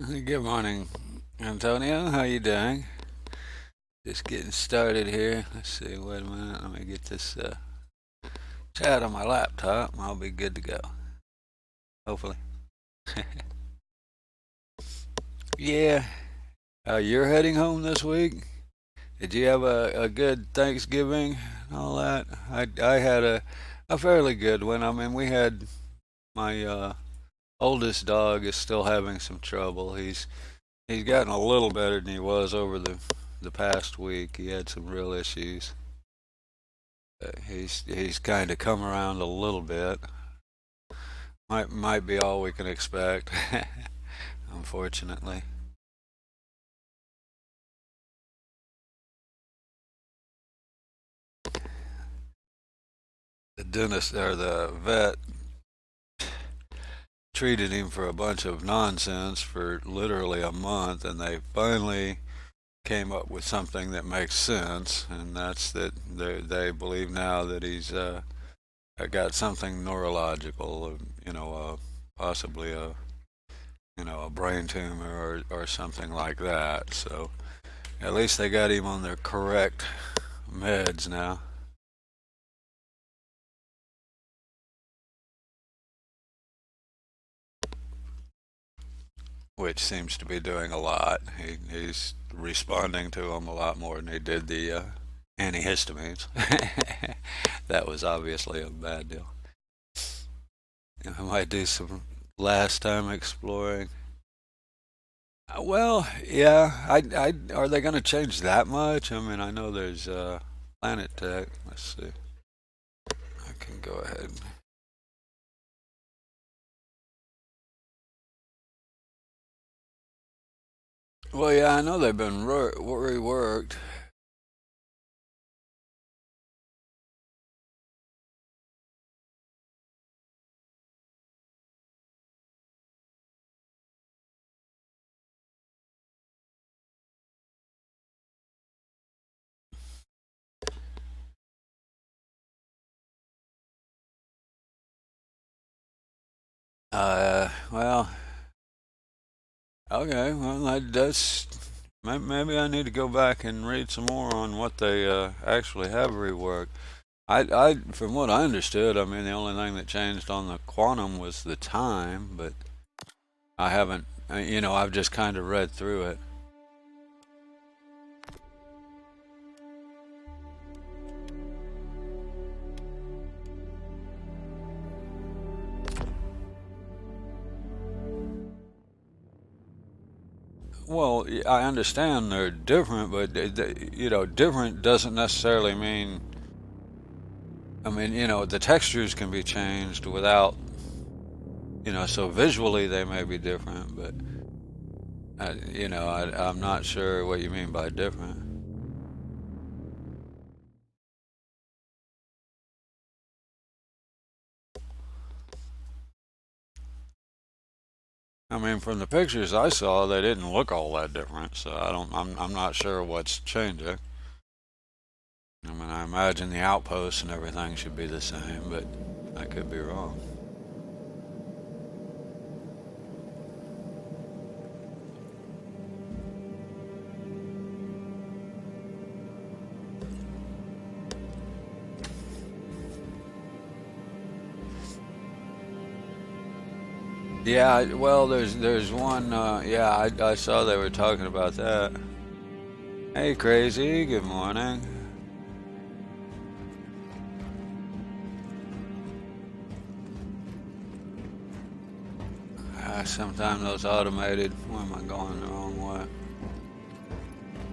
Good morning, Antonio. How you doing? Just getting started here. Let's see. Wait a minute. Let me get this chat on my laptop. I'll be good to go. Hopefully. Yeah. You're heading home this week. Did you have a good Thanksgiving and all that? I had a fairly good one. I mean, we had my oldest dog is still having some trouble. He's gotten a little better than he was over the past week. He had some real issues. He's kind of come around a little bit. Might be all we can expect, unfortunately. The dentist or the vet treated him for a bunch of nonsense for literally a month, and they finally came up with something that makes sense, and that's that they believe now that he's got something neurological, possibly a brain tumor or something like that. So at least they got him on the correct meds now, which seems to be doing a lot. He's responding to them a lot more than he did the antihistamines. That was obviously a bad deal. I might do some last time exploring. Well, yeah. Are they going to change that much? I mean, I know there's Planet Tech. Let's see. I can go ahead. Well, yeah, I know they've been reworked. Well, okay. Well, that's maybe I need to go back and read some more on what they actually have reworked. From what I understood, I mean, the only thing that changed on the quantum was the time, but I haven't. I've just kind of read through it. Well, I understand they're different, but different doesn't necessarily mean. I mean, the textures can be changed without. So visually they may be different, but I'm not sure what you mean by different. I mean, from the pictures I saw, they didn't look all that different. So I don't. I'm not sure what's changing. I mean, I imagine the outposts and everything should be the same, but I could be wrong. Yeah, well, there's one. Yeah, I saw they were talking about that. Hey, crazy. Good morning. Sometimes those automated. Where am I going the wrong way?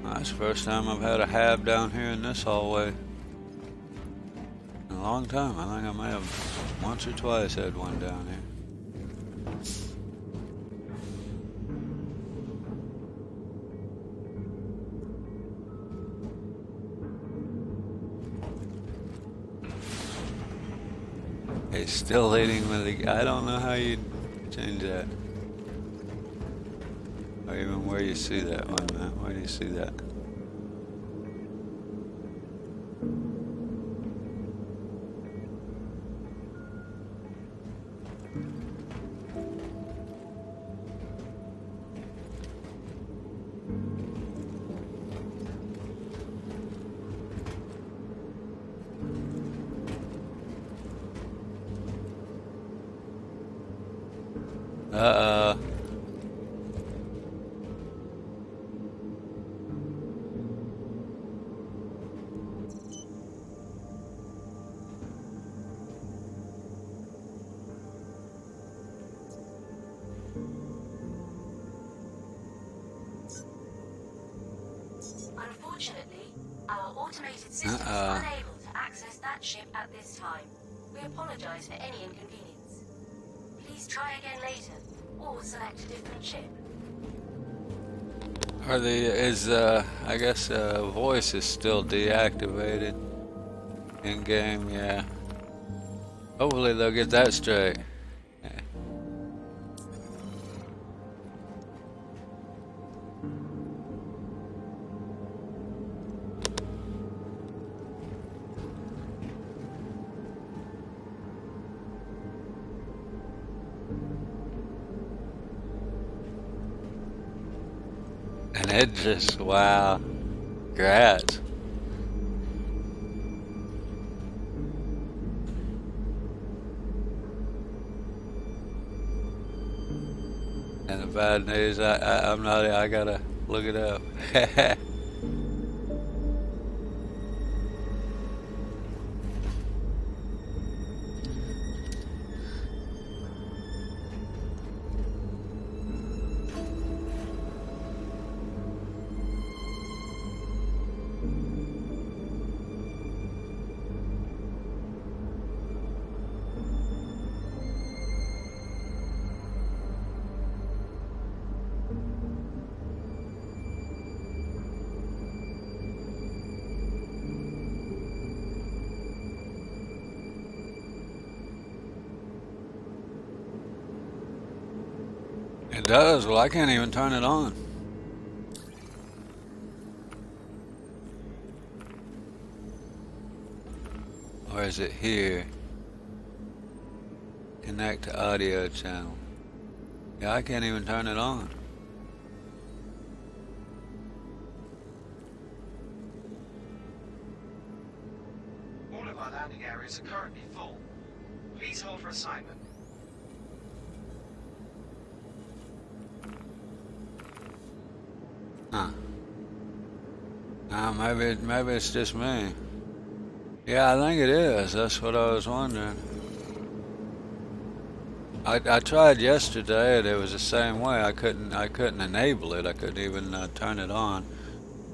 That's the first time I've had a hab down here in this hallway in a long time. I think I may have once or twice had one down here. It's still leading with the. I don't know how you change that. Or even where you see that one, man. Where do you see that? Uh-uh. Unfortunately, our automated system is Uh-uh. unable to access that ship at this time. We apologize for any inconvenience. Please try again later, or select a different ship. I guess, voice is still deactivated in game, yeah. Hopefully they'll get that straight. And it just, wow. Congrats. And the bad news, I'm not, I gotta look it up. It does. Well, I can't even turn it on. Or is it here? Connect to audio channel. Yeah, I can't even turn it on. All of our landing areas are currently full. Please hold for assignment. Huh. Maybe it's just me. Yeah, I think it is. That's what I was wondering. I tried yesterday, and it was the same way. I couldn't enable it. I couldn't even turn it on.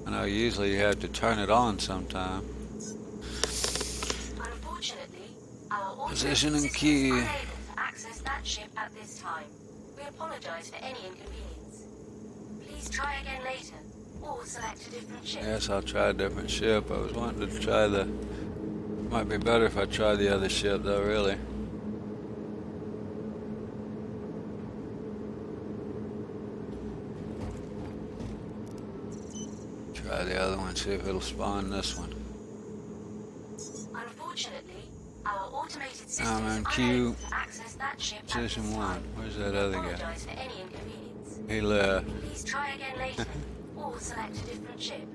I know usually you have to turn it on sometime. Unfortunately, our Position automated and system is key. unable to access that ship at this time. We apologize for any inconvenience. Please try again later, or select a different ship. Yes, I'll try a different ship. I was wanting to try the. Might be better if I try the other ship, though. Really. Try the other one. See if it'll spawn this one. Unfortunately, our automated system I'm is in unable Q. to access that ship at Position this 1. time. Where's that We other guy? apologize for any inconvenience. He left. Please try again later, or select a different ship.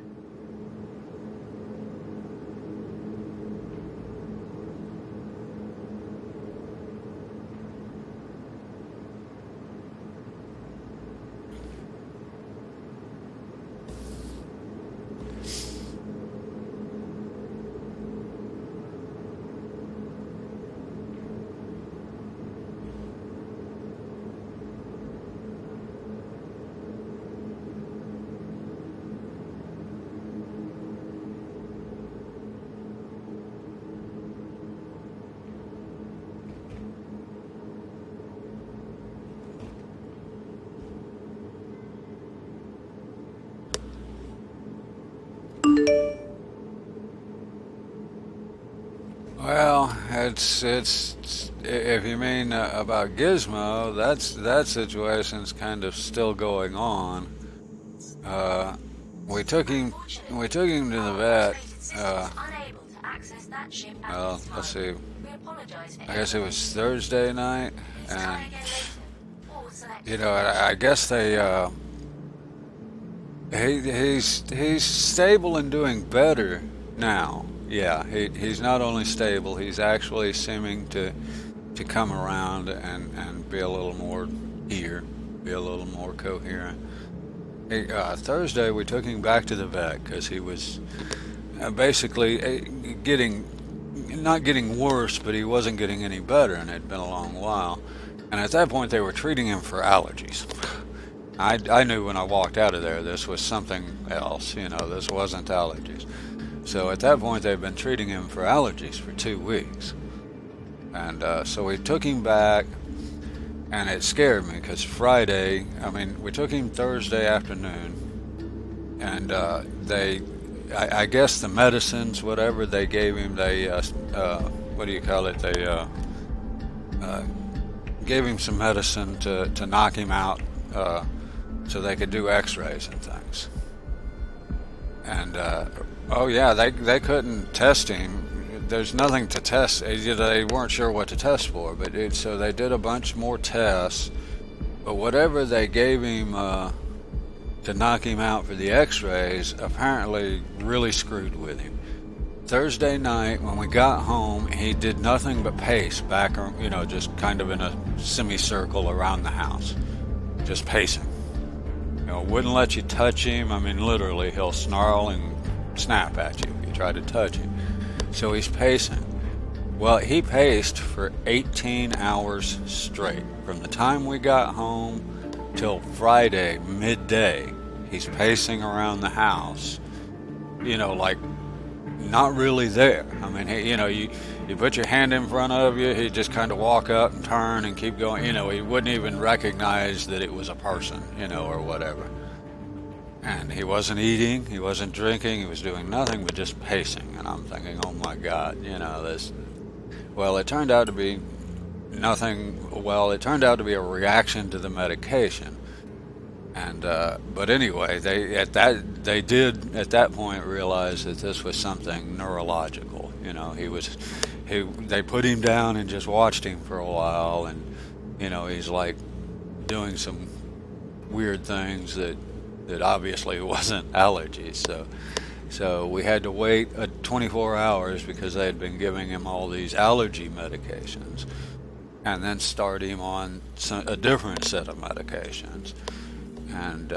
Well, if you mean about Gizmo, that situation's kind of still going on. Uh, we took him to the vet. Well, let's see. I guess it was Thursday night, and I guess he's stable and doing better now. Yeah, he's not only stable, he's actually seeming to come around and be a little more hear, be a little more coherent. Thursday, we took him back to the vet because he was basically not getting worse, but he wasn't getting any better, and it had been a long while. And at that point, they were treating him for allergies. I knew when I walked out of there this was something else, this wasn't allergies. So at that point, they'd been treating him for allergies for 2 weeks. And so we took him back, and it scared me because we took him Thursday afternoon, and I guess the medicines, whatever they gave him, they, what do you call it, they gave him some medicine to knock him out so they could do x-rays and things. And, they couldn't test him. There's nothing to test. They weren't sure what to test for, so they did a bunch more tests. But whatever they gave him to knock him out for the x-rays apparently really screwed with him. Thursday night when we got home, he did nothing but pace back, just kind of in a semicircle around the house, just pacing. Wouldn't let you touch him. Literally, he'll snarl and snap at you if you try to touch him. So he's pacing. Well, he paced for 18 hours straight. From the time we got home till Friday midday, he's pacing around the house, like not really there. You put your hand in front of you, he'd just kind of walk up and turn and keep going. He wouldn't even recognize that it was a person, or whatever. And he wasn't eating, he wasn't drinking, he was doing nothing but just pacing. And I'm thinking, oh my God, this. Well, it turned out to be nothing. Well, it turned out to be a reaction to the medication. And but anyway, they did at that point realize that this was something neurological. They put him down and just watched him for a while, and he's like doing some weird things that obviously wasn't allergies. So we had to wait 24 hours because they had been giving him all these allergy medications, and then start him on a different set of medications. And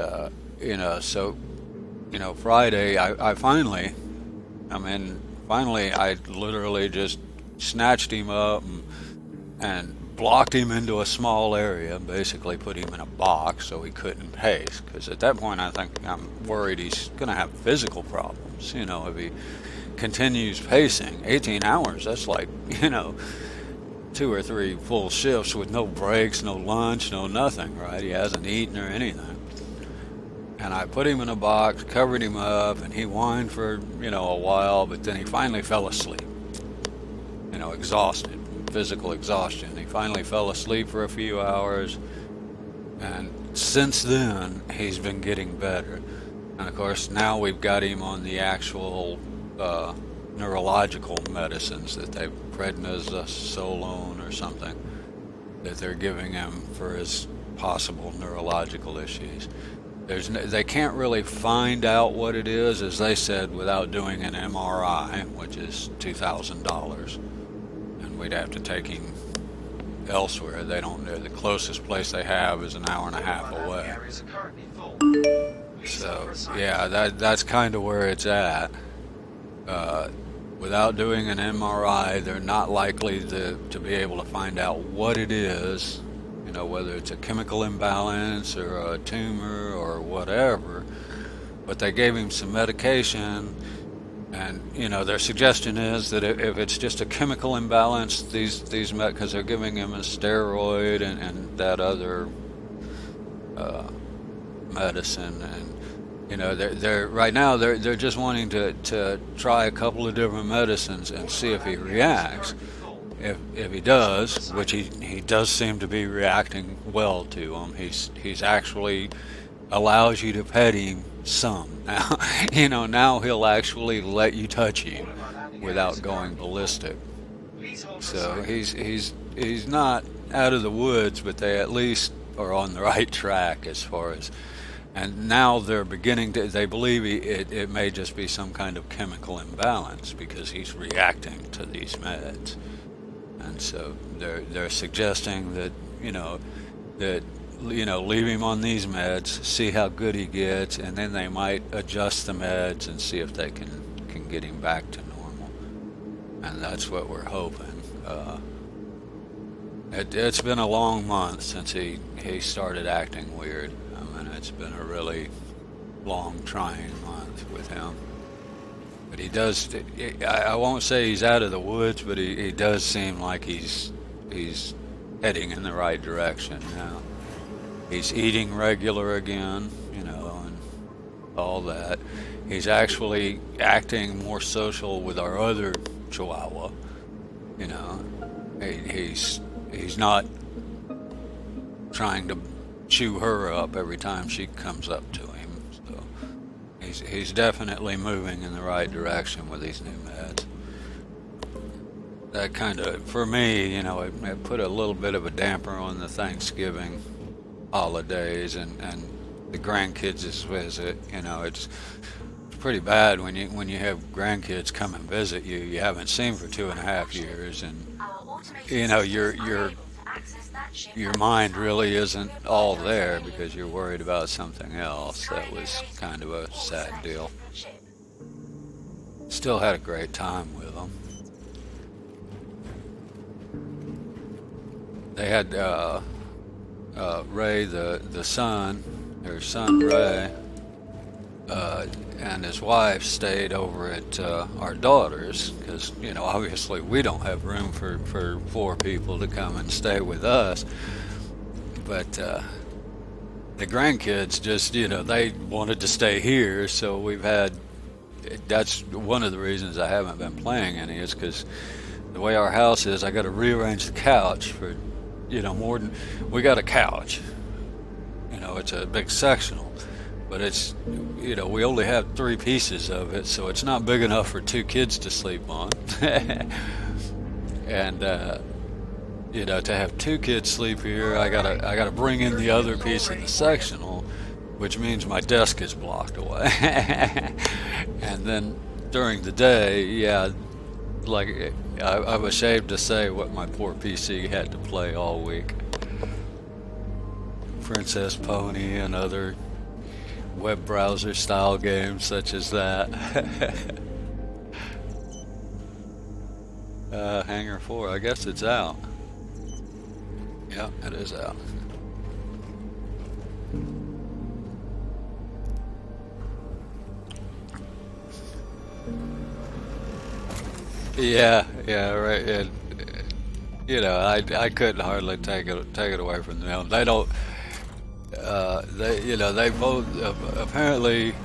Friday I finally I literally just snatched him up and blocked him into a small area, basically put him in a box so he couldn't pace, because at that point I'm worried he's going to have physical problems, if he continues pacing. 18 hours, that's like, 2 or 3 full shifts with no breaks, no lunch, no nothing, right? He hasn't eaten or anything. And I put him in a box, covered him up, and he whined for, a while, but then he finally fell asleep, exhausted. Physical exhaustion. He finally fell asleep for a few hours, and since then he's been getting better. And of course now we've got him on the actual neurological medicines that prednisolone or something that they're giving him for his possible neurological issues. They can't really find out what it is, as they said, without doing an MRI, which is $2,000. We'd have to take him elsewhere. They don't know. The closest place they have is an hour and a half away. So yeah, that's kind of where it's at. Without doing an MRI, they're not likely to be able to find out what it is, whether it's a chemical imbalance or a tumor or whatever. But they gave him some medication. And their suggestion is that if it's just a chemical imbalance, because they're giving him a steroid and that other medicine, and they're right now they're just wanting to try a couple of different medicines and see if he reacts. If he does, which he does seem to be reacting well to them, he's actually allows you to pet him some. Now, now he'll actually let you touch him without going ballistic. So he's not out of the woods, but they at least are on the right track as far as. And now they're beginning to. They believe it may just be some kind of chemical imbalance because he's reacting to these meds, and so they're suggesting that that leave him on these meds, see how good he gets, and then they might adjust the meds and see if they can get him back to normal. And that's what we're hoping. It's been a long month since he started acting weird. I mean, it's been a really long, trying month with him. But he does. I won't say he's out of the woods, but he does seem like he's heading in the right direction now. He's eating regular again, and all that. He's actually acting more social with our other Chihuahua. You know, he's not trying to chew her up every time she comes up to him. So he's definitely moving in the right direction with these new meds. That kind of, for me, it put a little bit of a damper on the Thanksgiving holidays and the grandkids' visit. It's pretty bad when you have grandkids come and visit you haven't seen for 2.5 years, and your mind really isn't all there because you're worried about something else. That was kind of a sad deal. Still had a great time with them. They had Ray, the son, their son Ray, and his wife stayed over at our daughter's because, obviously we don't have room for 4 people to come and stay with us. But the grandkids just, they wanted to stay here, so that's one of the reasons I haven't been playing any, is because the way our house is, I got to rearrange the couch for, we got a couch. It's a big sectional, but it's, we only have 3 pieces of it, so it's not big enough for 2 kids to sleep on. And, to have 2 kids sleep here, I gotta bring in the other piece of the sectional, which means my desk is blocked away. And then during the day, like, I'm ashamed to say what my poor PC had to play all week. Princess Pony and other web browser style games such as that. Hangar 4, I guess it's out. Yeah, it is out. Yeah, right. And, I couldn't hardly take it away from them. They don't. They both apparently.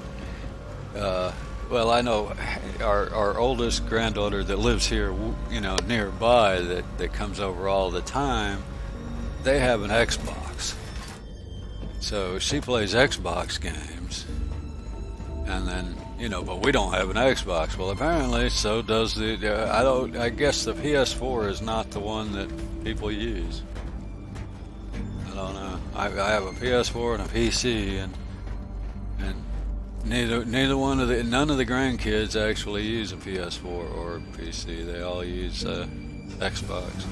Well, I know our oldest granddaughter that lives here, nearby, that comes over all the time. They have an Xbox, so she plays Xbox games, and then. But we don't have an Xbox. Well, apparently, so does I guess the PS4 is not the one that people use. I don't know. I have a PS4 and a PC, and none of the grandkids actually use a PS4 or a PC. They all use Xbox.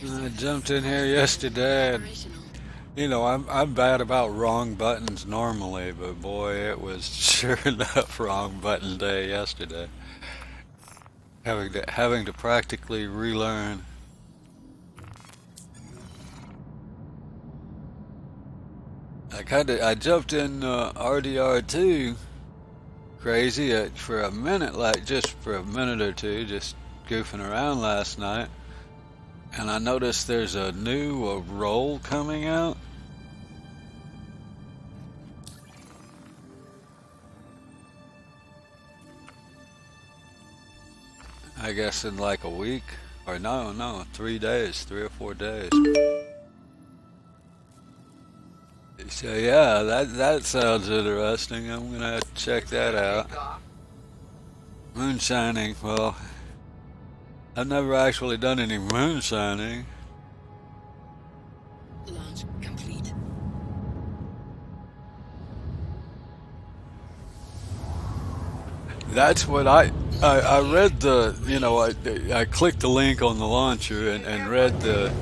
I jumped in here yesterday, and I'm bad about wrong buttons normally, but boy, it was sure enough wrong button day yesterday. Having to practically relearn. I jumped in RDR2 crazy for a minute, like just for a minute or two, just goofing around last night. And I noticed there's a new role coming out. I guess in like a week, or no, 3 days, 3 or 4 days. So yeah, that sounds interesting. I'm gonna have to check that out. Moonshining. Well, I've never actually done any moonshining. Launch complete. That's what I read the, I clicked the link on the launcher and read the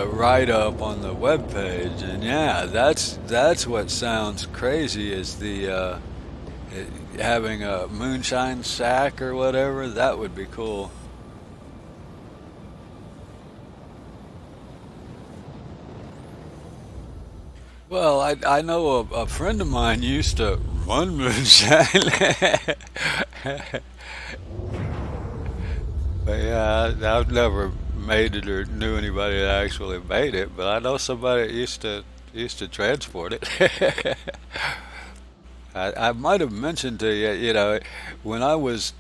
write up on the web page, and yeah, that's what sounds crazy is the having a moonshine shack or whatever. That would be cool. Well, I know a friend of mine used to run moonshine. But yeah, I've never made it or knew anybody that actually made it, but I know somebody that used to transport it. I might have mentioned to you, when I was,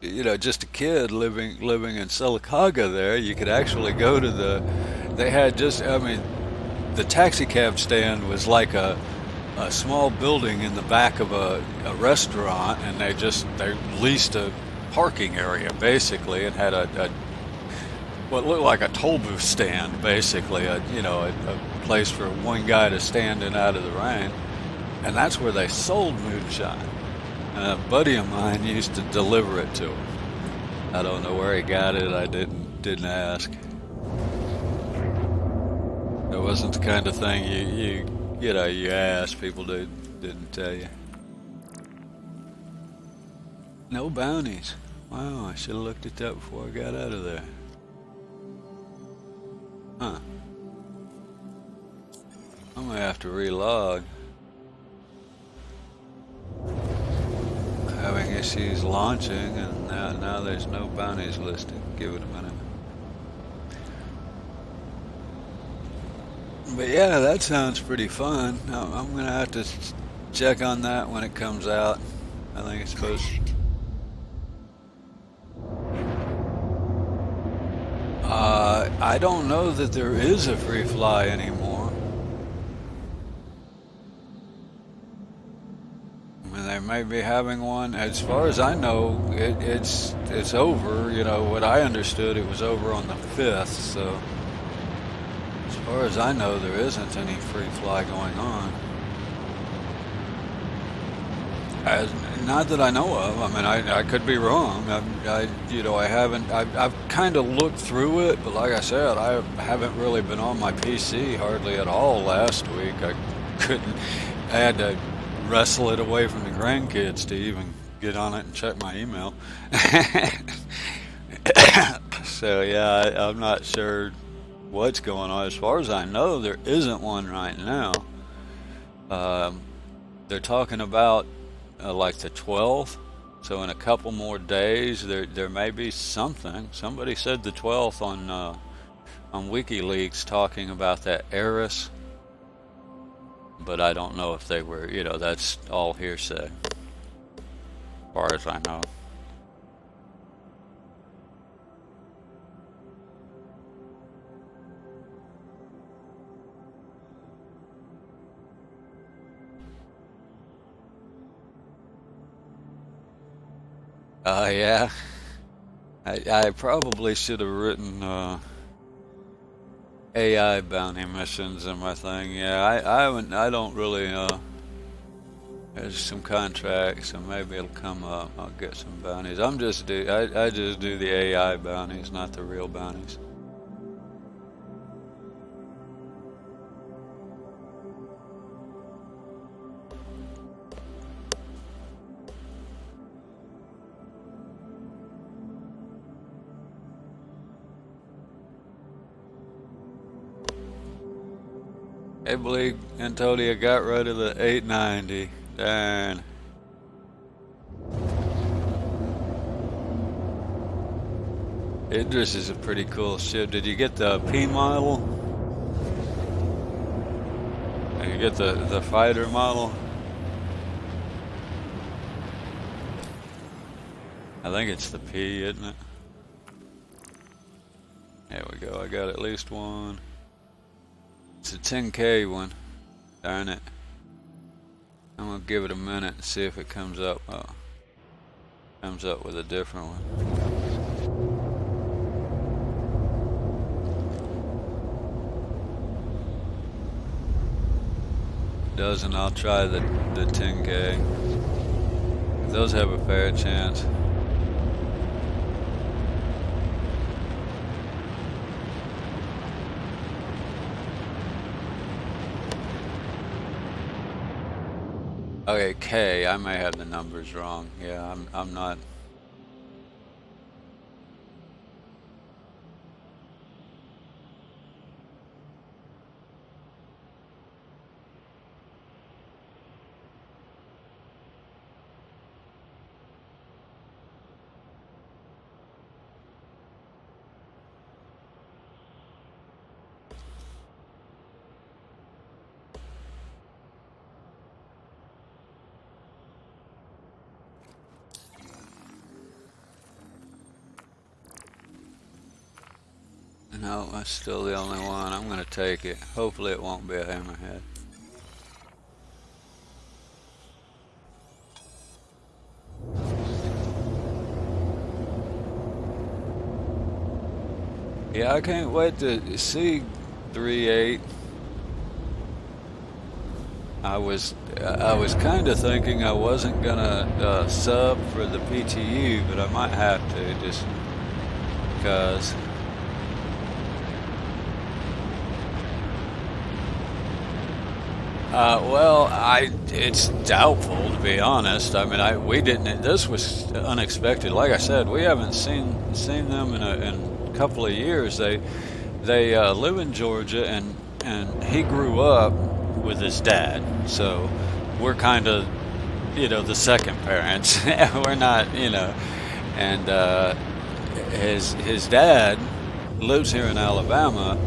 just a kid living in Sylacauga there, you could actually go to they had just, I mean, the taxi cab stand was like a small building in the back of a restaurant, and they leased a parking area basically, and had a what looked like a toll booth stand basically, a place for one guy to stand in out of the rain, and that's where they sold moonshine. And a buddy of mine used to deliver it to him. I don't know where he got it. I didn't ask. It wasn't the kind of thing you ask. People didn't tell you. No bounties. Wow, I should have looked at that before I got out of there. Huh. I'm gonna have to relog. Having issues launching, and now there's no bounties listed. Give it a minute. But yeah, that sounds pretty fun. I'm gonna have to check on that when it comes out. I think it's supposed. I don't know that there is a free fly anymore. I mean, they may be having one. As far as I know, it's over. What I understood, it was over on the 5th. So, as far as I know, there isn't any free fly going on. Not that I know of. I mean, I could be wrong. I haven't. I've kind of looked through it, but like I said, I haven't really been on my PC hardly at all last week. I couldn't. I had to wrestle it away from the grandkids to even get on it and check my email. So yeah, I'm not sure what's going on. As far as I know, there isn't one right now. They're talking about like the 12th, so in a couple more days there may be something. Somebody said the 12th on WikiLeaks, talking about that Eris, but I don't know if they were, that's all hearsay as far as I know. Yeah. I probably should have written AI bounty missions in my thing. Yeah, I haven't. I don't really. There's some contracts, so maybe it'll come up. I'll get some bounties. I just do the AI bounties, not the real bounties. I believe Antonio got rid of the 890. Darn. Idris is a pretty cool ship. Did you get the P model? Did you get the fighter model? I think it's the P, isn't it? There we go. I got at least one. It's a 10K one. Darn it. I'm gonna give it a minute and see if it comes up. Comes up with a different one. Doesn't, I'll try the 10K. Those have a fair chance. Okay, K, I may have the numbers wrong. Yeah, I'm not. No, that's still the only one. I'm gonna take it. Hopefully it won't be a hammerhead. Yeah, I can't wait to see 3-8. I was kind of thinking I wasn't gonna sub for the PTU, but I might have to just because. Well, it's doubtful, to be honest. I mean, we didn't. This was unexpected. Like I said, we haven't seen them in a couple of years. They live in Georgia, and he grew up with his dad. So we're kind of, the second parents. We're not, and his dad lives here in Alabama,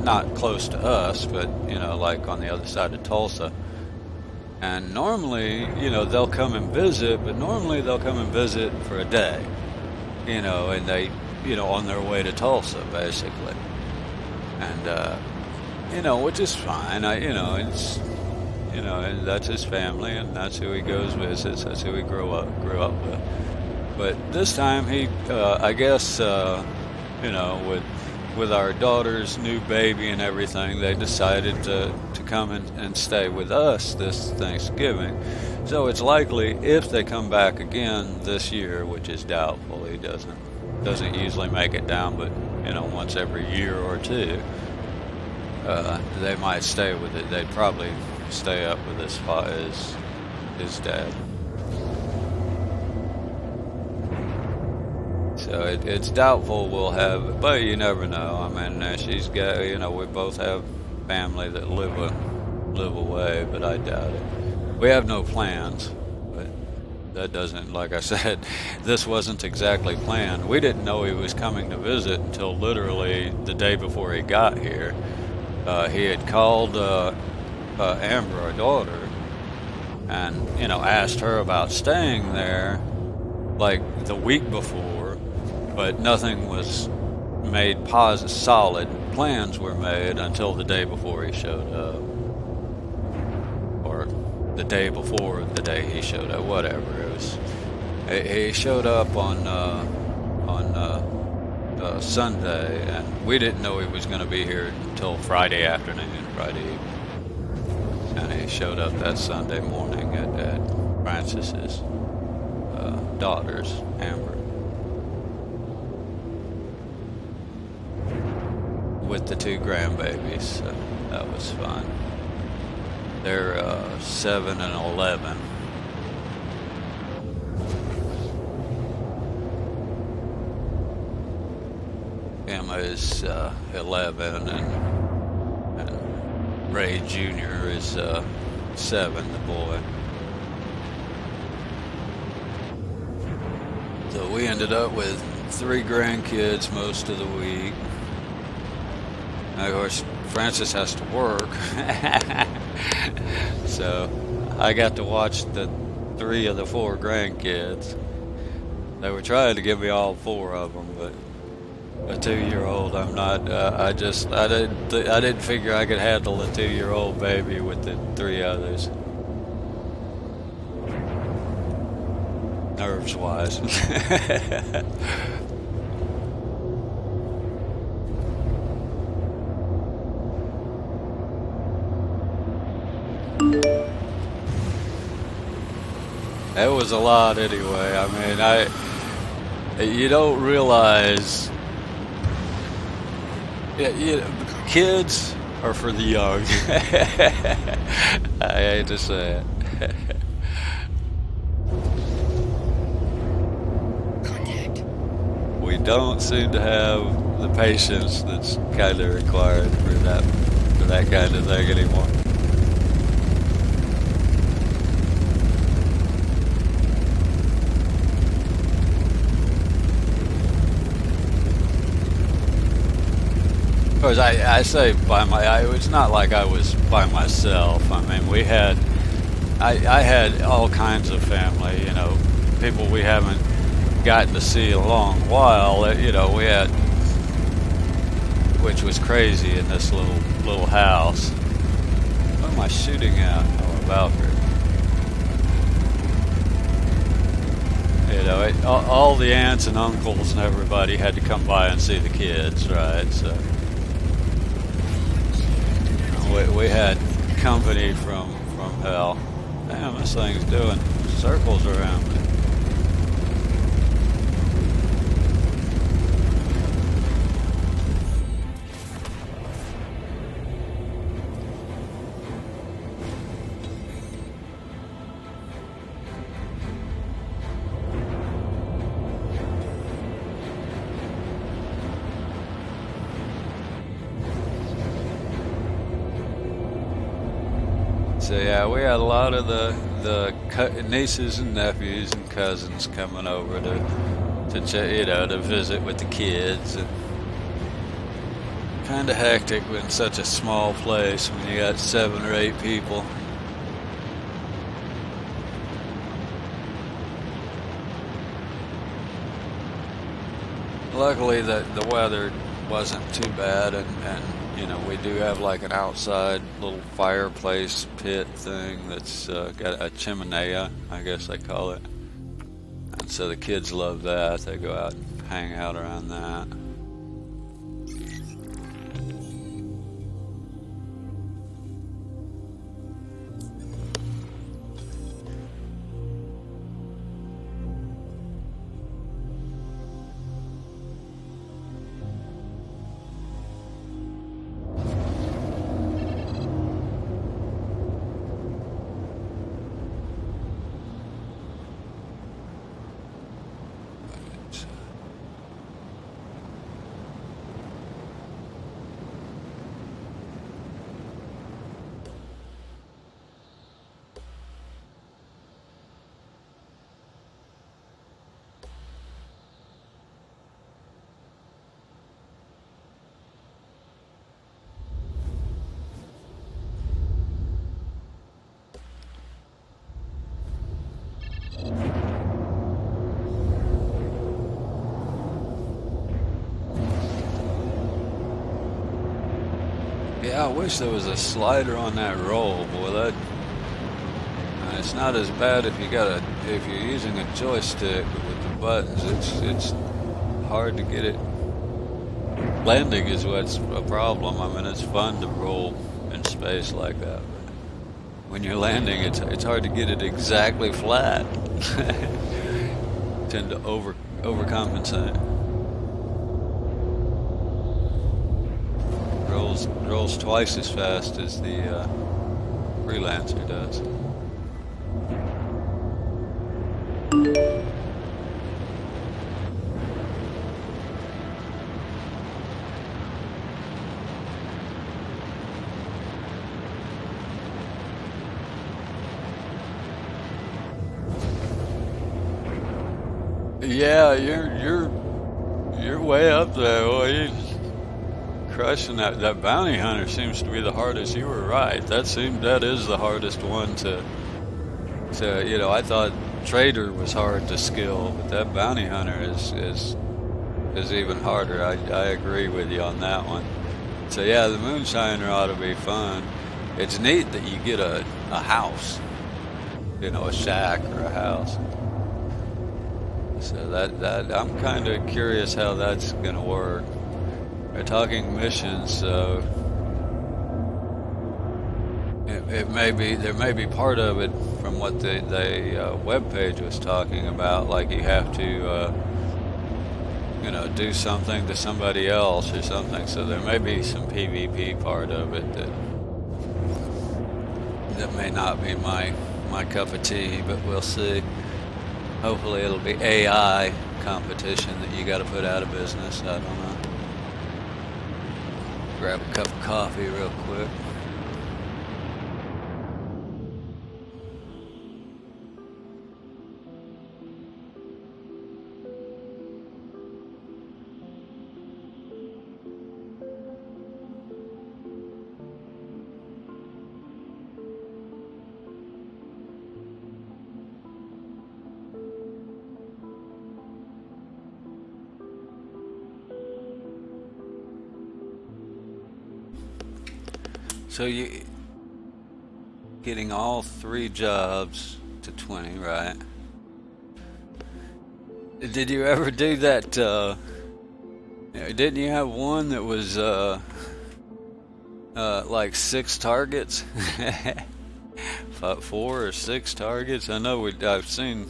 not close to us, but like on the other side of Tulsa. And normally, they'll come and visit, but normally they'll come and visit for a day, and they, on their way to Tulsa, basically. And which is fine. It's, and that's his family, and that's who he goes visits. That's who he grew up with. But this time he, I guess, with our daughter's new baby and everything, they decided to come and stay with us this Thanksgiving. So it's likely if they come back again this year, which is doubtful, he doesn't usually make it down, but once every year or two, they might stay with it. They'd probably stay up with his dad. So it's doubtful we'll have, but you never know. I mean, she's got, we both have family that live away, but I doubt it. We have no plans, but that doesn't, like I said, this wasn't exactly planned. We didn't know he was coming to visit until literally the day before he got here. He had called Amber, our daughter, and asked her about staying there like the week before, but nothing was made solid plans were made until the day before he showed up, or the day before the day he showed up, whatever it was. He showed up on Sunday, and we didn't know he was going to be here until Friday afternoon, Friday evening. And he showed up that Sunday morning at Francis's daughter's, Amber, with the 2 grandbabies. So that was fun. They're 7 and 11. Emma is 11, and Ray Jr. is 7, the boy. So we ended up with 3 grandkids most of the week. And of course, Francis has to work, so I got to watch the 3 of the 4 grandkids. They were trying to give me all 4 of them, but a 2-year-old, I'm not. I didn't figure I could handle a 2-year-old baby with the 3 others. Nerves wise. It was a lot anyway. I mean, you don't realize, kids are for the young. I hate to say it. Contact. We don't seem to have the patience that's kind of required for that kind of thing anymore. Of course, I say it's not like I was by myself. I mean, I had all kinds of family, people we haven't gotten to see in a long while, we had, which was crazy in this little house. What am I shooting at? Oh, a Valkyrie. All the aunts and uncles and everybody had to come by and see the kids, right? So we had company from hell. Damn, this thing's doing circles around me. So yeah, we had a lot of the nieces and nephews and cousins coming over to visit with the kids, and kind of hectic in such a small place when you got 7 or 8 people. Luckily, the weather wasn't too bad, and we do have like an outside little fireplace pit thing that's got a chimenea, I guess they call it. And so the kids love that. They go out and hang out around that. Yeah, I wish there was a slider on that roll, boy. It's not as bad if you're using a joystick, but with the buttons, it's hard to get it. Landing is what's a problem. I mean, it's fun to roll in space like that, but when you're landing, it's hard to get it exactly flat. Tend to overcompensate. Rolls twice as fast as the Freelancer does. Yeah, you're way up there. Well, you're crushing that. That bounty hunter seems to be the hardest. You were right. That is the hardest one to. I thought trader was hard to skill, but that bounty hunter is even harder. I agree with you on that one. So yeah, the moonshiner ought to be fun. It's neat that you get a house, a shack or a house. So that I'm kind of curious how that's gonna work. We're talking missions, so there may be part of it from what the web page was talking about, like you have to do something to somebody else or something. So there may be some PvP part of it that may not be my cup of tea, but we'll see. Hopefully it'll be AI competition that you got to put out of business. I don't know. Grab a cup of coffee real quick. So you getting all 3 jobs to 20, right? Did you ever do that? Didn't you have one that was like 6 targets? 4 or 6 targets? I know I've seen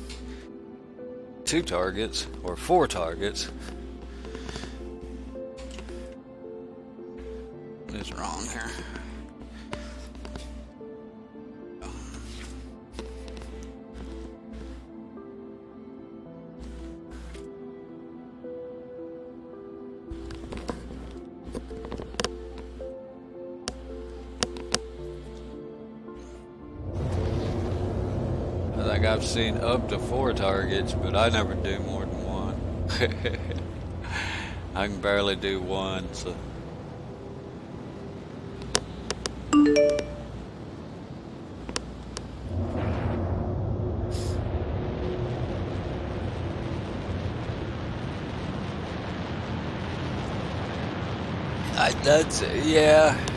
2 targets or 4 targets. What is wrong here? I've seen up to 4 targets, but I never do more than 1. I can barely do 1, so.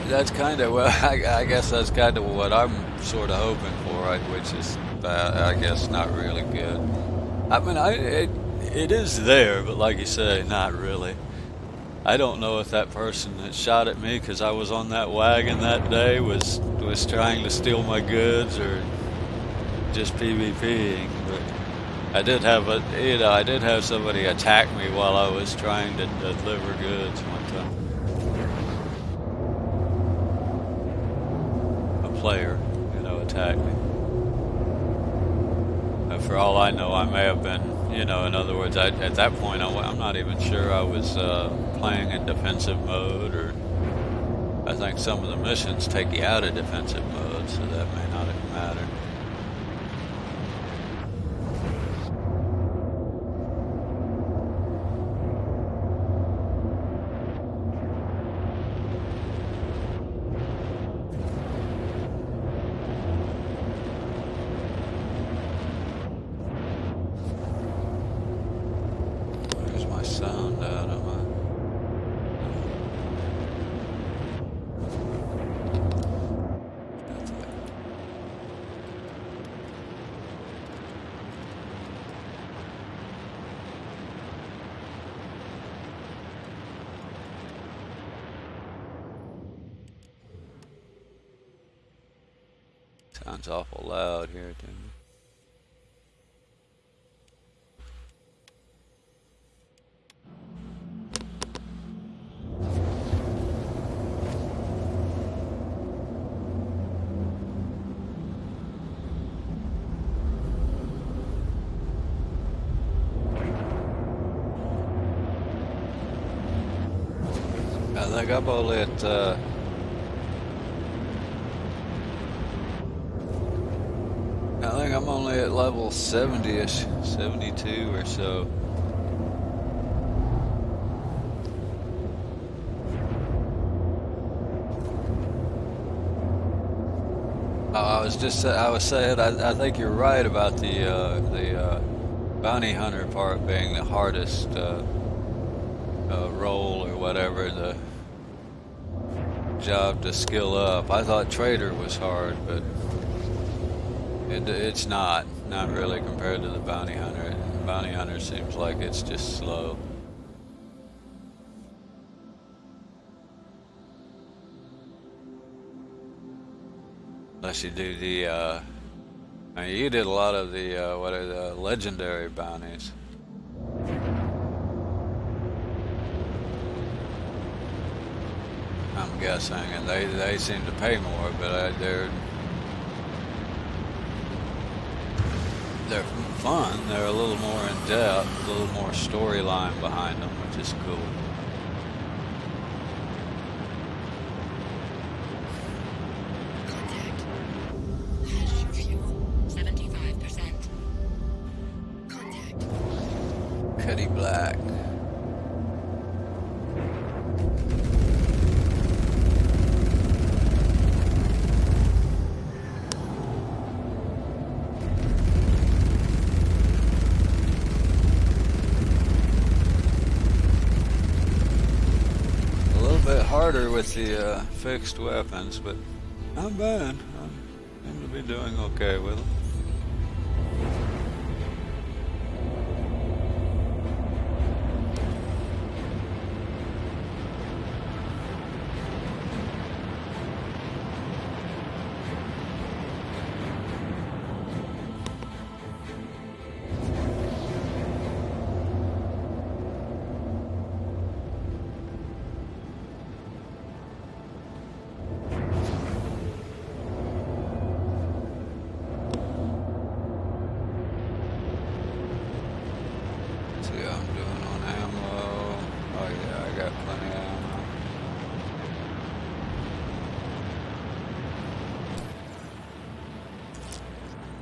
That's kind of, well, I guess that's kind of what I'm sort of hoping for, right? Which is, I guess, not really good. I mean, it is there, but like you say, not really. I don't know if that person that shot at me because I was on that wagon that day was trying to steal my goods or just PvPing. But I did have somebody attack me while I was trying to deliver goods one time. Player, attacked me. For all I know, I may have been, in other words, at that point, I'm not even sure I was playing in defensive mode, or I think some of the missions take you out of defensive mode, so that may not have mattered. Sounds awful loud here, doesn't it? I think I'm only at level 70-ish, 72 or so. Oh, I was saying, I think you're right about the bounty hunter part being the hardest role or whatever, the job to skill up. I thought trader was hard, but it's not really compared to the bounty hunter. The bounty hunter seems like it's just slow. Unless you do the, I mean, you did a lot of the, what are the legendary bounties. I'm guessing, and they seem to pay more, but they're fun. They're a little more in depth, a little more storyline behind them, which is cool. Contact. Hash fuel 75%. Contact. Cuddy Black. Harder with the fixed weapons, but not bad. I seem to be doing okay with them.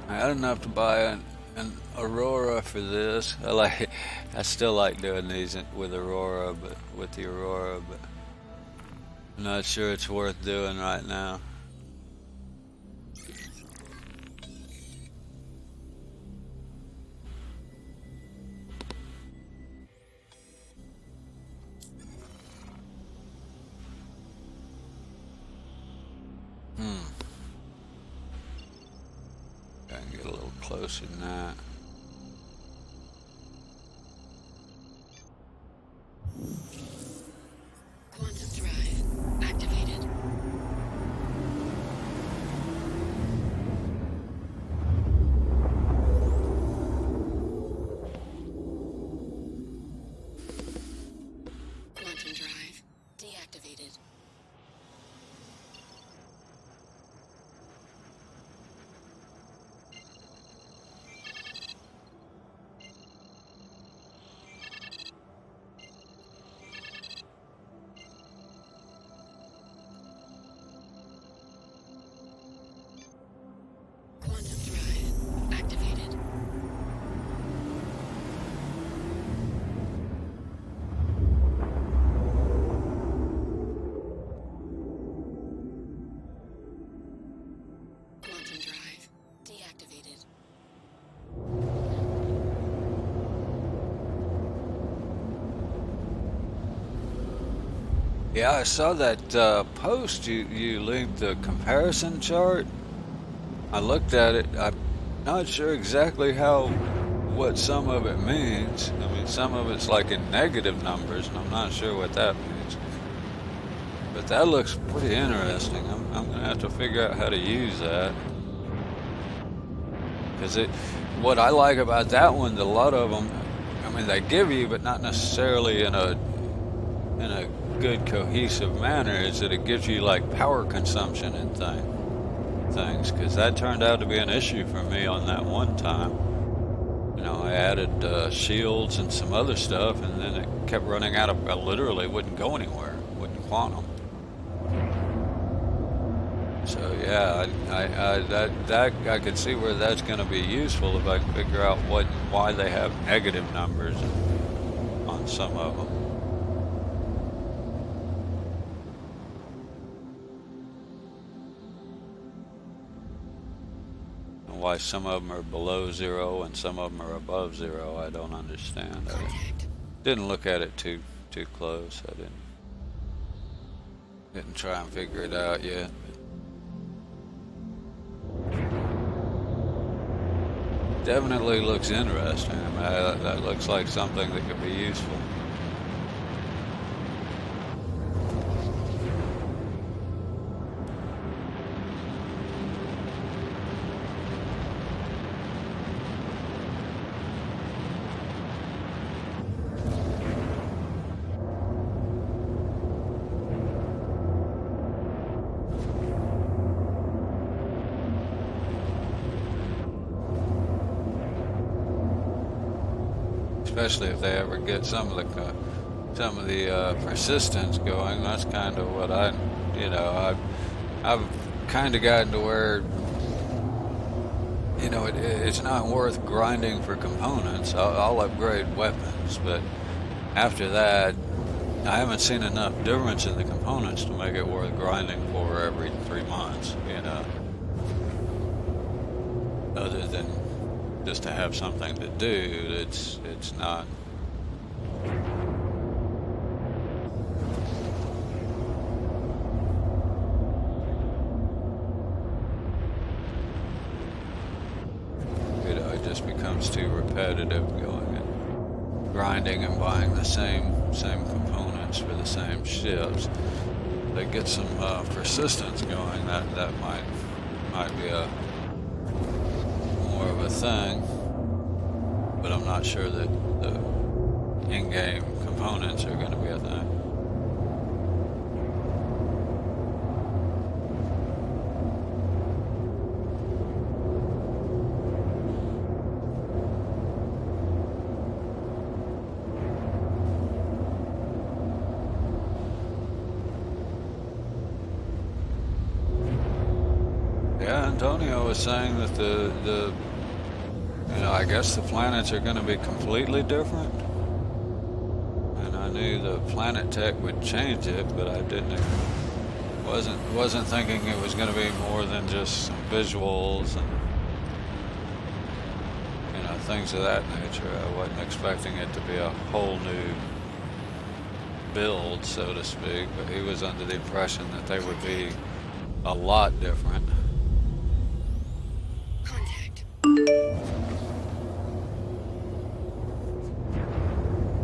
I didn't have to buy an Aurora for this. I still like doing these with Aurora, but I'm not sure it's worth doing right now. I can get a little closer than that. Quantum drive activated. Quantum drive deactivated. Quantum drive activated. Quantum drive deactivated. Yeah, I saw that post you linked the comparison chart. I looked at it. I'm not sure exactly what some of it means. I mean, some of it's like in negative numbers, and I'm not sure what that means. But that looks pretty interesting. I'm gonna have to figure out how to use that. Because what I like about that one, a lot of them, I mean, they give you, but not necessarily in a good cohesive manner, is that it gives you like power consumption and things, because that turned out to be an issue for me on that one time. You know, I added shields and some other stuff, and then it kept running out of, I literally wouldn't go anywhere, wouldn't quantum. So yeah, I could see where that's going to be useful if I can figure out why they have negative numbers on some of them. why some of them are below zero and some of them are above zero. I don't understand. Contact. Didn't look at it too close. I didn't try and figure it out yet. Definitely looks interesting. I mean, that looks like something that could be useful. Especially if they ever get some of the persistence going. That's kind of what I've kind of gotten to where it's not worth grinding for components. I'll upgrade weapons, but after that, I haven't seen enough difference in the components to make it worth grinding for every 3 months. Other than just to have something to do, it's not. It just becomes too repetitive going and grinding and buying the same components for the same ships. They get some persistence going. That might be a more of a thing, but I'm not sure that the in-game components are going to be a thing. Yeah, Antonio was saying that I guess the planets are going to be completely different. And I knew the planet tech would change it, but I wasn't thinking it was going to be more than just some visuals and things of that nature. I wasn't expecting it to be a whole new build, so to speak, but he was under the impression that they would be a lot different. Contact.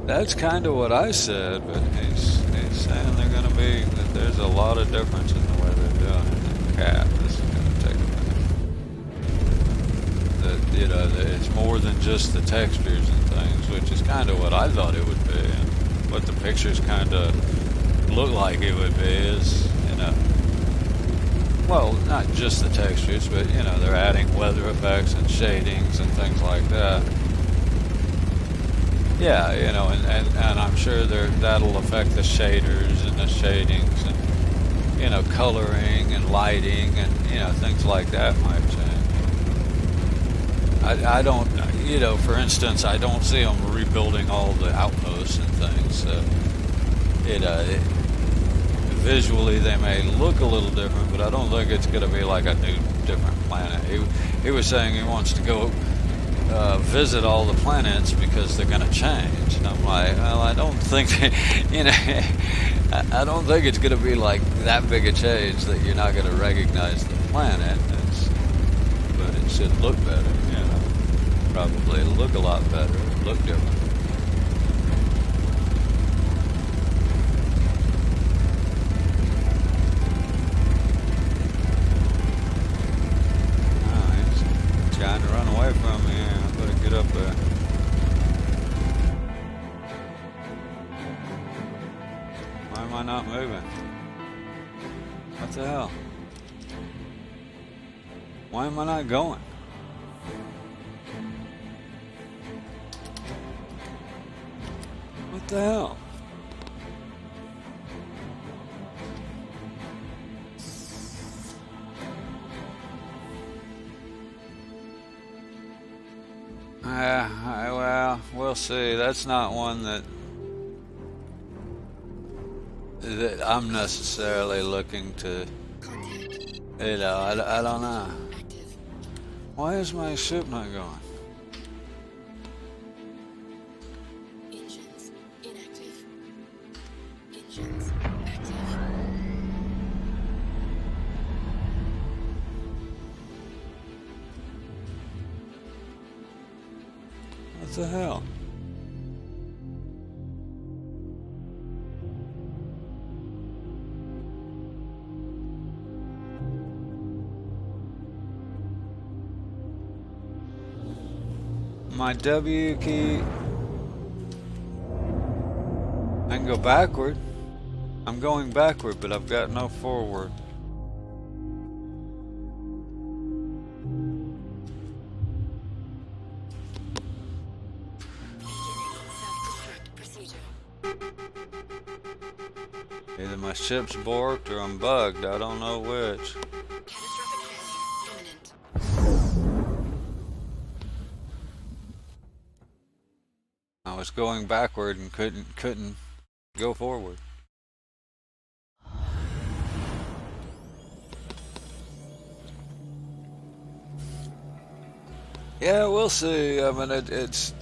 That's kind of what I said, but he's saying that there's a lot of difference in the way they're doing it. And Cat, this is going to take a minute. That it's more than just the textures and things, which is kind of what I thought it would be, and what the pictures kind of look like it would be is, well, not just the textures, but they're adding weather effects and shadings and things like that. Yeah, and I'm sure that'll affect the shaders and the shadings and, coloring and lighting and, things like that might change. I don't, for instance, I don't see them rebuilding all the outposts and things. So visually they may look a little different, but I don't think it's going to be like a new, different planet. He was saying he wants to go visit all the planets because they're going to change, and I'm like, well, I don't think I don't think it's going to be like that big a change that you're not going to recognize the planet. But it should look better, probably it'll look a lot better, it'll look different. Trying to run away from me. I better get up there. Why am I not moving? What the hell? Why am I not going? What the hell? Well, we'll see. That's not one that I'm necessarily looking to. Contact. I don't know. Active. Why is my ship not going? Engines inactive. Engines active. What the hell? My W key. I can go backward. I'm going backward, but I've got no forward. Self-destruct procedure. Either my ship's borked or I'm bugged. I don't know which. Catastrophic failure imminent. I was going backward and couldn't go forward. Yeah, we'll see. I mean, it's.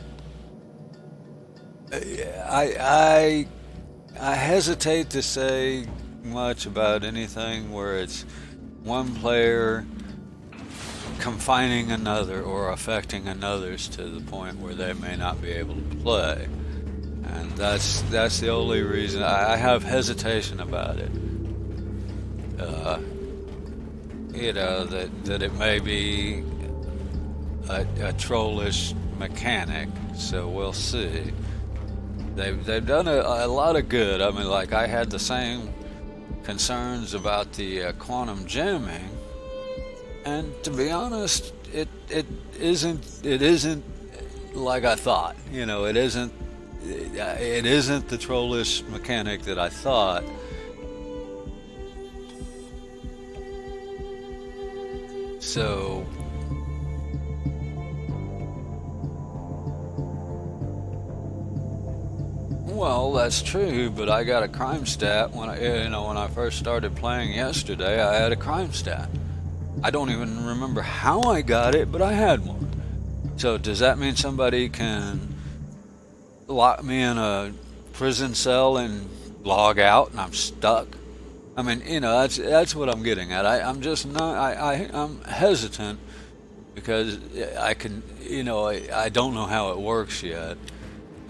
I hesitate to say much about anything where it's one player confining another or affecting another's to the point where they may not be able to play, and that's the only reason I have hesitation about it. You know that it may be a trollish mechanic, so we'll see. They've done a lot of good. I mean, like I had the same concerns about the quantum jamming, and to be honest, it isn't like I thought. You know, it isn't the trollish mechanic that I thought. So. Well, that's true, but I got a crime stat when I first started playing yesterday. I had a crime stat. I don't even remember how I got it, but I had one. So does that mean somebody can lock me in a prison cell and log out and I'm stuck? I mean, you know, that's what I'm getting at. I'm just not. I'm hesitant because I don't know how it works yet.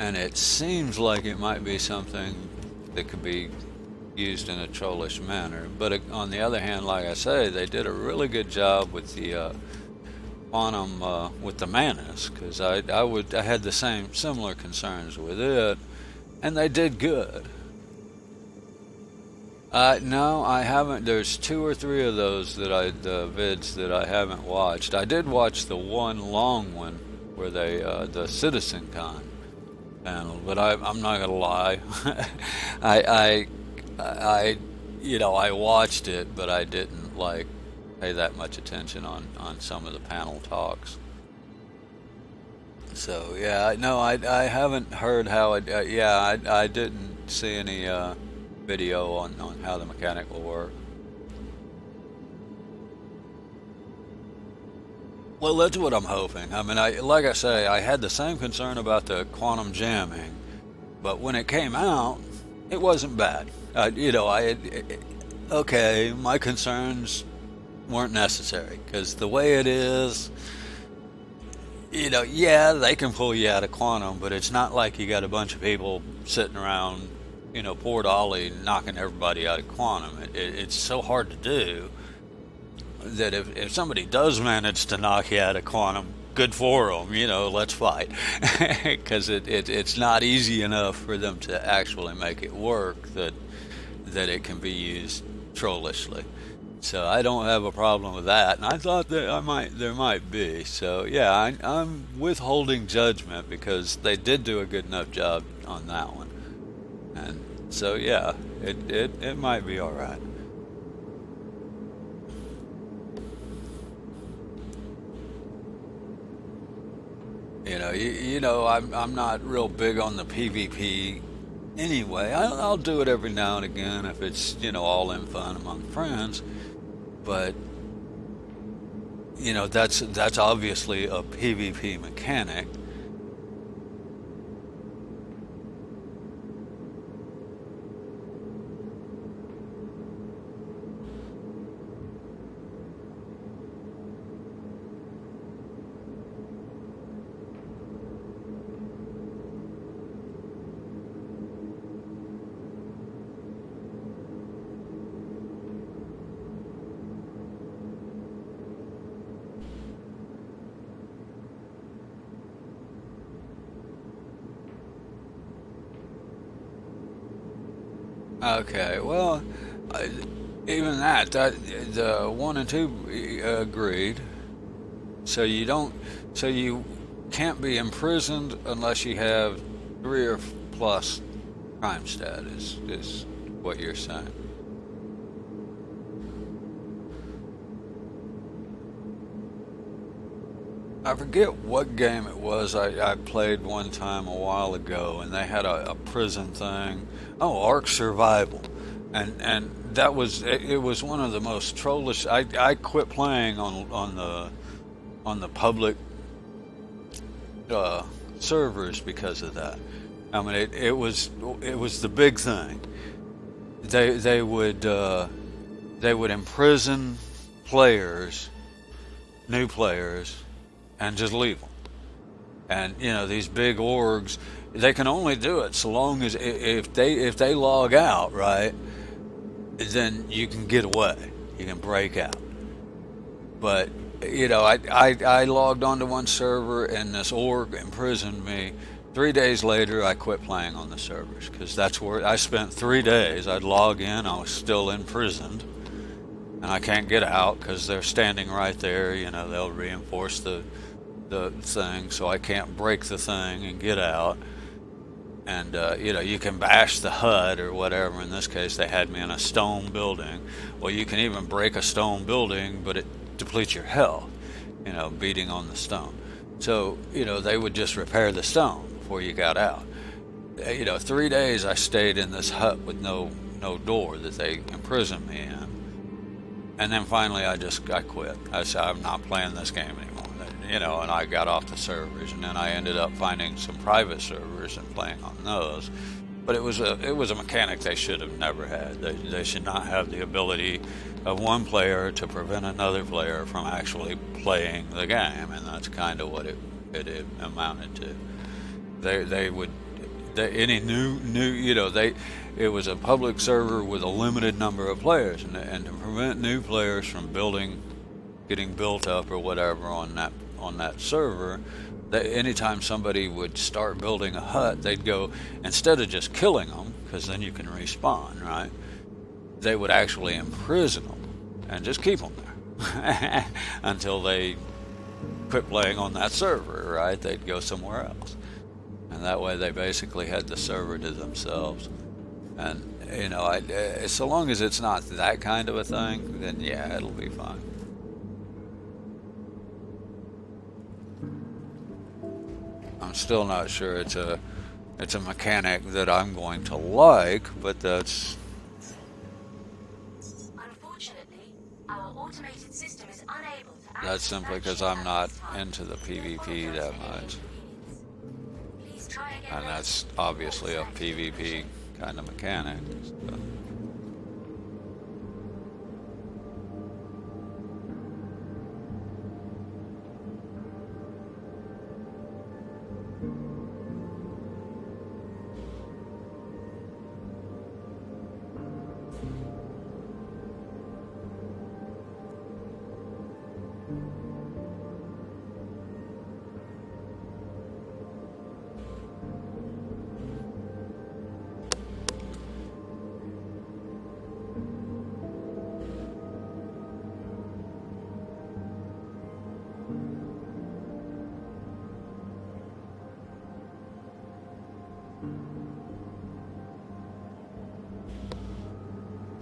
And it seems like it might be something that could be used in a trollish manner. But on the other hand, like I say, they did a really good job with the quantum, with the Manus, because I had the similar concerns with it, and they did good. No, I haven't. There's 2 or 3 of those the vids that I haven't watched. I did watch the one long one where they the CitizenCon panel, but I'm not gonna lie. I watched it, but I didn't pay that much attention on some of the panel talks. So yeah, no, I haven't heard how it. I didn't see any video on how the mechanic will work. Well, that's what I'm hoping. I mean, like I say, I had the same concern about the quantum jamming, but when it came out, it wasn't bad. Okay, my concerns weren't necessary because the way it is, yeah, they can pull you out of quantum, but it's not like you got a bunch of people sitting around, Port Ollie knocking everybody out of quantum. It's so hard to do that if somebody does manage to knock you out of quantum, good for them, let's fight. Because it's not easy enough for them to actually make it work that it can be used trollishly. So I don't have a problem with that, and I thought that there might be. So yeah, I'm withholding judgment because they did do a good enough job on that one, and so yeah, it might be all right. I'm not real big on the PvP anyway. I'll do it every now and again if it's all in fun among friends. But you know, that's obviously a PvP mechanic. Okay, well, I, even that the one and two agreed. So you don't, so you can't be imprisoned unless you have three or plus crime status, is what you're saying. I forget what game it was I played one time a while ago, and they had a prison thing. Oh, Ark Survival, and that was it was one of the most trollish. I quit playing on the public uh, servers because of that. I mean, it was the big thing. They would they would imprison players, new players, and just leave them. And you know these big orgs, they can only do it so long as if they log out, right? Then you can get away, you can break out. But you know, I logged onto one server and this org imprisoned me. 3 days later, I quit playing on the servers because that's where I spent 3 days. I'd log in, I was still imprisoned, and I can't get out because they're standing right there. You know, they'll reinforce the thing, so I can't break the thing and get out. And you know, you can bash the HUD or whatever. In this case, they had me in a stone building. Well, you can even break a stone building, but it depletes your health, you know, beating on the stone. So you know, they would just repair the stone before you got out. You know, 3 days I stayed in this hut with no door that they imprisoned me in. And then finally I quit. I said, I'm not playing this game anymore. You know, and I got off the servers, and then I ended up finding some private servers and playing on those. But it was a mechanic they should have never had. They should not have the ability of one player to prevent another player from actually playing the game, and that's kind of what it amounted to. They would any new you know, it was a public server with a limited number of players, and to prevent new players from getting built up or whatever on that server, that anytime somebody would start building a hut, they'd go, instead of just killing them, because then you can respawn, right? They would actually imprison them and just keep them there until they quit playing on that server, right? They'd go somewhere else, and that way they basically had the server to themselves. And you know, so long as it's not that kind of a thing, then yeah, it'll be fine. I'm still not sure it's a mechanic that I'm going to like, but that's Unfortunately, our automated system is unable to that's simply because I'm not into the PvP that much, Please try again and later. that's obviously a PvP kind of mechanic. So.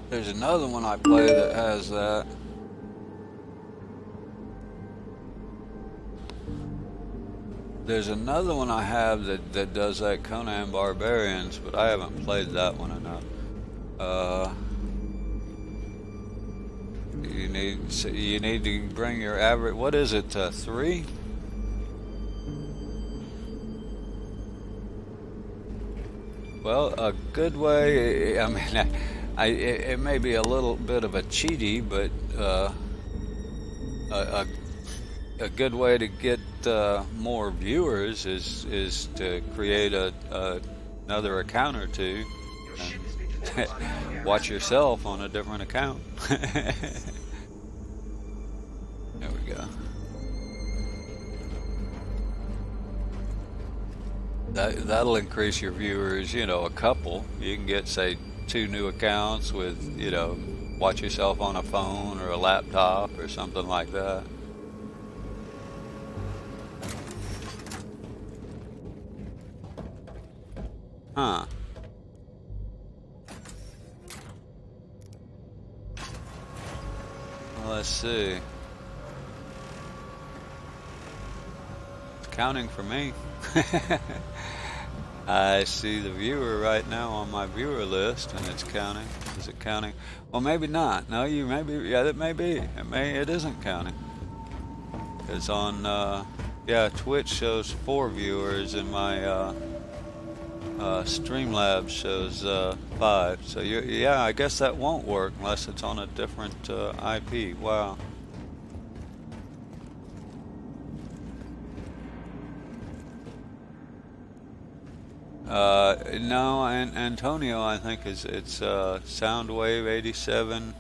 There's another one I play that has that. There's another one I have that does that, Conan Barbarians, but I haven't played that one enough. You need to bring your average. What is it? 3? Well, a good way. I mean, it may be a little bit of a cheaty, but a a good way to get more viewers is to create another account or two Your ship has been and detected by landing gear watch as yourself on a different account. There we go. That'll increase your viewers, a couple. You can get, say, 2 new accounts with, watch yourself on a phone or a laptop or something like that. Huh. Well, let's see. It's counting for me. I see the viewer right now on my viewer list, and it's counting. Is it counting? Well, maybe not. No, yeah, it may be. It isn't counting. It's on, yeah, Twitch shows 4 viewers, and my, Streamlabs shows, 5. So, yeah, I guess that won't work unless it's on a different, IP. Wow. No, and Antonio, I think it's Soundwave 87.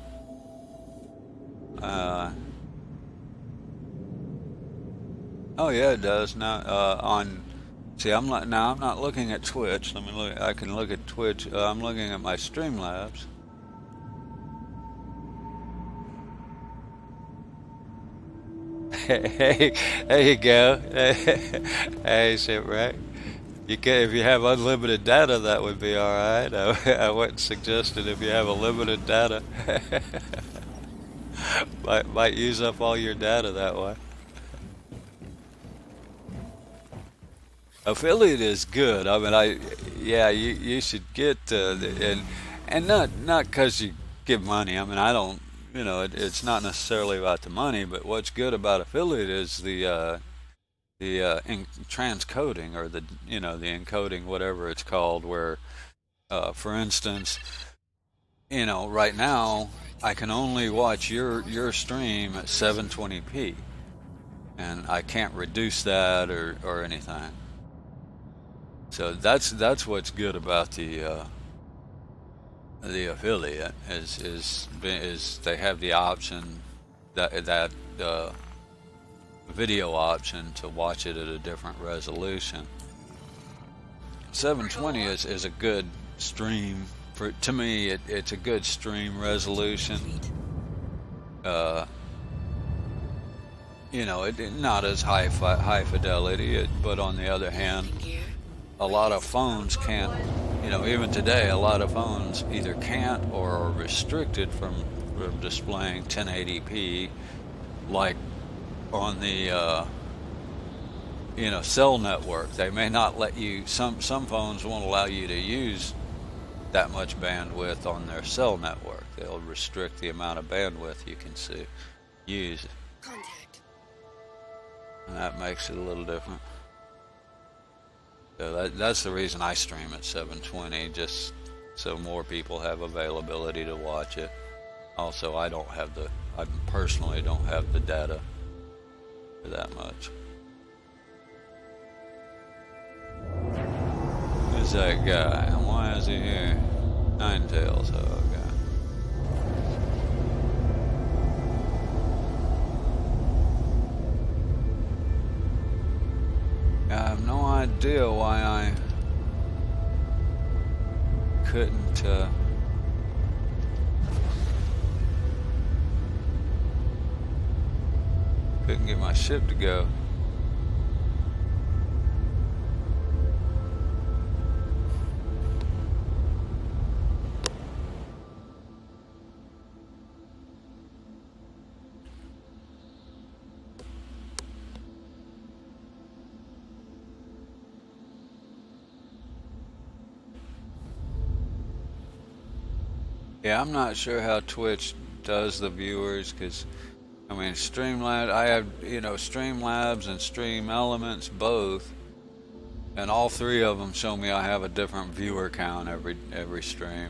Oh yeah, it does now. See, I'm not looking at Twitch. Let me look. I can look at Twitch. I'm looking at my Streamlabs. Hey, there you go. Hey, shipwreck. You can, if you have unlimited data, that would be all right. I wouldn't suggest it if you have a limited data. Might use up all your data that way. Affiliate is good. I mean, yeah, you should get and not because you give money. I mean, I don't. It's not necessarily about the money, but what's good about affiliate is the transcoding or the encoding, whatever it's called, where for instance, right now I can only watch your stream at 720p, and I can't reduce that or anything. So that's what's good about the affiliate is they have the option that video option to watch it at a different resolution. 720 is a good stream to me. It's a good stream resolution. Not as high fidelity, but on the other hand, a lot of phones can't. Even today, a lot of phones either can't or are restricted from displaying 1080p, like on the cell network. They may not let you. Some phones won't allow you to use that much bandwidth on their cell network. They'll restrict the amount of bandwidth you can use. Contact. And that makes it a little different. So that's the reason I stream at 720, just so more people have availability to watch it. Also, I personally don't have the data for that much. Who's that guy? And why is he here? Ninetales, oh god. I have no idea why I couldn't get my ship to go. Yeah, I'm not sure how Twitch does the viewers, because I mean, Streamlabs, I have, Streamlabs and Stream Elements both, and all three of them show me I have a different viewer count every stream.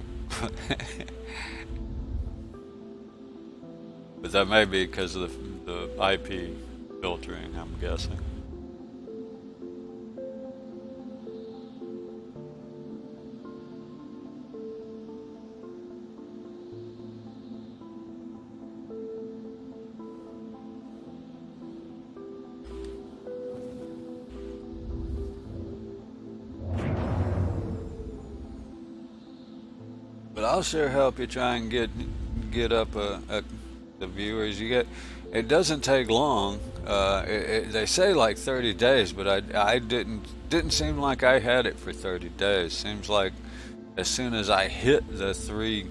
But that may be because of the IP filtering, I'm guessing. But I'll sure help you try and get up the viewers. It doesn't take long. They say like 30 days, but I didn't seem like I had it for 30 days. Seems like as soon as I hit the 3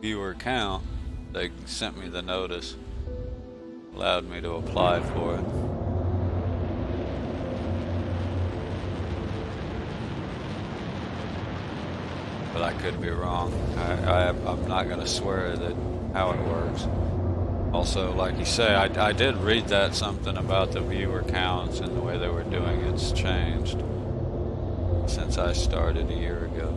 viewer count, they sent me the notice, allowed me to apply for it. But I could be wrong. I'm not going to swear that how it works. Also, like you say, I did read that something about the viewer counts and the way they were doing it's changed since I started a year ago.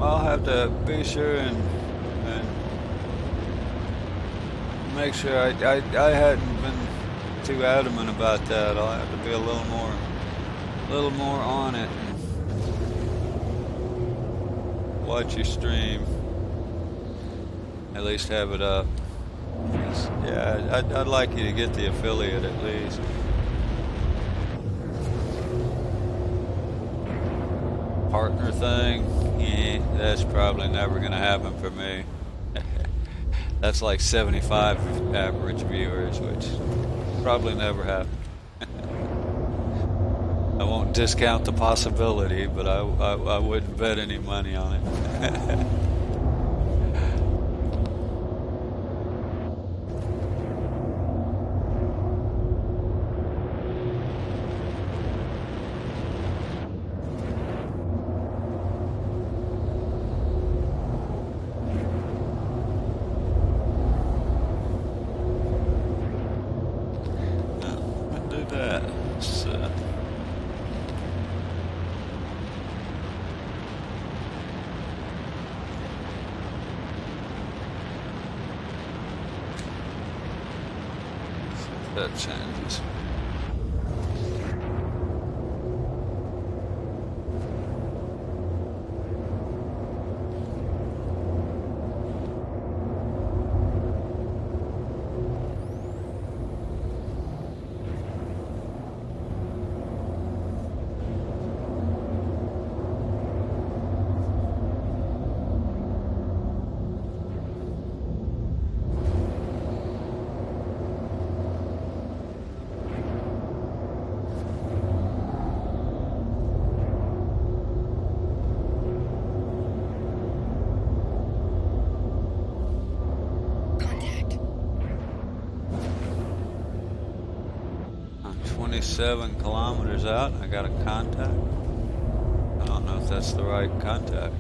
I'll have to be sure and make sure I hadn't been too adamant about that. I'll have to be a little more on it and watch your stream. At least have it up. Yeah, I'd like you to get the affiliate at least. Partner thing, yeah, that's probably never gonna happen for me. That's like 75 average viewers, which probably never happened. I won't discount the possibility, but I wouldn't bet any money on it. That changes. Contact. 27 kilometers out, I got a contact. I don't know if that's the right contact.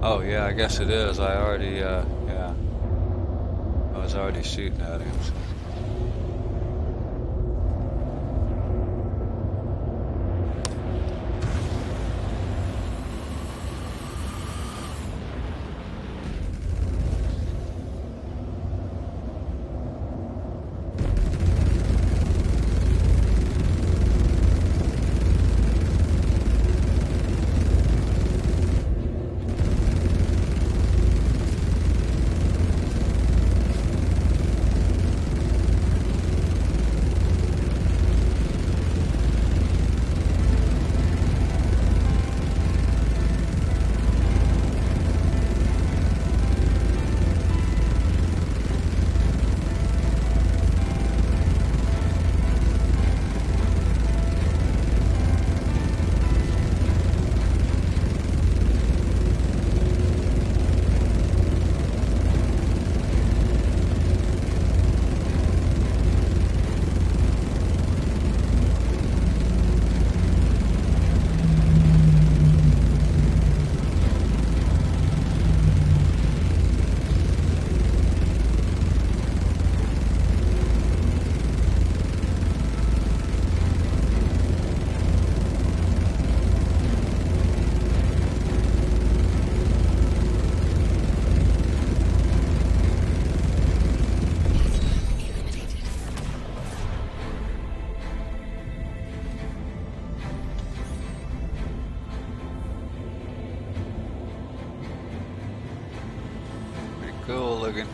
Oh yeah, I guess it is. I already, yeah. I was already shooting at him. So. Logan.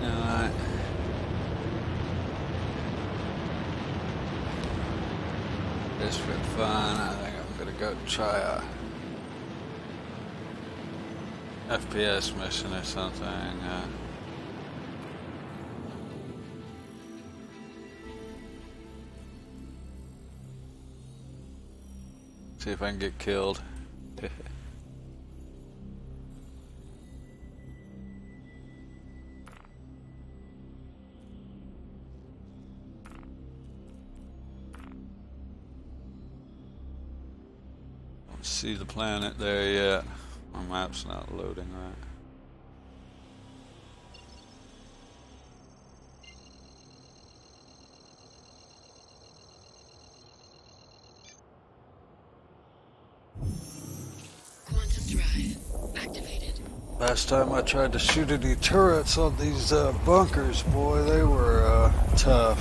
Alright. This fit fine. I think I'm gonna go try a FPS mission or something. See if I can get killed. Don't see the planet there yet. My map's not loading right. Quantum drive activated. Last time I tried to shoot any turrets on these bunkers, boy, they were tough.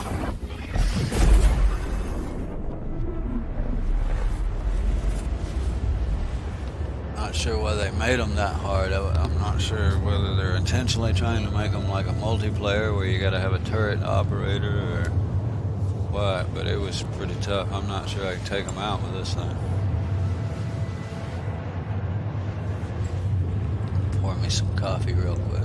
Not sure why they made them that hard. I'm not sure whether they're intentionally trying to make them like a multiplayer where you gotta have a turret operator or what, but it was pretty tough. I'm not sure I can take them out with this thing. Pour me some coffee real quick.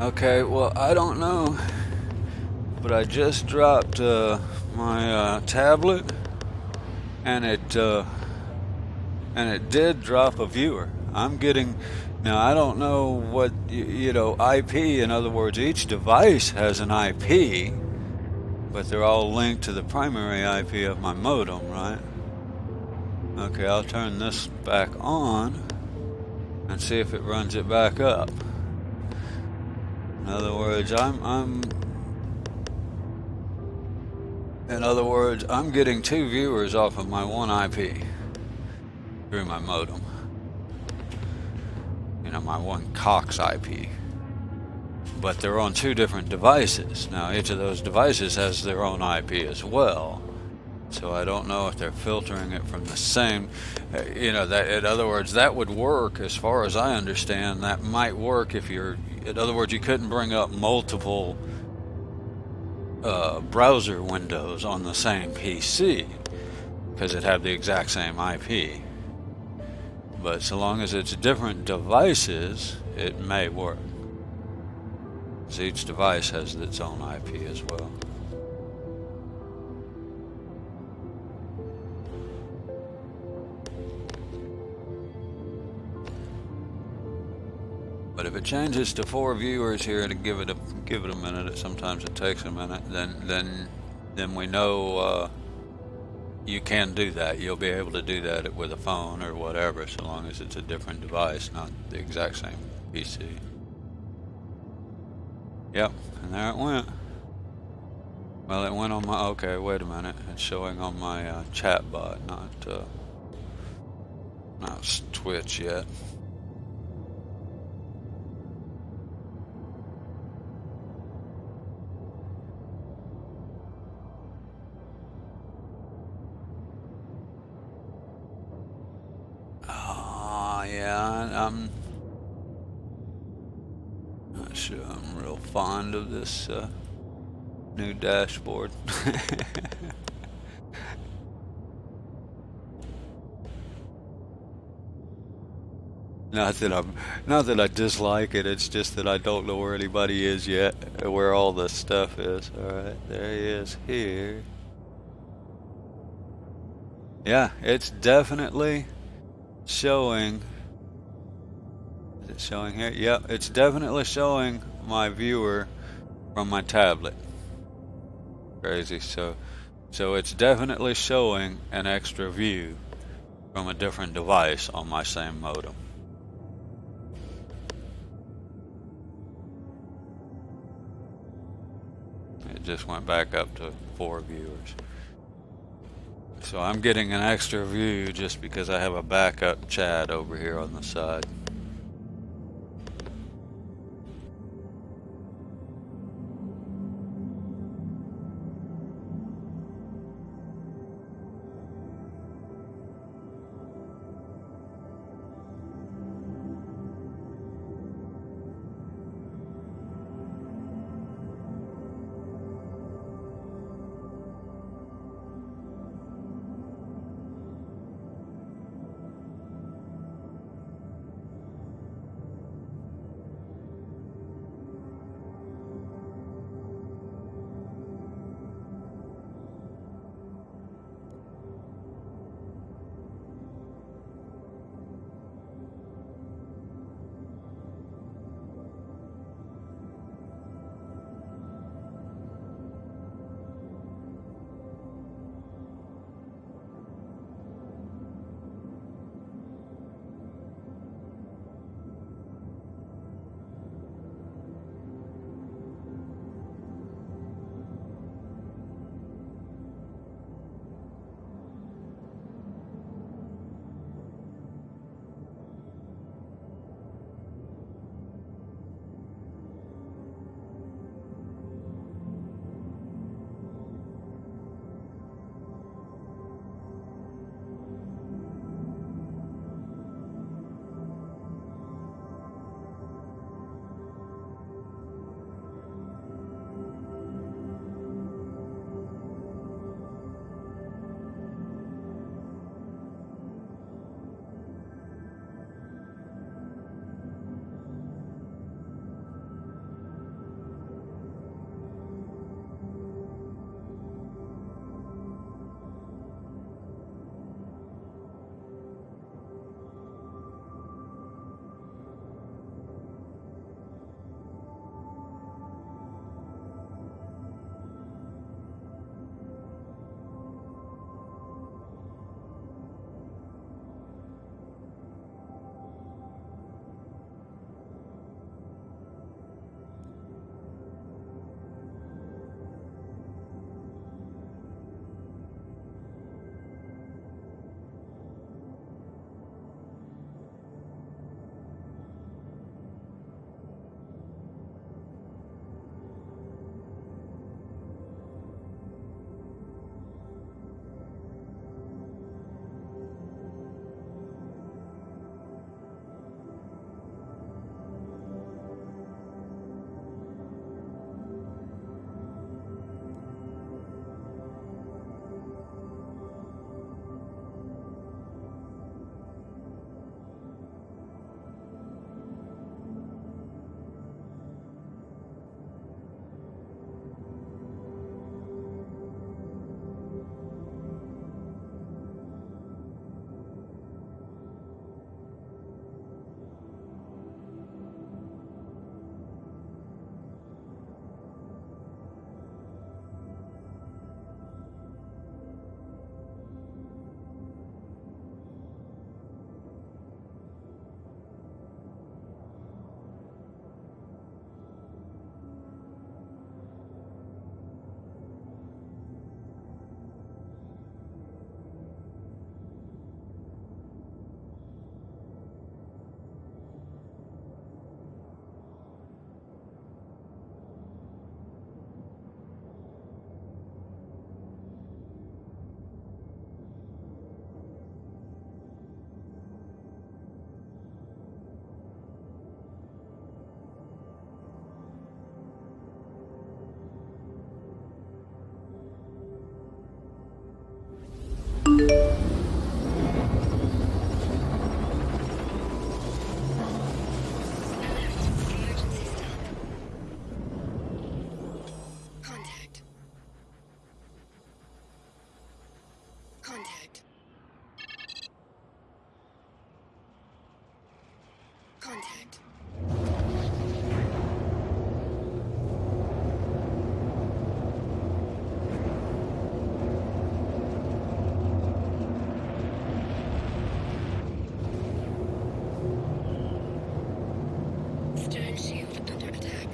Okay, well, I don't know, but I just dropped my tablet, and it did drop a viewer. I'm getting now. I don't know what you know IP. In other words, each device has an IP, but they're all linked to the primary IP of my modem, right? Okay, I'll turn this back on and see if it runs it back up. In other words, I'm getting 2 viewers off of my one IP through my modem. You know, my one Cox IP. But they're on 2 different devices. Now, each of those devices has their own IP as well. So I don't know if they're filtering it from the same, you know, that, in other words, that would work as far as I understand. That might work if you're, in other words, you couldn't bring up multiple browser windows on the same PC because it'd have the exact same IP. But so long as it's different devices, it may work. So each device has its own IP as well. But if it changes to 4 viewers here, to give it a minute, sometimes it takes a minute, then we know you can do that. You'll be able to do that with a phone or whatever, so long as it's a different device, not the exact same PC. Yep, and there it went. Well, it went on my, okay, wait a minute. It's showing on my chat bot, not Twitch yet. Yeah, I'm not sure I'm real fond of this new dashboard. Not that I dislike it. It's just that I don't know where anybody is yet, where all the stuff is. All right, there he is here. Yeah, it's definitely showing. Is it showing here? Yep, it's definitely showing my viewer from my tablet. Crazy. So it's definitely showing an extra view from a different device on my same modem. It just went back up to 4 viewers. So I'm getting an extra view just because I have a backup chat over here on the side. contact. Stern shield under attack.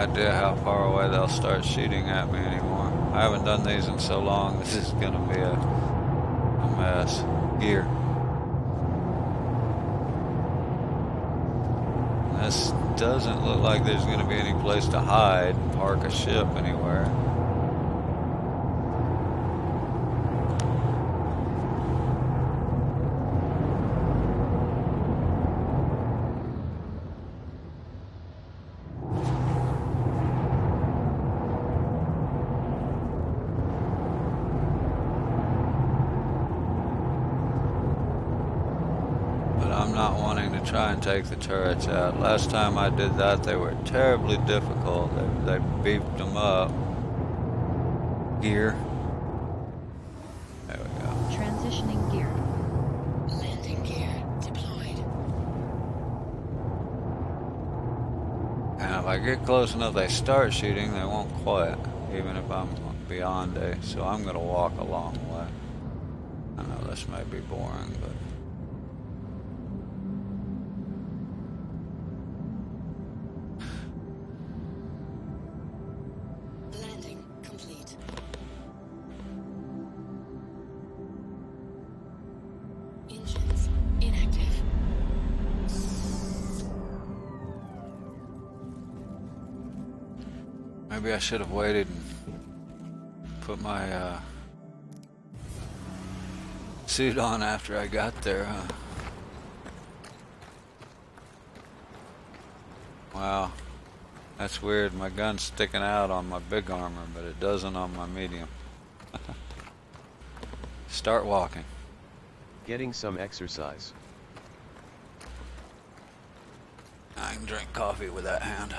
idea how far away they'll start shooting at me anymore. I haven't done these in so long. This is gonna be a mess. Gear. This doesn't look like there's gonna be any place to hide, park a ship anywhere. Not wanting to try and take the turrets out. Last time I did that, they were terribly difficult. They beefed them up. Gear. There we go. Transitioning gear. Landing gear deployed. And if I get close enough, they start shooting, they won't quit, even if I'm beyond a. So I'm going to walk a long way. I know this may be boring, but. Engines inactive. Maybe I should have waited and put my suit on after I got there, huh? Wow, that's weird. My gun's sticking out on my big armor, but it doesn't on my medium. Start walking. Getting some exercise. I can drink coffee with that hand.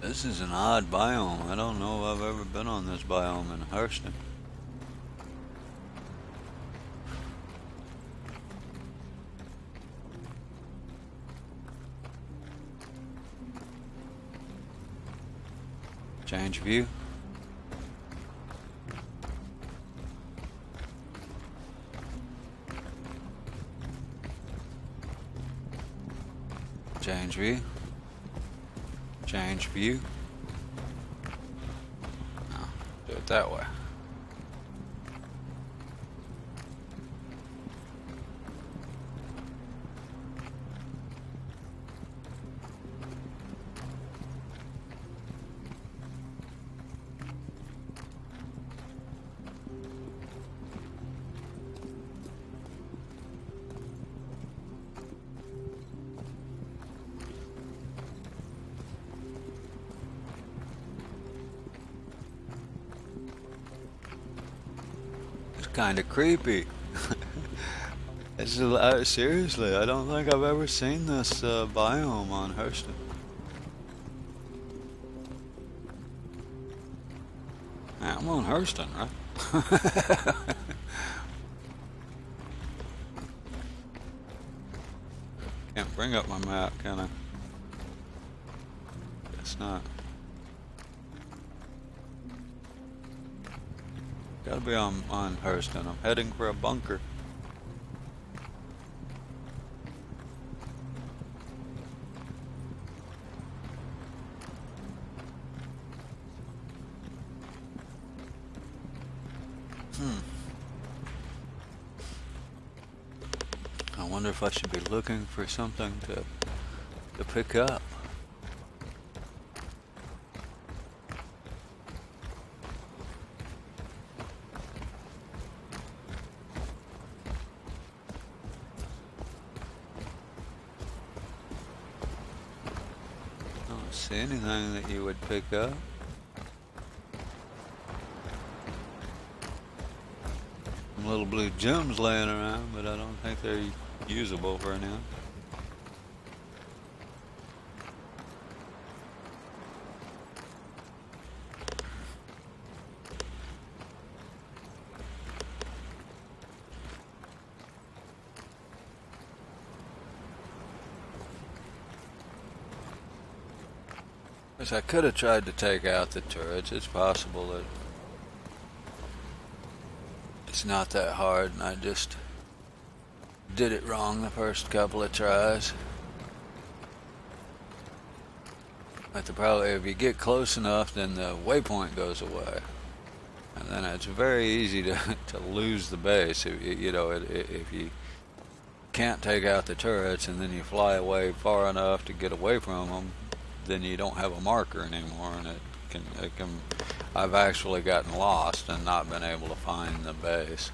This is an odd biome. I don't know if I've ever been on this biome in Hurston. Change view. Change view. Change view. No, do it that way. Kind of creepy. Seriously, I don't think I've ever seen this biome on Hurston. Yeah, I'm on Hurston, right? Can't bring up my map, can I? Guess not. Gotta be on Hurston. I'm heading for a bunker. I wonder if I should be looking for something to pick up. See anything that you would pick up? little blue gems laying around, but I don't think they're usable for anything. Guess I could have tried to take out the turrets. It's possible that it's not that hard and I just did it wrong the first couple of tries. But if you get close enough, then the waypoint goes away. And then it's very easy to lose the base. If you can't take out the turrets and then you fly away far enough to get away from them, then you don't have a marker anymore, and it can I've actually gotten lost and not been able to find the base.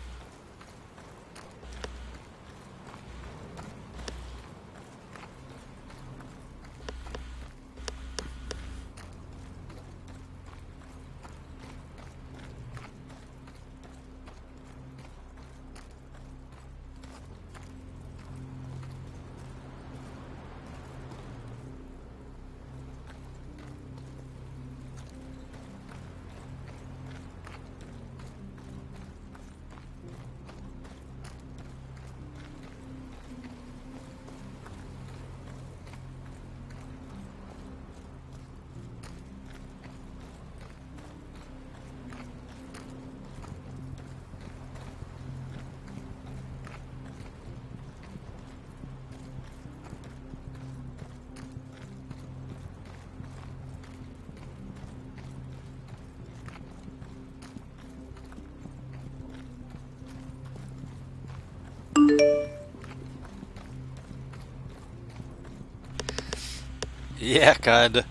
Yeah, kinda.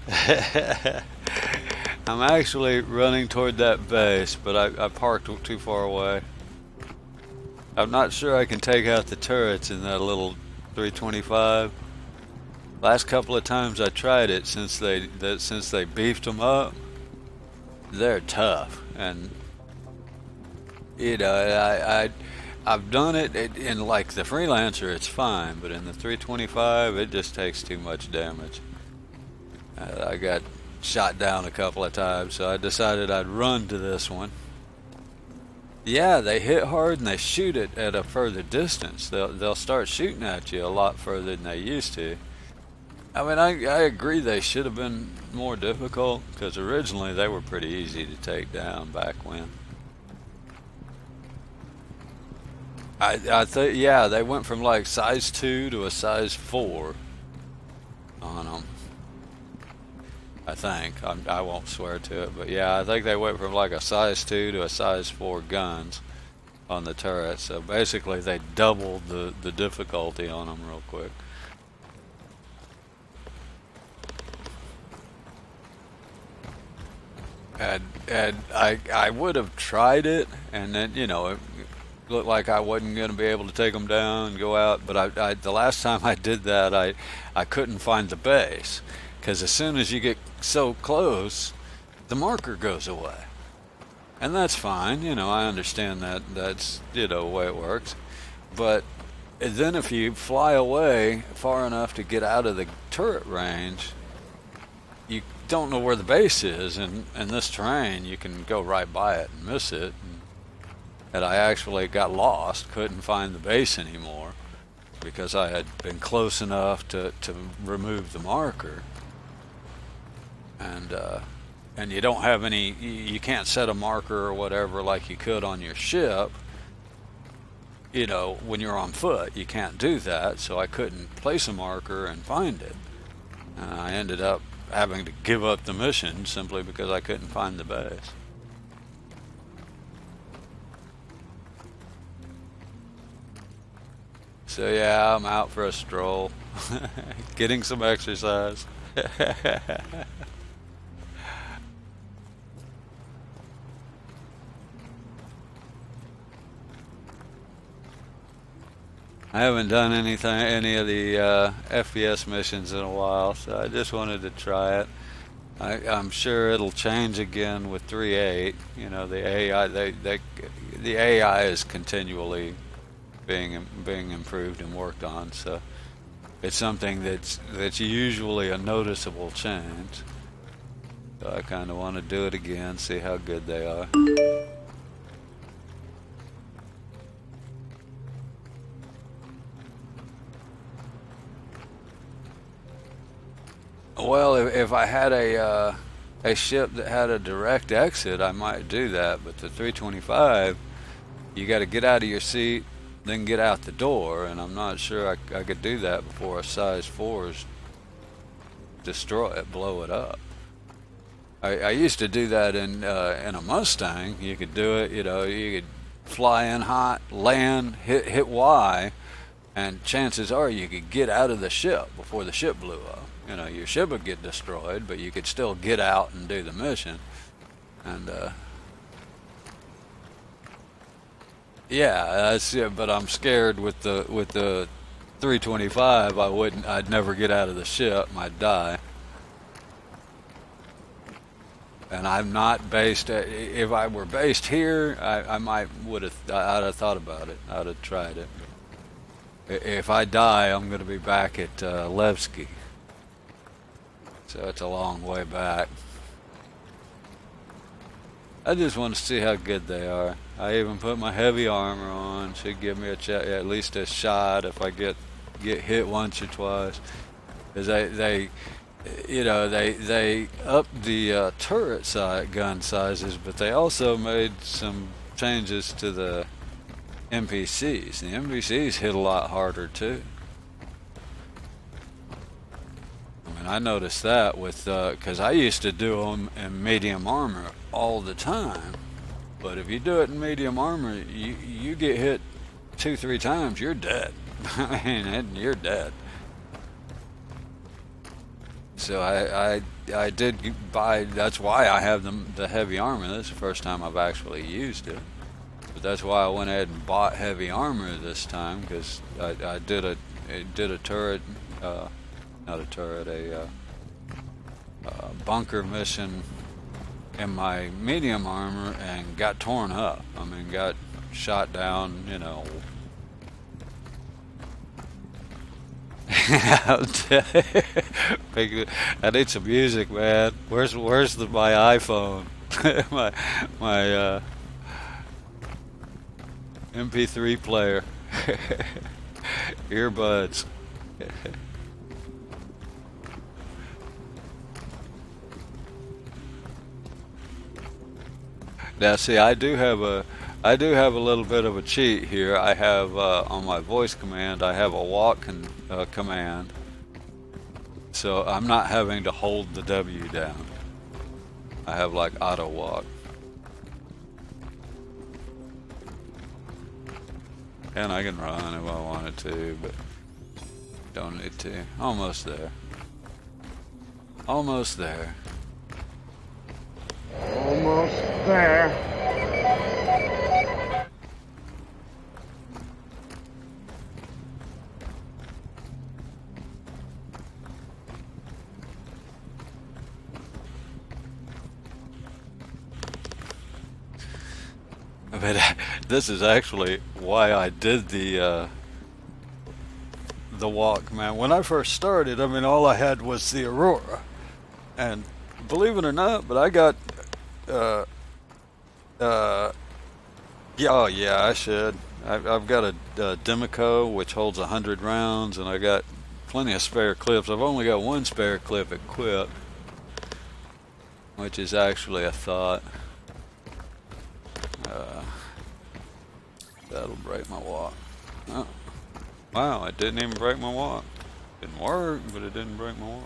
I'm actually running toward that base, but I parked too far away. I'm not sure I can take out the turrets in that little 325. Last couple of times I tried it, since they beefed them up, they're tough, and I've done it in like the Freelancer, it's fine, but in the 325 it just takes too much damage. I got shot down a couple of times, so I decided I'd run to this one. Yeah, they hit hard and they shoot it at a further distance. They'll start shooting at you a lot further than they used to. I mean, I agree they should have been more difficult, because originally they were pretty easy to take down back when. I think, yeah, they went from like size 2 to a size 4 on them. I think. I won't swear to it, but yeah, I think they went from like a size 2 to a size 4 guns on the turrets. So basically they doubled the difficulty on them real quick. And I would have tried it, and then, you know, it looked like I wasn't going to be able to take them down and go out, but the last time I did that, I couldn't find the base. Because as soon as you get so close, the marker goes away. And that's fine, you know, I understand that's, you know, the way it works. But then if you fly away far enough to get out of the turret range, you don't know where the base is. And in this terrain, you can go right by it and miss it. And I actually got lost, couldn't find the base anymore, because I had been close enough to remove the marker. And you don't have any, you can't set a marker or whatever like you could on your ship, you know, when you're on foot. You can't do that, so I couldn't place a marker and find it. And I ended up having to give up the mission simply because I couldn't find the base. So yeah, I'm out for a stroll, getting some exercise. I haven't done any of the FPS missions in a while, so I just wanted to try it. I'm sure it'll change again with 3.8. You know, the AI the AI is continually being improved and worked on. So it's something that's usually a noticeable change. So I kind of want to do it again, see how good they are. Well, if I had a ship that had a direct exit, I might do that. But the 325, you got to get out of your seat, then get out the door, and I'm not sure I could do that before a size 4s destroy it, blow it up. I used to do that in a Mustang. You could do it, you know, you could fly in hot, land, hit Y, and chances are you could get out of the ship before the ship blew up. You know, your ship would get destroyed, but you could still get out and do the mission. And yeah, that's it. But I'm scared with the 325. I'd never get out of the ship. I'd die. And I'm not based. If I were based here, I'd have thought about it. I'd have tried it. If I die, I'm going to be back at Levski. So it's a long way back. I just want to see how good they are. I even put my heavy armor on. Should give me at least a shot if I get hit once or twice. Because they upped the turret gun sizes, but they also made some changes to the NPCs. The NPCs hit a lot harder too. I noticed that with, because I used to do them in medium armor all the time. But if you do it in medium armor, you get hit 2-3 times, you're dead. I mean, you're dead. So I did buy, that's why I have the heavy armor. This is the first time I've actually used it. But that's why I went ahead and bought heavy armor this time, because I did a turret, not a turret, a bunker mission in my medium armor and got torn up. I mean, got shot down, you know. I need some music, man. Where's my iPhone? my MP3 player. Earbuds. Now, see, I do have a little bit of a cheat here. I have on my voice command, I have a walk command, so I'm not having to hold the W down. I have like auto walk, and I can run if I wanted to, but don't need to. Almost there. Almost there. Almost there. But this is actually why I did the walk, man. When I first started, I mean, all I had was the Aurora, and believe it or not, but I got yeah, oh yeah, I should. I've got a Demico which holds 100 rounds, and I got plenty of spare clips. I've only got one spare clip equipped, which is actually a thought. That'll break my walk. Oh, wow, it didn't even break my walk. Didn't work, but it didn't break my walk.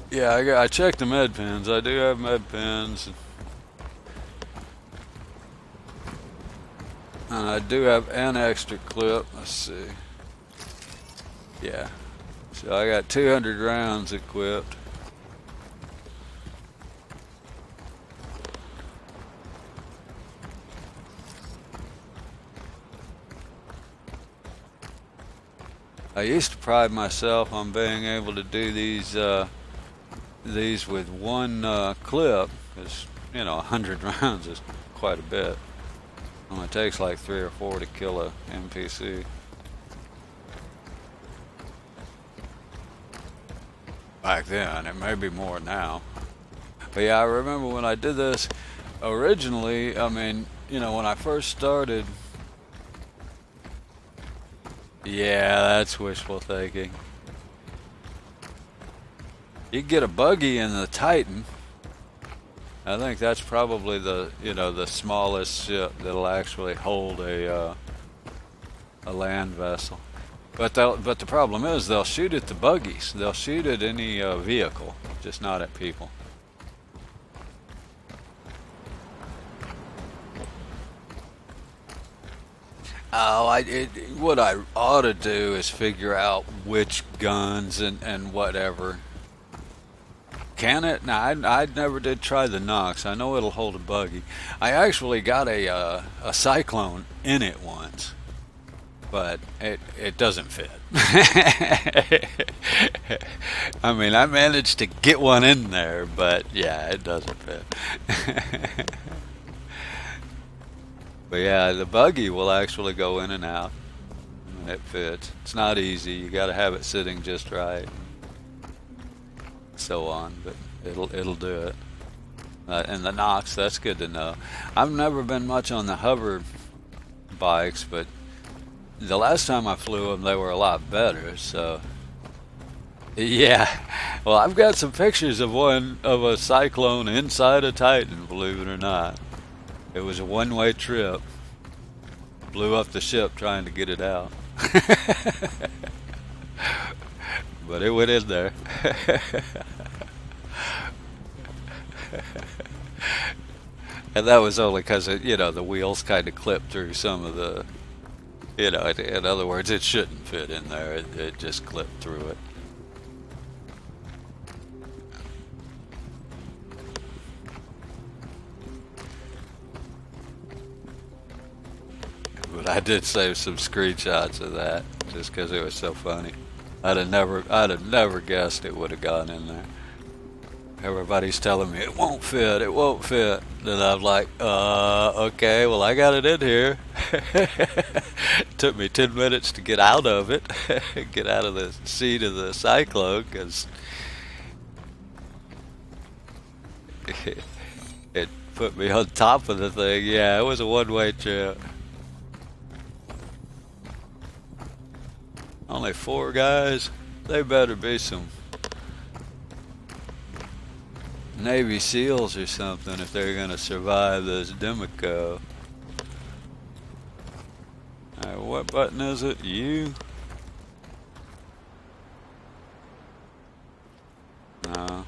Yeah, I checked the med pens. I do have med pens. And I do have an extra clip. Let's see. Yeah. So I got 200 rounds equipped. I used to pride myself on being able to do these with one clip, because 100 rounds is quite a bit. Only takes like 3 or 4 to kill a NPC. Back then, it may be more now. But yeah, I remember when I did this originally. I mean, when I first started. Yeah, that's wishful thinking. You get a buggy in the Titan. I think that's probably the smallest ship that'll actually hold a land vessel. But the problem is they'll shoot at the buggies. They'll shoot at any vehicle, just not at people. Oh, what I ought to do is figure out which guns and whatever. Can it? Now, I never did try the Nox. I know it'll hold a buggy. I actually got a Cyclone in it once, but it doesn't fit. I mean, I managed to get one in there, but yeah, it doesn't fit. But yeah, the buggy will actually go in and out, and it fits. It's not easy. You got to have it sitting just right, so on. But it'll do it. And the Nox, that's good to know. I've never been much on the hover bikes, but the last time I flew them, they were a lot better. So yeah, well, I've got some pictures of a Cyclone inside a Titan, believe it or not. It was a one-way trip. Blew up the ship trying to get it out. But it went in there. And that was only because the wheels kind of clipped through some of the, in other words, it shouldn't fit in there. It just clipped through it. But I did save some screenshots of that just because it was so funny. I'd have never guessed it would have gone in there. Everybody's telling me it won't fit. Then I'm like, okay, well, I got it in here. It took me 10 minutes to get out of it, get out of the seat of the Cyclone, because it put me on top of the thing. Yeah, it was a one-way trip. Only 4 guys. They better be some Navy SEALs or something if they're gonna survive this Demico. Alright, what button is it? U? No.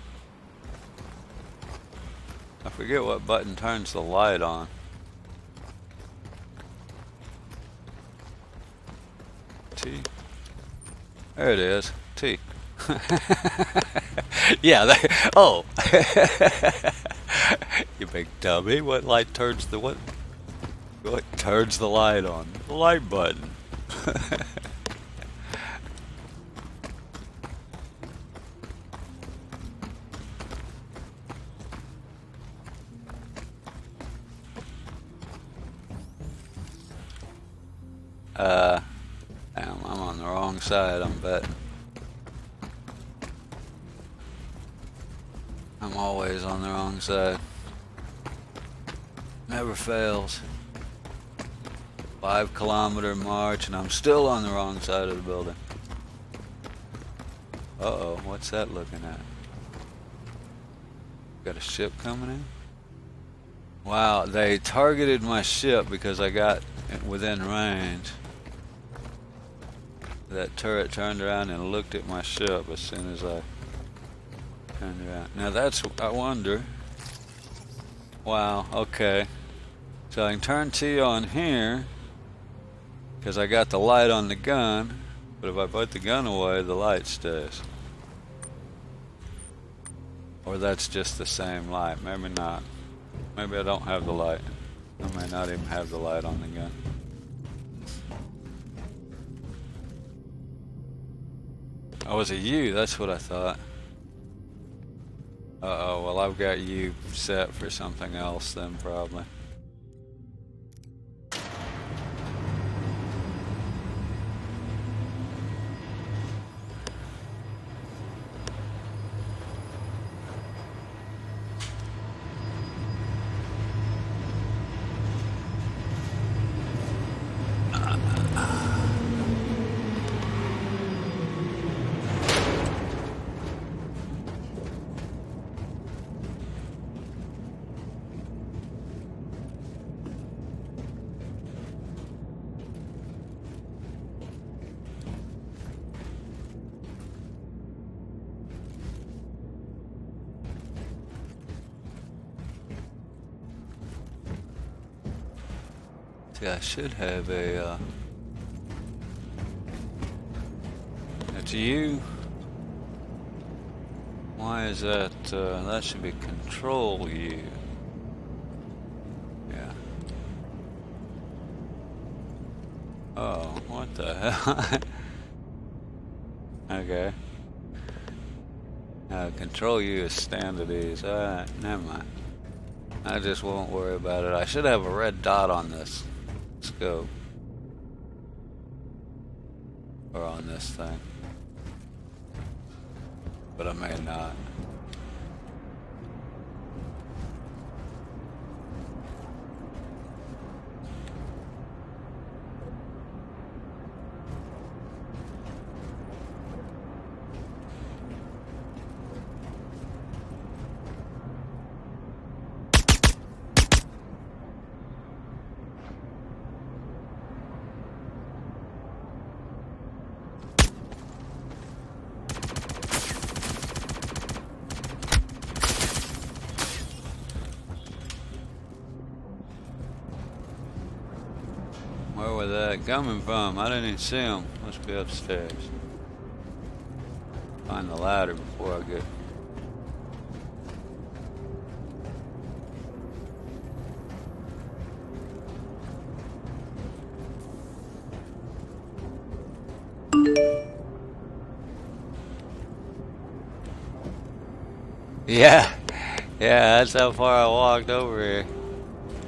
I forget what button turns the light on. T? There it is. T. Yeah, oh! You big dummy. What light turns the what? What turns the light on? The light button. Damn, I'm on the wrong side, I'm betting. I'm always on the wrong side. Never fails. 5-kilometer march and I'm still on the wrong side of the building. Uh-oh, what's that looking at? Got a ship coming in? Wow, they targeted my ship because I got within range. That turret turned around and looked at my ship as soon as I turned around. Now that's, I wonder. Wow, okay. So I can turn T on here because I got the light on the gun, but if I put the gun away, the light stays. Or that's just the same light. Maybe not. Maybe I don't have the light. I may not even have the light on the gun. Oh, was it you? That's what I thought. Uh-oh, well I've got you set for something else then, probably. See, I should have a, it's you. Why is that, that should be control you. Yeah. Oh, what the hell? Okay. Control you is stand at ease. Alright, never mind. I just won't worry about it. I should have a red dot on this scope. Or on this thing. But I may not. Where was that coming from? I didn't even see him. Must be upstairs. Find the ladder before I get. Yeah, yeah, that's how far I walked over here.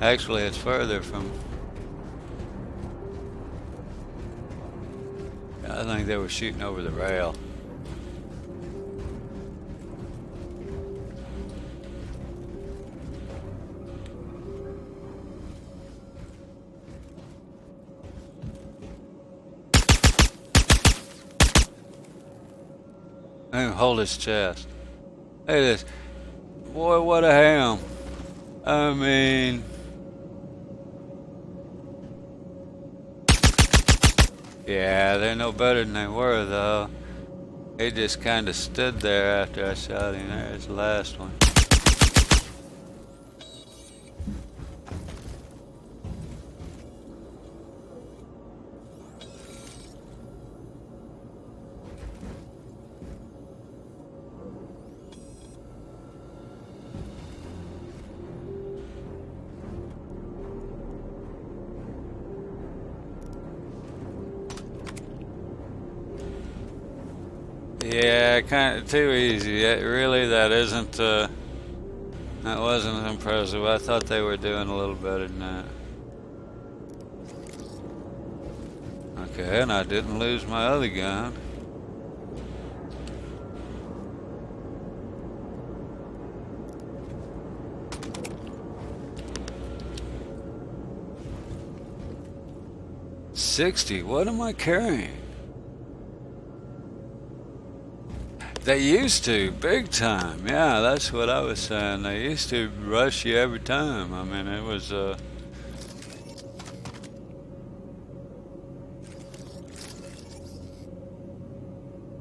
Actually, it's further from. I think they were shooting over the rail. Hold his chest. Hey, this boy, what a ham. I mean, yeah, they're no better than they were, though. He just kind of stood there after I shot him. There's the last one. Yeah, kind of too easy. Really, that isn't, that wasn't impressive. I thought they were doing a little better than that. Okay, and I didn't lose my other gun. $60, what am I carrying? They used to, big time. Yeah, that's what I was saying. They used to rush you every time. I mean, it was,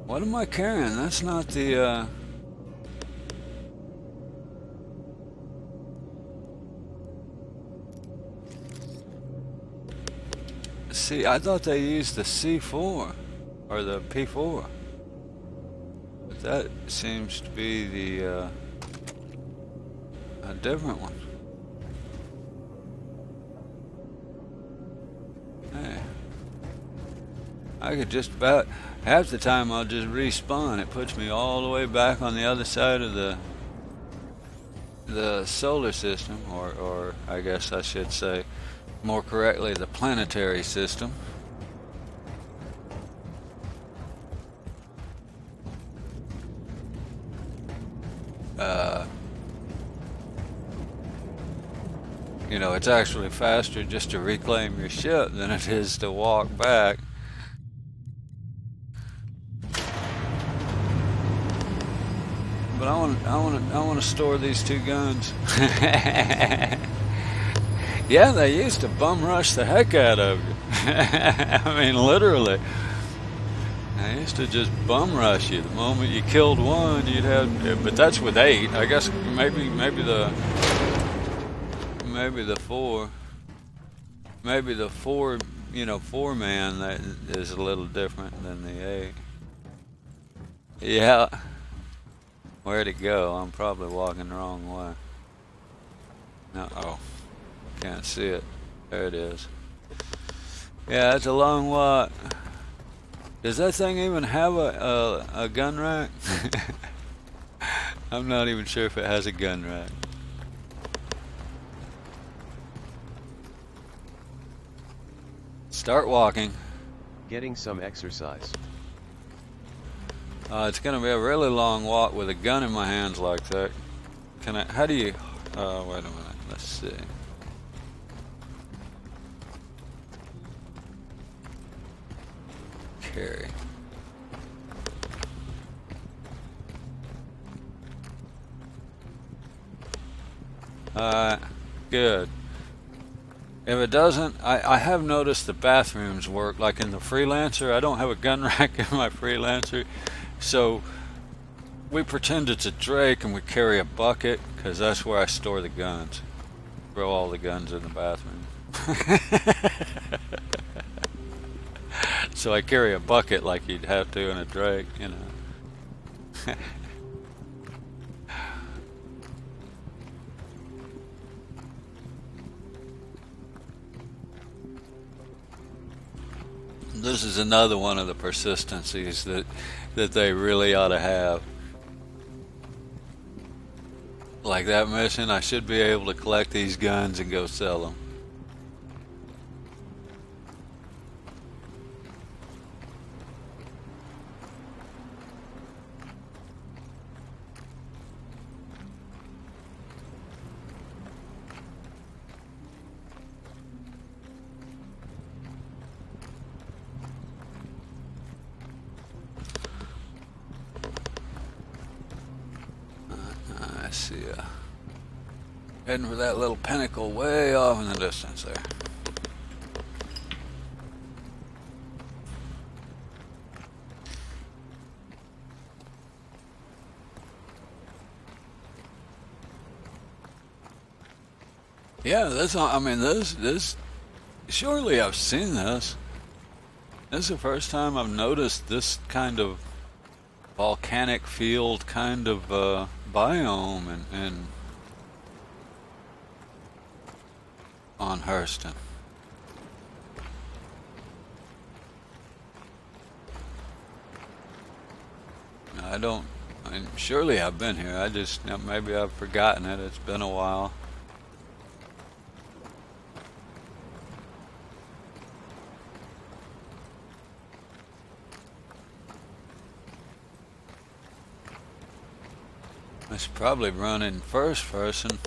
what am I carrying? That's not the, See, I thought they used the C4, or the P4. But that seems to be the, a different one. Hey. I could just about, half the time I'll just respawn. It puts me all the way back on the other side of the solar system, or I guess I should say more correctly, the planetary system. You know, it's actually faster just to reclaim your ship than it is to walk back. But I want to store these two guns. Yeah, they used to bum rush the heck out of you. I mean, literally. They used to just bum rush you. The moment you killed one, you'd have. But that's with 8. I guess maybe the 4. Maybe the 4. You know, 4-man that is a little different than the 8. Yeah. Where'd it go? I'm probably walking the wrong way. Uh-oh. Can't see it. There it is. Yeah, it's a long walk. Does that thing even have a gun rack? I'm not even sure if it has a gun rack. Start walking. Getting some exercise. It's gonna be a really long walk with a gun in my hands like that. Can I, how do you, wait a minute, let's see. Carry. Good. If it doesn't, I have noticed the bathrooms work, like in the Freelancer. I don't have a gun rack in my Freelancer, so we pretend it's a Drake and we carry a bucket, because that's where I store the guns. Throw all the guns in the bathroom. So I carry a bucket like you'd have to in a Drake, you know. This is another one of the persistencies that they really ought to have. Like that mission, I should be able to collect these guns and go sell them. See ya. Heading for that little pinnacle way off in the distance there. Yeah, this, I mean, this, surely I've seen this. This is the first time I've noticed this kind of volcanic field kind of biome and on Hurston. I mean, surely I've been here. I just, maybe I've forgotten it. It's been a while. I should probably run in first person.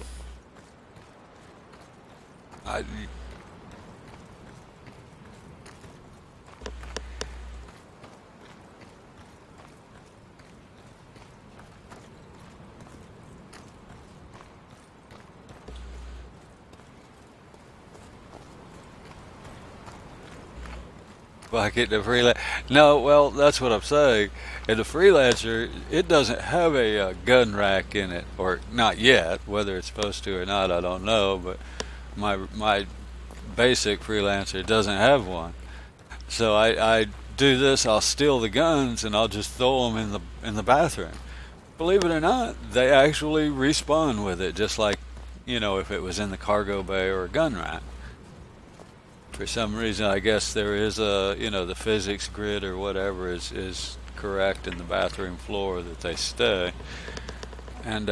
Bucket the freelancer. No, well, that's what I'm saying. In the Freelancer, it doesn't have a gun rack in it, or not yet. Whether it's supposed to or not, I don't know. But my basic Freelancer doesn't have one. So I do this. I'll steal the guns and I'll just throw them in the bathroom. Believe it or not, they actually respawn with it, just like, you know, if it was in the cargo bay or a gun rack. for some reason, I guess there is a, the physics grid or whatever is correct in the bathroom floor that they stay. And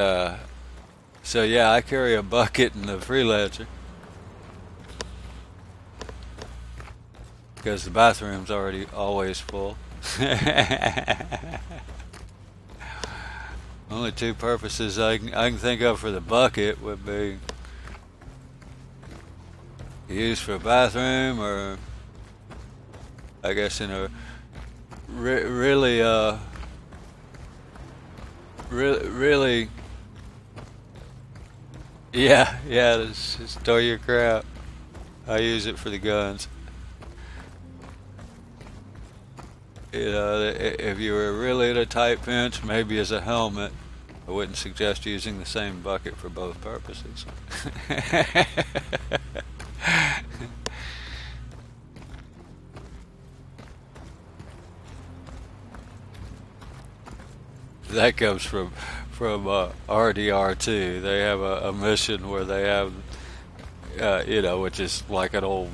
so yeah, I carry a bucket and a freelancer because the bathroom's already always full. Only two purposes I can think of for the bucket would be used for a bathroom, or I guess in a really yeah, just store your crap. I use it for the guns. If you were really at a tight pinch, maybe as a helmet, I wouldn't suggest using the same bucket for both purposes. That comes from RDR2. They have a mission where they have, which is like an old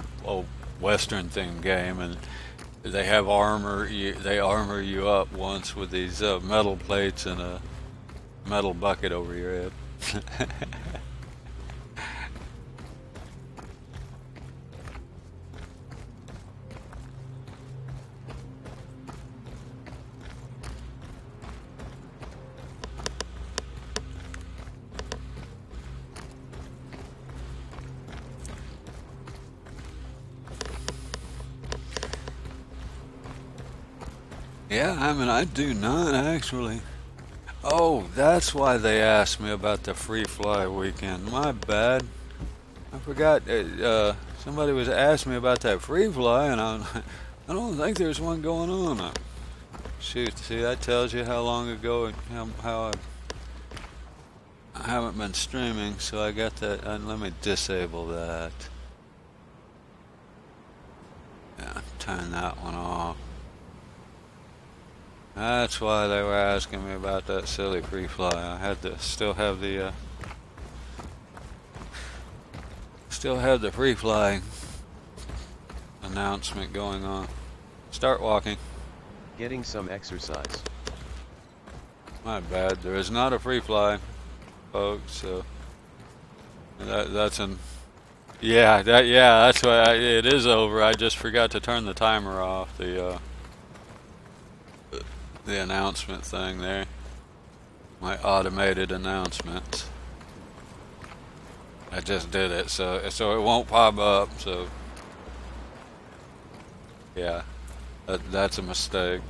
Western themed game, and they have armor. They armor you up once with these metal plates and a metal bucket over your head. Yeah, I mean, I do not actually. Oh, that's why they asked me about the free fly weekend. My bad. I forgot. Somebody was asking me about that free fly, and I don't think there's one going on. Shoot, see, that tells you how long ago and how I haven't been streaming, so I got that. Let me disable that. Yeah, turn that one off. That's why they were asking me about that silly free fly. I had to still have the free fly announcement going on. Start walking. Getting some exercise. My bad. There is not a free fly, folks. So that's that's why it is over. I just forgot to turn the timer off. The announcement thing there, my automated announcements. I just did it, so it won't pop up. So yeah, that's a mistake.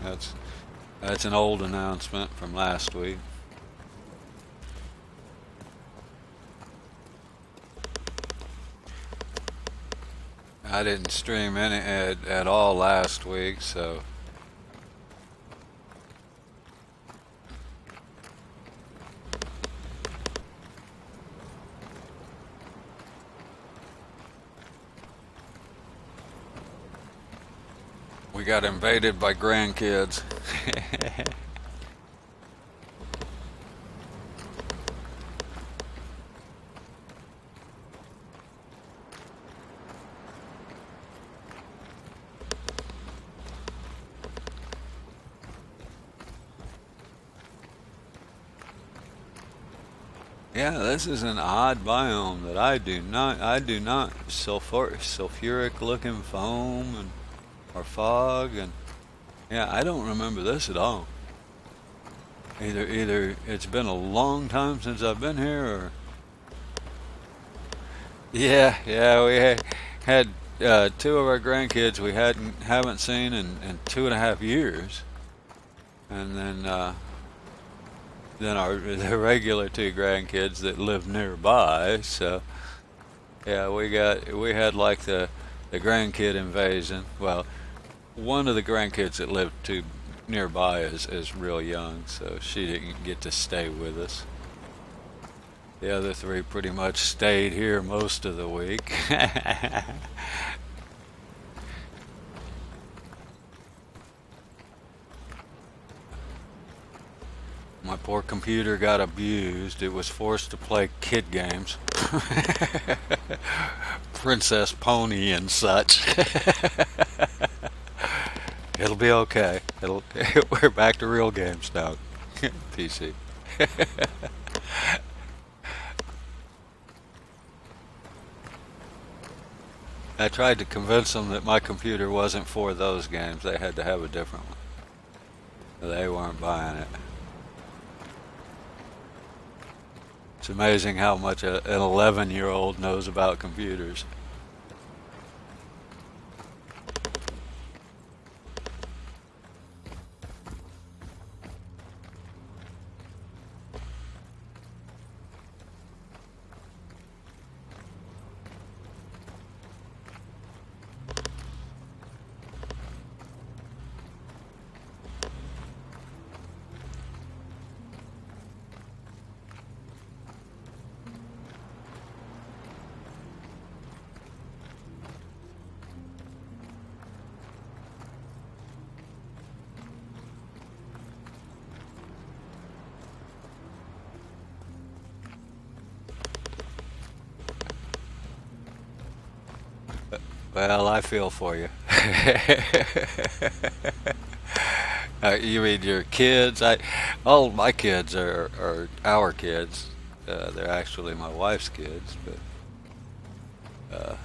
That's an old announcement from last week. I didn't stream any at all last week, so. We got invaded by grandkids. Yeah, this is an odd biome that I do not sulfuric looking foam or fog, and yeah, I don't remember this at all. Either it's been a long time since I've been here, or yeah, we had two of our grandkids we haven't seen in 2.5 years, and then the regular two grandkids that live nearby. So yeah, we had like the grandkid invasion. Well, one of the grandkids that lived nearby is real young, so she didn't get to stay with us. The other three pretty much stayed here most of the week. My poor computer got abused. It was forced to play kid games. Princess Pony and such. It'll be okay. We're back to real games now. PC. I tried to convince them that my computer wasn't for those games. They had to have a different one. They weren't buying it. It's amazing how much an 11-year-old knows about computers. Well, I feel for you. You mean your kids? All my kids are our kids. They're actually my wife's kids, but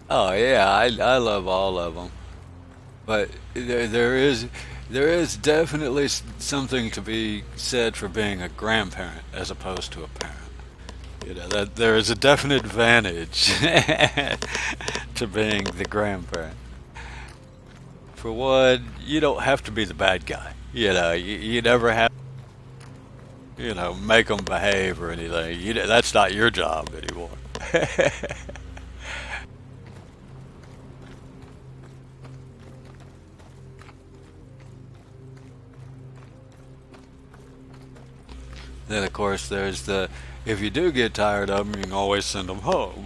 oh yeah, I love all of them. But there is definitely something to be said for being a grandparent as opposed to a parent. You know, that there is a definite advantage to being the grandparent. For one, you don't have to be the bad guy. You know, you never have, make them behave or anything. That's not your job anymore. Then, of course, there's if you do get tired of them, you can always send them home.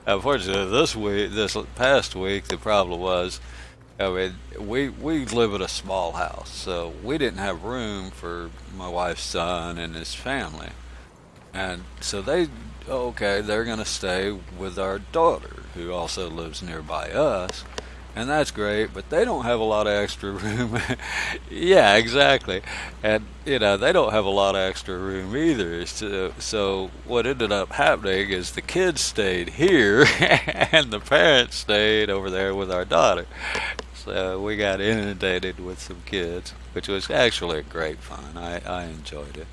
Unfortunately, this past week, the problem was, I mean, we live in a small house, so we didn't have room for my wife's son and his family. And so they're going to stay with our daughter, who also lives nearby us. And that's great, but they don't have a lot of extra room. Yeah, exactly. And, they don't have a lot of extra room either. So what ended up happening is the kids stayed here and the parents stayed over there with our daughter. So we got inundated with some kids, which was actually great fun. I enjoyed it.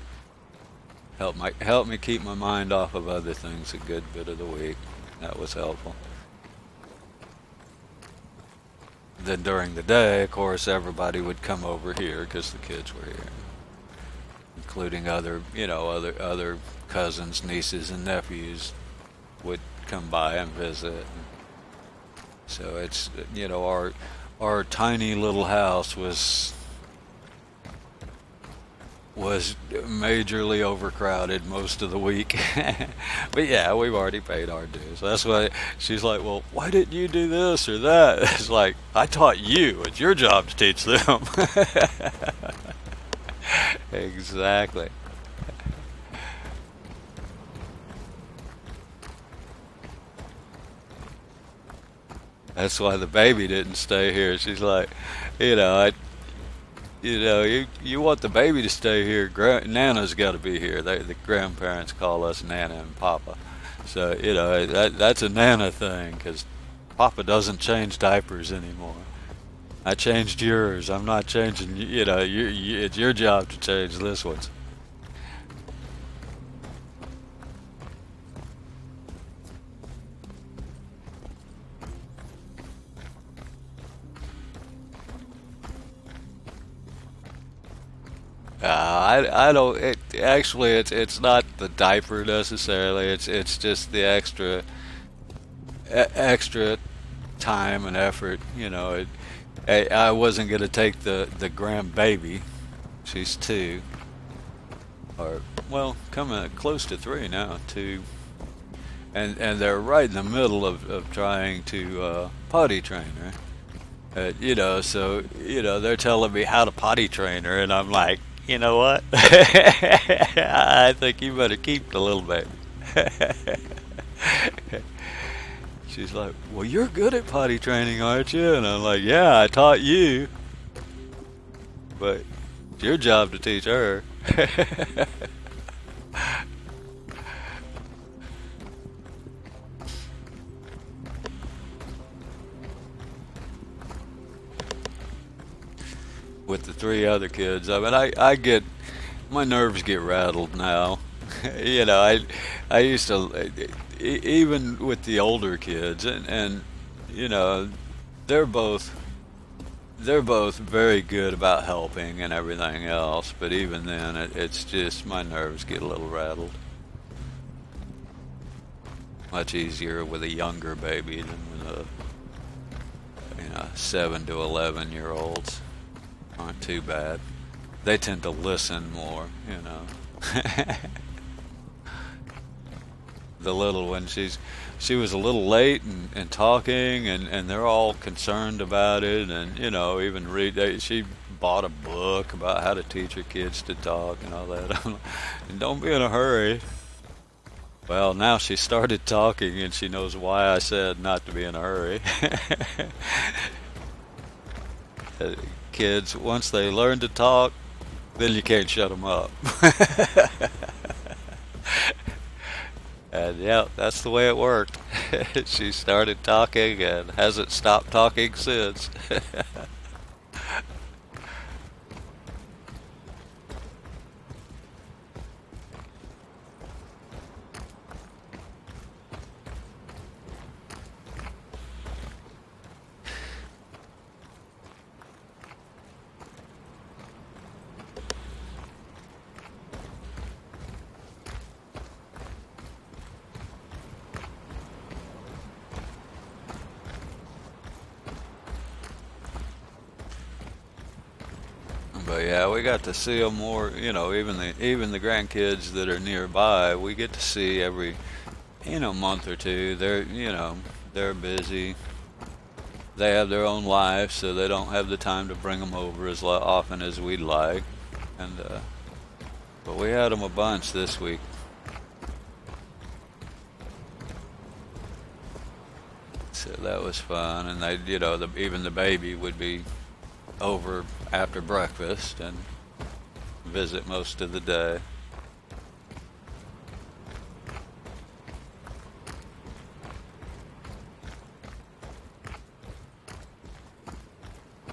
Helped me keep my mind off of other things a good bit of the week. That was helpful. Then during the day, of course, everybody would come over here because the kids were here, including other cousins, nieces, and nephews would come by and visit. So it's our tiny little house was majorly overcrowded most of the week. But yeah, we've already paid our dues. That's why she's like, well, why didn't you do this or that? It's like, I taught you. It's your job to teach them. Exactly. That's why the baby didn't stay here. She's like, you want the baby to stay here. Nana's got to be here. The grandparents call us Nana and Papa. So, that's a Nana thing, because Papa doesn't change diapers anymore. I changed yours. I'm not changing, it's your job to change this one. I don't. It's not the diaper necessarily. It's just the extra time and effort. I wasn't gonna take the grandbaby. She's 2, or well, coming close to 3 now. 2, and they're right in the middle of trying to potty train her. So they're telling me how to potty train her, and I'm like, You know what? I think you better keep the little baby. She's like, well, you're good at potty training, aren't you? And I'm like, yeah, I taught you. But it's your job to teach her. With the three other kids, I mean, I get, my nerves get rattled now. You know, I used to, even with the older kids, and you know, they're both they're both very good about helping and everything else, but even then, it's just my nerves get a little rattled. Much easier with a younger baby than with a 7 to 11 year olds. Aren't too bad. They tend to listen more, you know. The little one, she was a little late in talking, and they're all concerned about it, and you know, even she bought a book about how to teach her kids to talk and all that. And don't be in a hurry. Well, now she started talking, and she knows why I said not to be in a hurry. Kids, once they learn to talk, then you can't shut them up. And yeah, that's the way it worked. She started talking and hasn't stopped talking since. But yeah, we got to see them more. You know, even the grandkids that are nearby, we get to see every month or two. They're busy. They have their own lives, so they don't have the time to bring them over as often as we'd like. And but we had them a bunch this week. So that was fun, and they, even the baby would be over after breakfast and visit most of the day.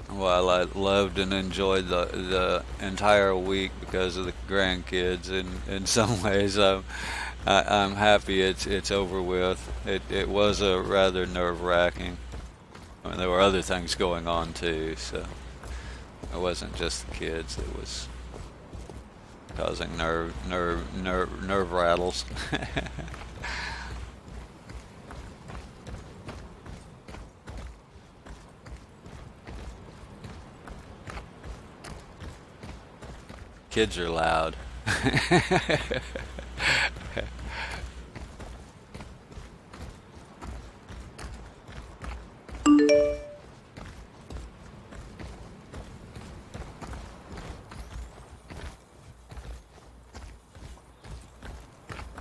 Well, I loved and enjoyed the entire week because of the grandkids. In some ways, I'm happy it's over with. It was a rather nerve-wracking. I mean, there were other things going on too, so it wasn't just the kids that was causing nerve rattles. Kids are loud.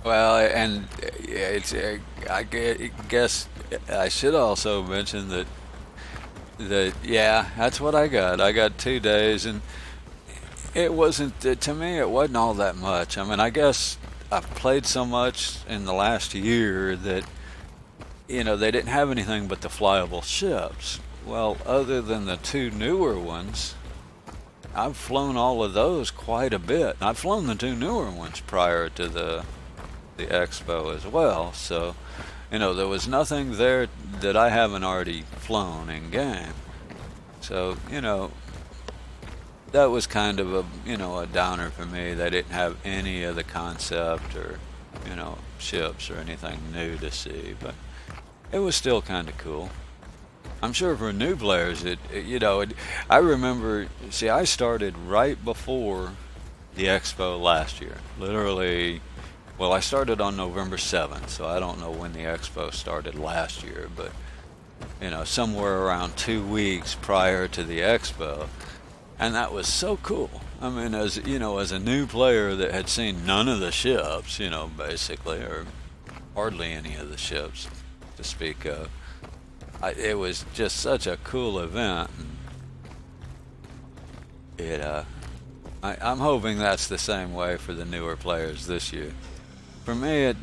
Well, and I guess I should also mention that yeah, that's what I got. I got 2 days, and it wasn't, to me, it wasn't all that much. I mean, I guess I've played so much in the last year that they didn't have anything but the flyable ships. Well, other than the 2 newer ones, I've flown all of those quite a bit. I've flown the 2 newer ones prior to the expo as well, so there was nothing there that I haven't already flown in game. So that was kind of a downer for me. They didn't have any of the concept or ships or anything new to see, but it was still kind of cool. I'm sure for new players, I remember, see, I started right before the expo last year, literally. Well, I started on November 7th, so I don't know when the expo started last year, but somewhere around 2 weeks prior to the expo. And that was so cool. I mean, as you know, as a new player that had seen none of the ships, you know, basically, or hardly any of the ships to speak of, it was just such a cool event. I'm hoping that's the same way for the newer players this year. For me,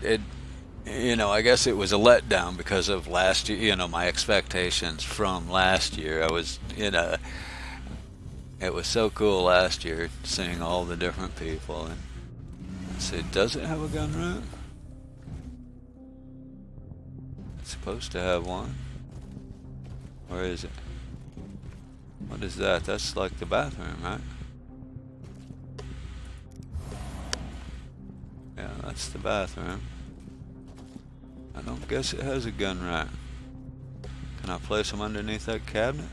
you know, I guess it was a letdown because of last year. You know, my expectations from last year. I was, you know, it was so cool last year seeing all the different people. And I said, does it have a gun room? It's supposed to have one. Where is it? What is that? That's like the bathroom, right? Yeah, that's the bathroom. I don't guess it has a gun rack. Can I place them underneath that cabinet?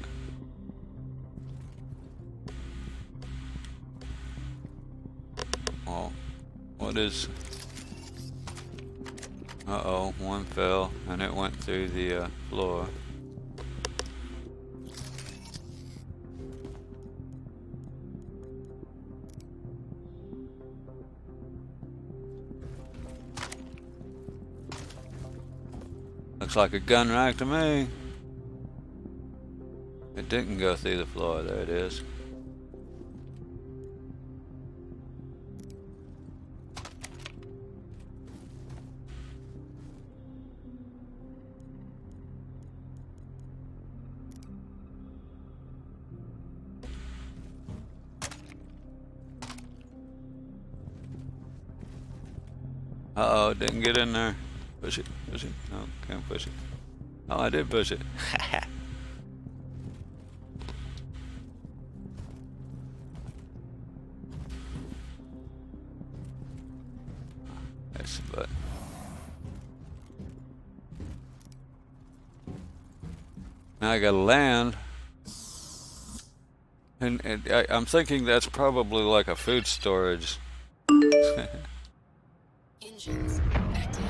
Oh, what is... Uh-oh, one fell and it went through the floor. Looks like a gun rack to me. It didn't go through the floor. There it is. Uh-oh, didn't get in there. Push it, push it. No, can't push it. Oh, I did push it. That's the button. Now I gotta land. And I'm thinking that's probably like a food storage. Engines active.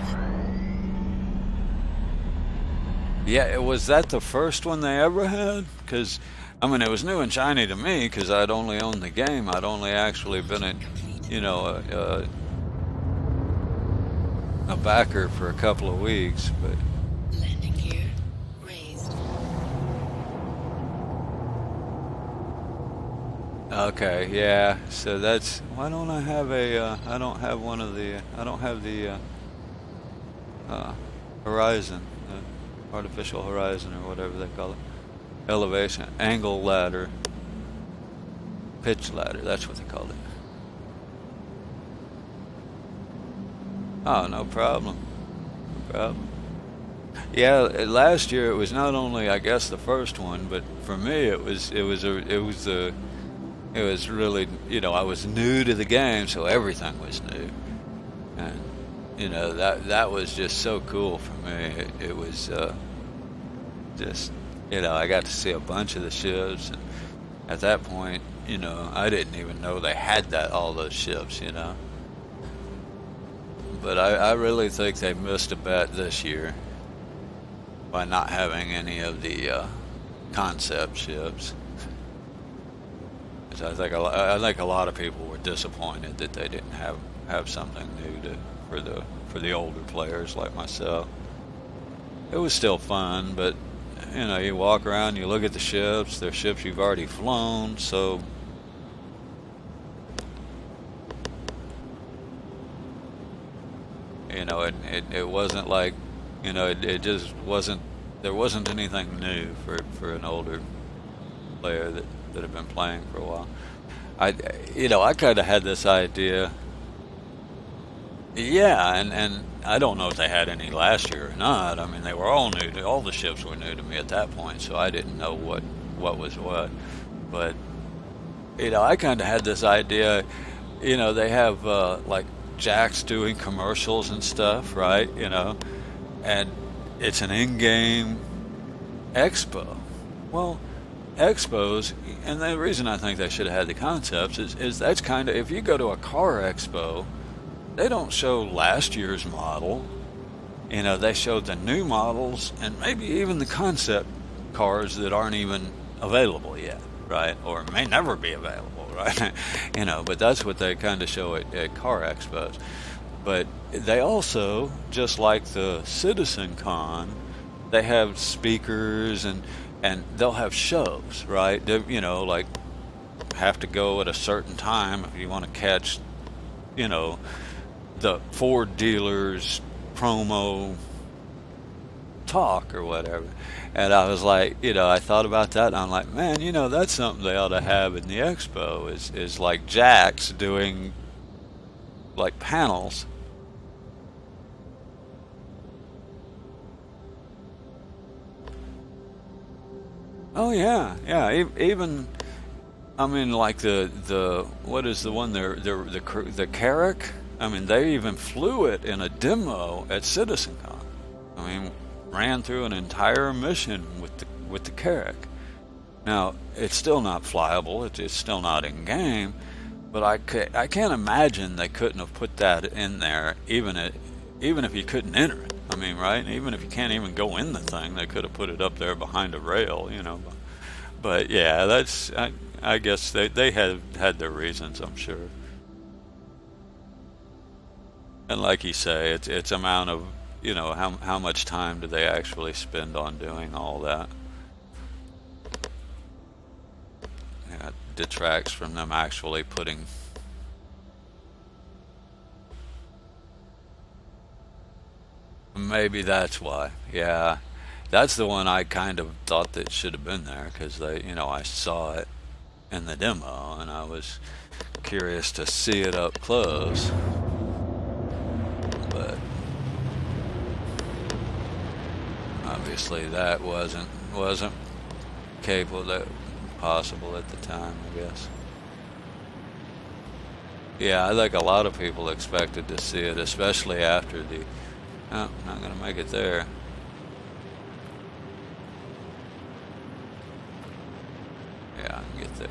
Yeah, was that the first one they ever had? Because, I mean, it was new and shiny to me because I'd only owned the game. I'd only actually been you know, a backer for a couple of weeks, but... Landing gear raised. Okay, yeah, so that's... Why don't I have I don't have one of the... I don't have the horizon. Artificial horizon or whatever they call it. Elevation, angle ladder, pitch ladder, that's what they called it. Oh, no problem. No problem. Yeah, last year it was not only, I guess, the first one, but for me it was really, you know, I was new to the game, so everything was new. And you know, that was just so cool for me. It was just, you know, I got to see a bunch of the ships, and at that point, you know, I didn't even know they had all those ships, you know. But I really think they missed a bet this year by not having any of the concept ships. 'Cause I think a lot of people were disappointed that they didn't have something new for the older players like myself. It was still fun, but you know, you walk around, you look at the ships. They're ships you've already flown, so you know, it wasn't like, you know, it just wasn't. There wasn't anything new for an older player that had been playing for a while. You know, I kind of had this idea. Yeah, and I don't know if they had any last year or not. I mean, they were all new. All the ships were new to me at that point, so I didn't know what was what. But you know, I kind of had this idea. You know, they have like Jack's doing commercials and stuff, right? You know, and it's an in-game expo. Well, expos, and the reason I think they should have had the concepts is that's kind of, if you go to a car expo, they don't show last year's model. You know, they show the new models and maybe even the concept cars that aren't even available yet, right? Or may never be available, right? But that's what they kind of show at car expos. But they also, just like the Citizen Con, they have speakers and they'll have shows, right? Like have to go at a certain time if you want to catch, the Ford dealers promo talk or whatever. And I was like, I thought about that and I'm like, man, that's something they ought to have in the expo is like Jax doing like panels. Oh yeah, yeah. Even, I mean, like the what is the one there? The Carrack. I mean, they even flew it in a demo at CitizenCon. I mean, ran through an entire mission with the Carrack. Now, it's still not flyable. It's still not in game. But I can't imagine they couldn't have put that in there, even if you couldn't enter it. I mean, right? Even if you can't even go in the thing, they could have put it up there behind a rail, But yeah, that's I guess they had their reasons, I'm sure. And like you say, it's amount of how much time do they actually spend on doing all that? Yeah, it detracts from them actually putting. Maybe that's why. Yeah, that's the one I kind of thought that should have been there because I saw it in the demo and I was curious to see it up close. But obviously that wasn't possible at the time, I guess. Yeah, I think a lot of people expected to see it, especially after the. Oh, not gonna make it there. Yeah, I can get there.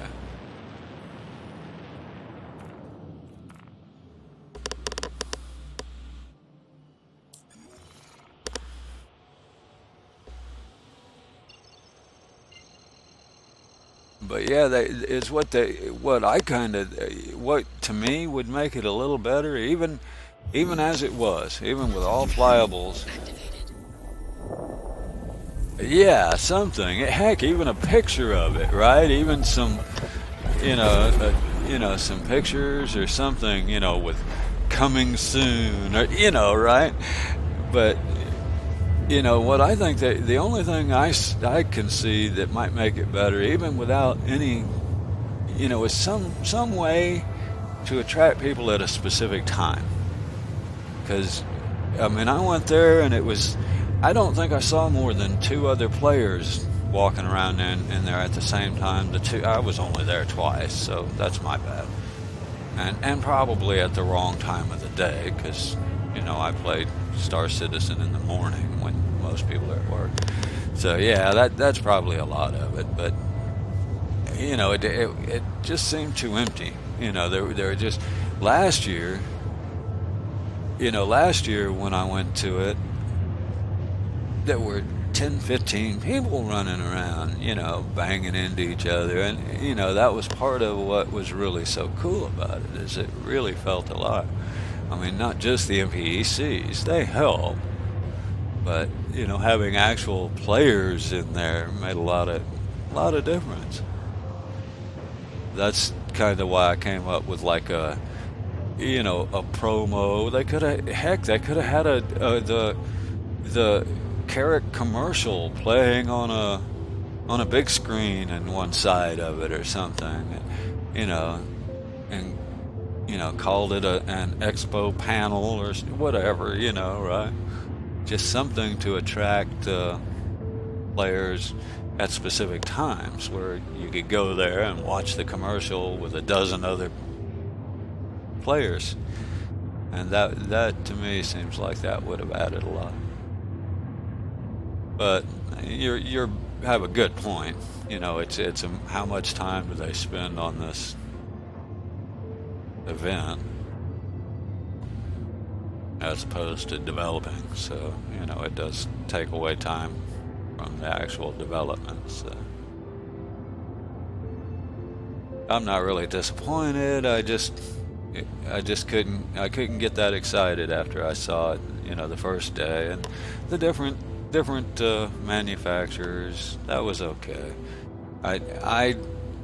But yeah, what to me would make it a little better, even as it was, even with all flyables. Yeah, something. Heck, even a picture of it, right? Even some, some pictures or something, with coming soon, or right? But what I think that the only thing I can see that might make it better, even without any, is some way to attract people at a specific time. Because, I mean, I went there and I don't think I saw more than 2 other players walking around in there at the same time. I was only there twice, so that's my bad. And probably at the wrong time of the day, because, I played Star Citizen in the morning when most people are at work. So yeah, that's probably a lot of it, but, it just seemed too empty. There were just, last year when I went to it, there were 10, 15 people running around, banging into each other. And, that was part of what was really so cool about it, is it really felt alive. I mean, not just the NPCs, they help. But, having actual players in there made a lot of difference. That's kind of why I came up with like a promo. They could have had the Carrack commercial playing on a big screen in one side of it or something, and called it an expo panel or whatever, right? Just something to attract players at specific times where you could go there and watch the commercial with a dozen other players, and that to me seems like that would have added a lot. But you have a good point. It's how much time do they spend on this event as opposed to developing? So it does take away time from the actual development. So I'm not really disappointed. I just couldn't get that excited after I saw it, the first day, and the different manufacturers. That was okay.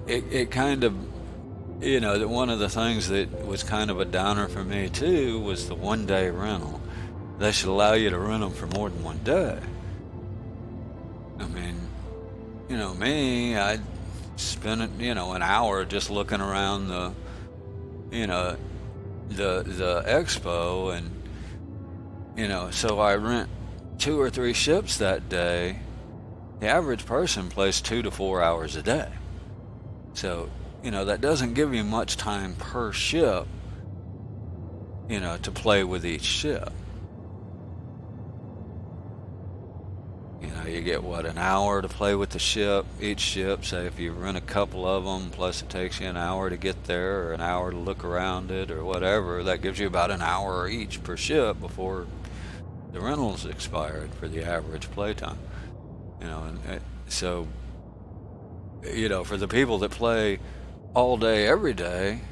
It kind of, one of the things that was kind of a downer for me too was the 1 day rental. They should allow you to rent them for more than 1 day. I mean, me, I'd spend an hour just looking around the expo, and so I rent 2 or 3 ships that day. The average person plays 2 to 4 hours a day, so that doesn't give you much time per ship to play with each ship. You get an hour to play with the ship, each ship. Say if you rent a couple of them, plus it takes you an hour to get there or an hour to look around it or whatever, that gives you about an hour each per ship before the rentals expired for the average playtime. So for the people that play all day every day,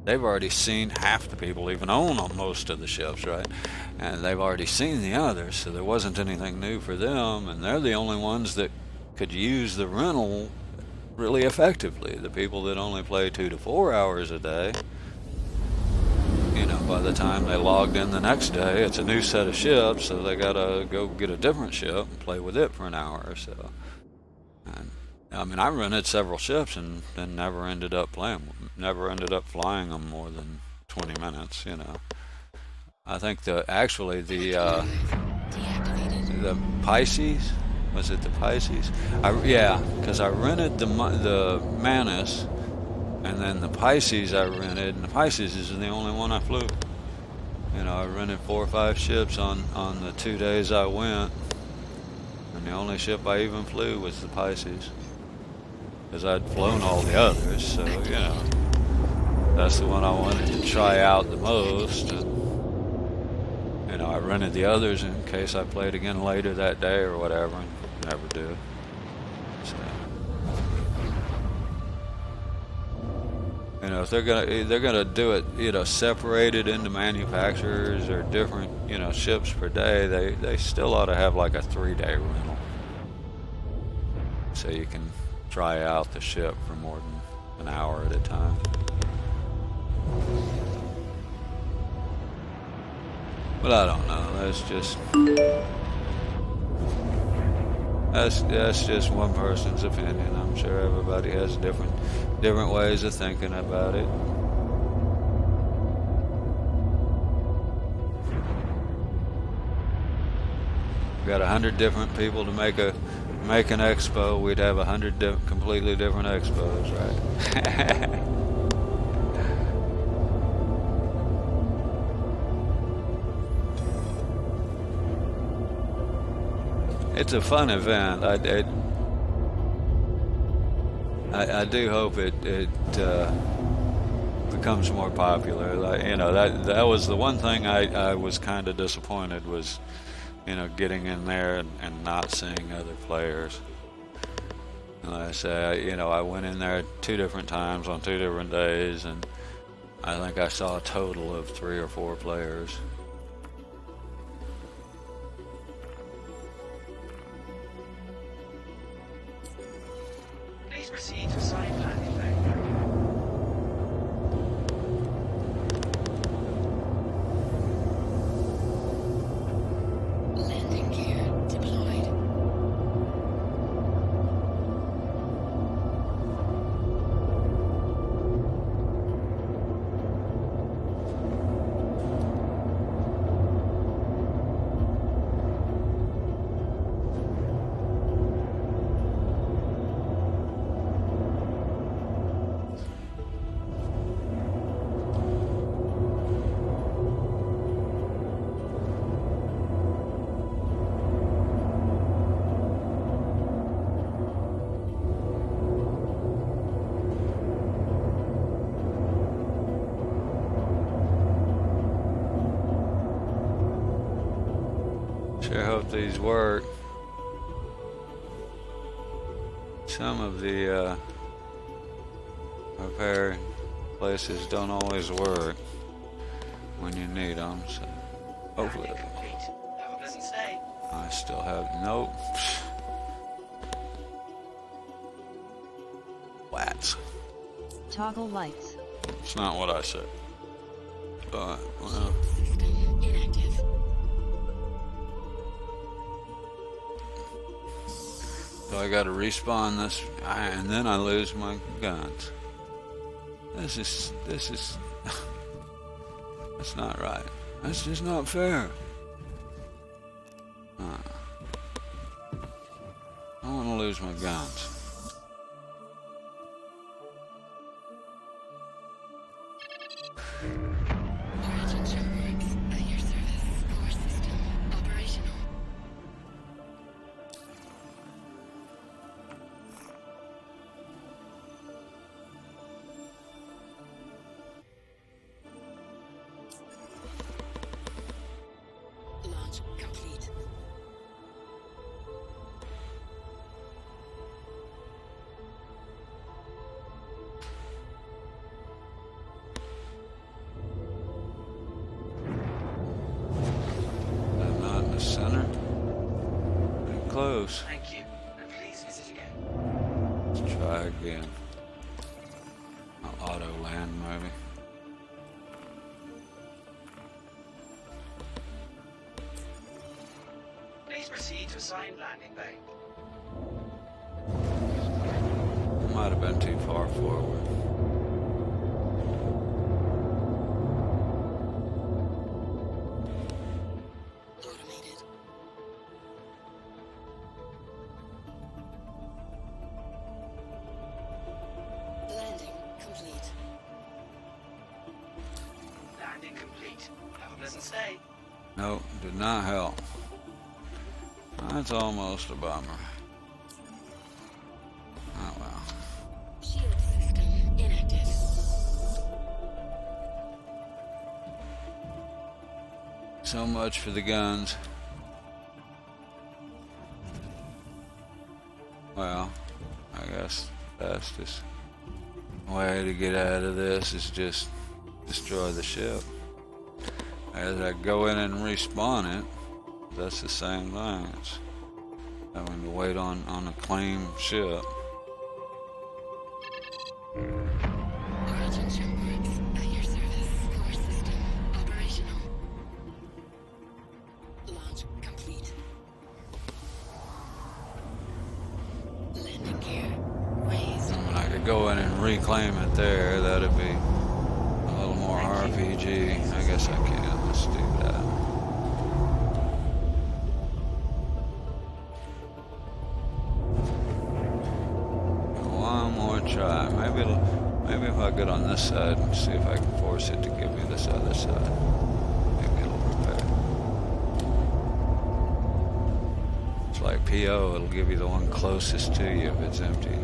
they've already seen half the people even own on most of the ships, right? And they've already seen the others, so there wasn't anything new for them, and they're the only ones that could use the rental really effectively. The people that only play 2 to 4 hours a day, by the time they logged in the next day, it's a new set of ships, so they gotta go get a different ship and play with it for an hour or so. And I rented several ships and never ended up flying them more than 20 minutes. I think the Pisces, was it the Pisces? Because I rented the Manus, and then the Pisces I rented, and the Pisces is the only one I flew. I rented 4 or 5 ships on the 2 days I went, and the only ship I even flew was the Pisces, because I'd flown all the others, so that's the one I wanted to try out the most. And, I rented the others in case I played again later that day or whatever, and never did. So, if they're gonna do it, separated into manufacturers or different, ships per day, they still ought to have like a 3-day rental, so you can try out the ship for more than an hour at a time. But I don't know. That's just one person's opinion. I'm sure everybody has different ways of thinking about it. We got 100 different people to make an expo. We'd have 100 completely different expos, right? It's a fun event. I do hope it becomes more popular. That was the one thing I was kind of disappointed was, getting in there and not seeing other players. And like I say, I went in there 2 different times on 2 different days, and I think I saw a total of 3 or 4 players. Please proceed to side landing bay. Landing gear deployed. Sure hope these work. Some of the repair places don't always work when you need them, so hopefully. Landing complete. Have a pleasant stay. I still have, nope. Flats. Toggle lights. It's not what I said. But, well, System inactive. so I gotta respawn this, and then I lose my guns. This is, that's not right. That's just not fair. I don't wanna lose my guns. Origin jump works at your service. Core system operational. Launch complete. I'm not in the center. Pretty close. Thank you. And please visit again. Let's try again. I'll auto land maybe. Please proceed to assigned landing bay. Might have been too far forward. Automated. Landing complete. Landing complete. Have a pleasant stay. Nope, did not help. That's almost a bummer. Oh well. Shield system inactive. So much for the guns. Well, I guess the fastest way to get out of this is just destroy the ship. As I go in and respawn it, that's the same thing. It's having to wait on a claimed ship. Origin jump works at your service. Core system operational. Launch complete. Landing gear raised. When I could go in and reclaim it there, that'd be a little more RPG. I guess I can. Let's do that. One more try. Maybe if I get on this side and see if I can force it to give me this other side. Maybe it'll repair. It's like PO, it'll give you the one closest to you if it's empty.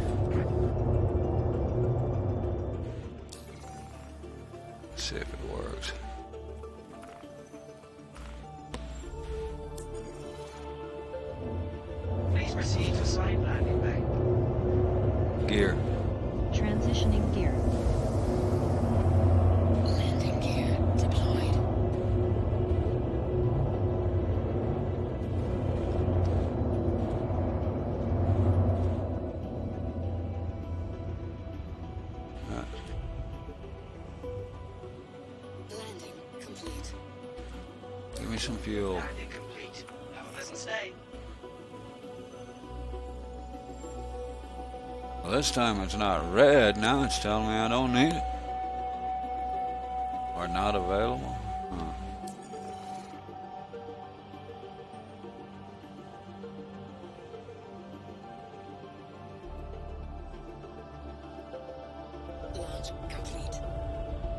Let's see if it works. Please proceed to assigned landing bay. Gear. Transitioning gear. Landing gear deployed. Landing complete. Give me some fuel. Landing complete. Have a pleasant stay. Well, this time it's not red. Now it's telling me I don't need it. Or not available. Huh. Launch complete.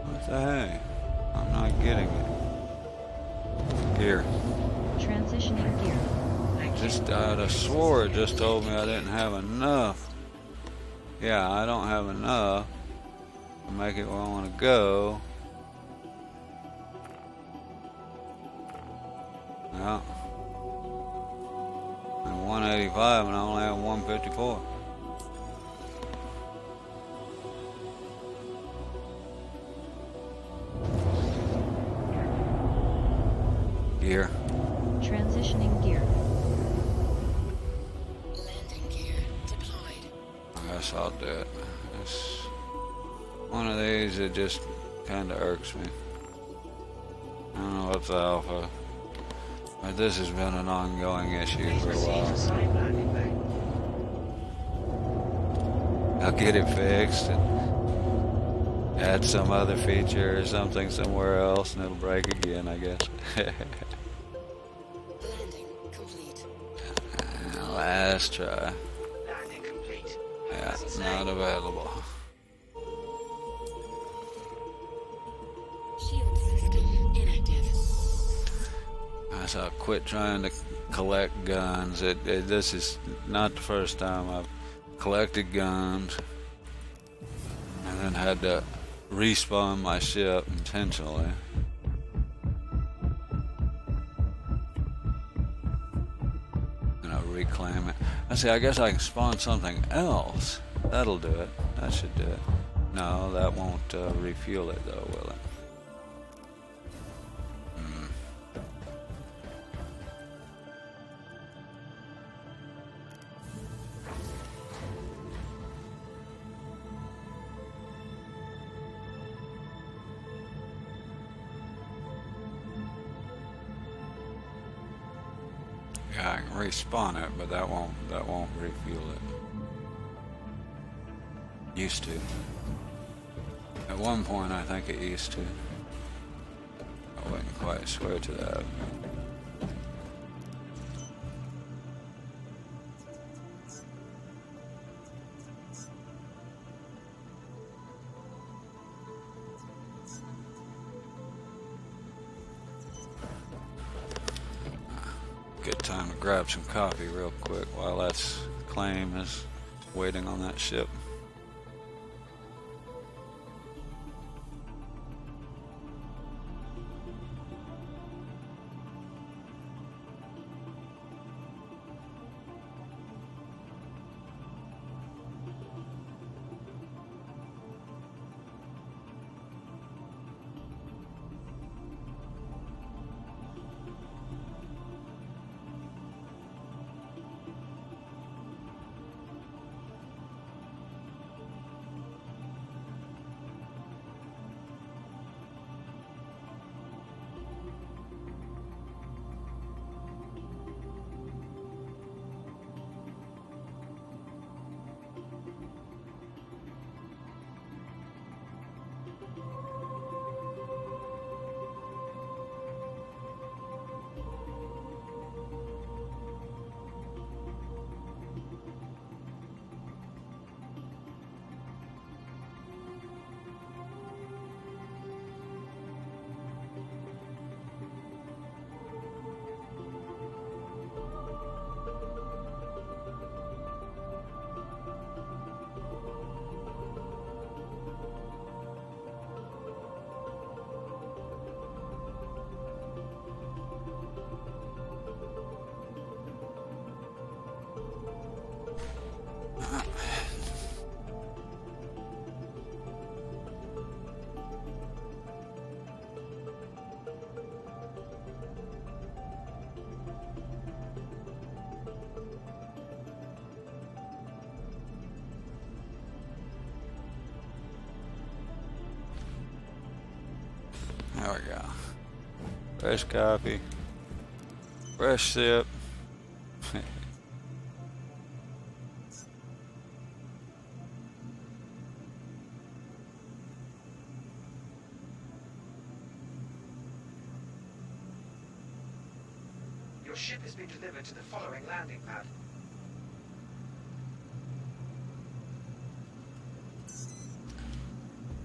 What the heck? I'm not getting it. Gear. Transitioning gear. Thank you. Just I'd have swore it just told me I didn't have enough. Yeah, I don't have enough to make it where I want to go. Yeah. I'm 185 and I only have 154. gear. Transitioning gear. Landing gear deployed. I guess I'll do it. It's one of these that just kind of irks me. I don't know what's the alpha, but this has been an ongoing issue Please for a proceed to while. safe landing bay. I'll get it fixed and add some other feature or something somewhere else, and it'll break again, I guess. Landing complete. Last try. Landing complete. Yeah, As I say, not available. Shield system inactive. So I'll quit trying to collect guns. This is not the first time I've collected guns and then had to respawn my ship intentionally. And I'll reclaim it. I guess I can spawn something else. That'll do it. That should do it. No, that won't refuel it though, will it? Yeah, I can respawn it, but that won't refuel it. Used to. At one point, I think it used to. I wouldn't quite swear to that. Good time to grab some coffee real quick while that's claim is waiting on that ship. There we go. Fresh coffee. Fresh sip. Your ship has been delivered to the following landing pad.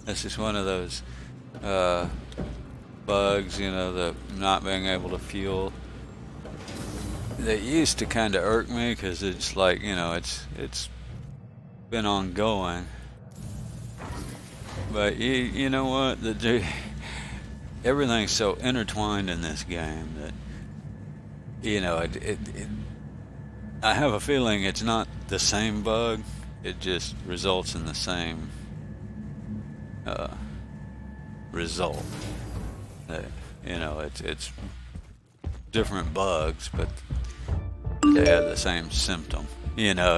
This is one of those bugs, you know, the not being able to fuel. They used to kind of irk me because it's like, you know, it's been ongoing. But you know what? Everything's so intertwined in this game that, you know, I have a feeling it's not the same bug. It just results in the same result. You know, it's different bugs, but they have the same symptom. You know,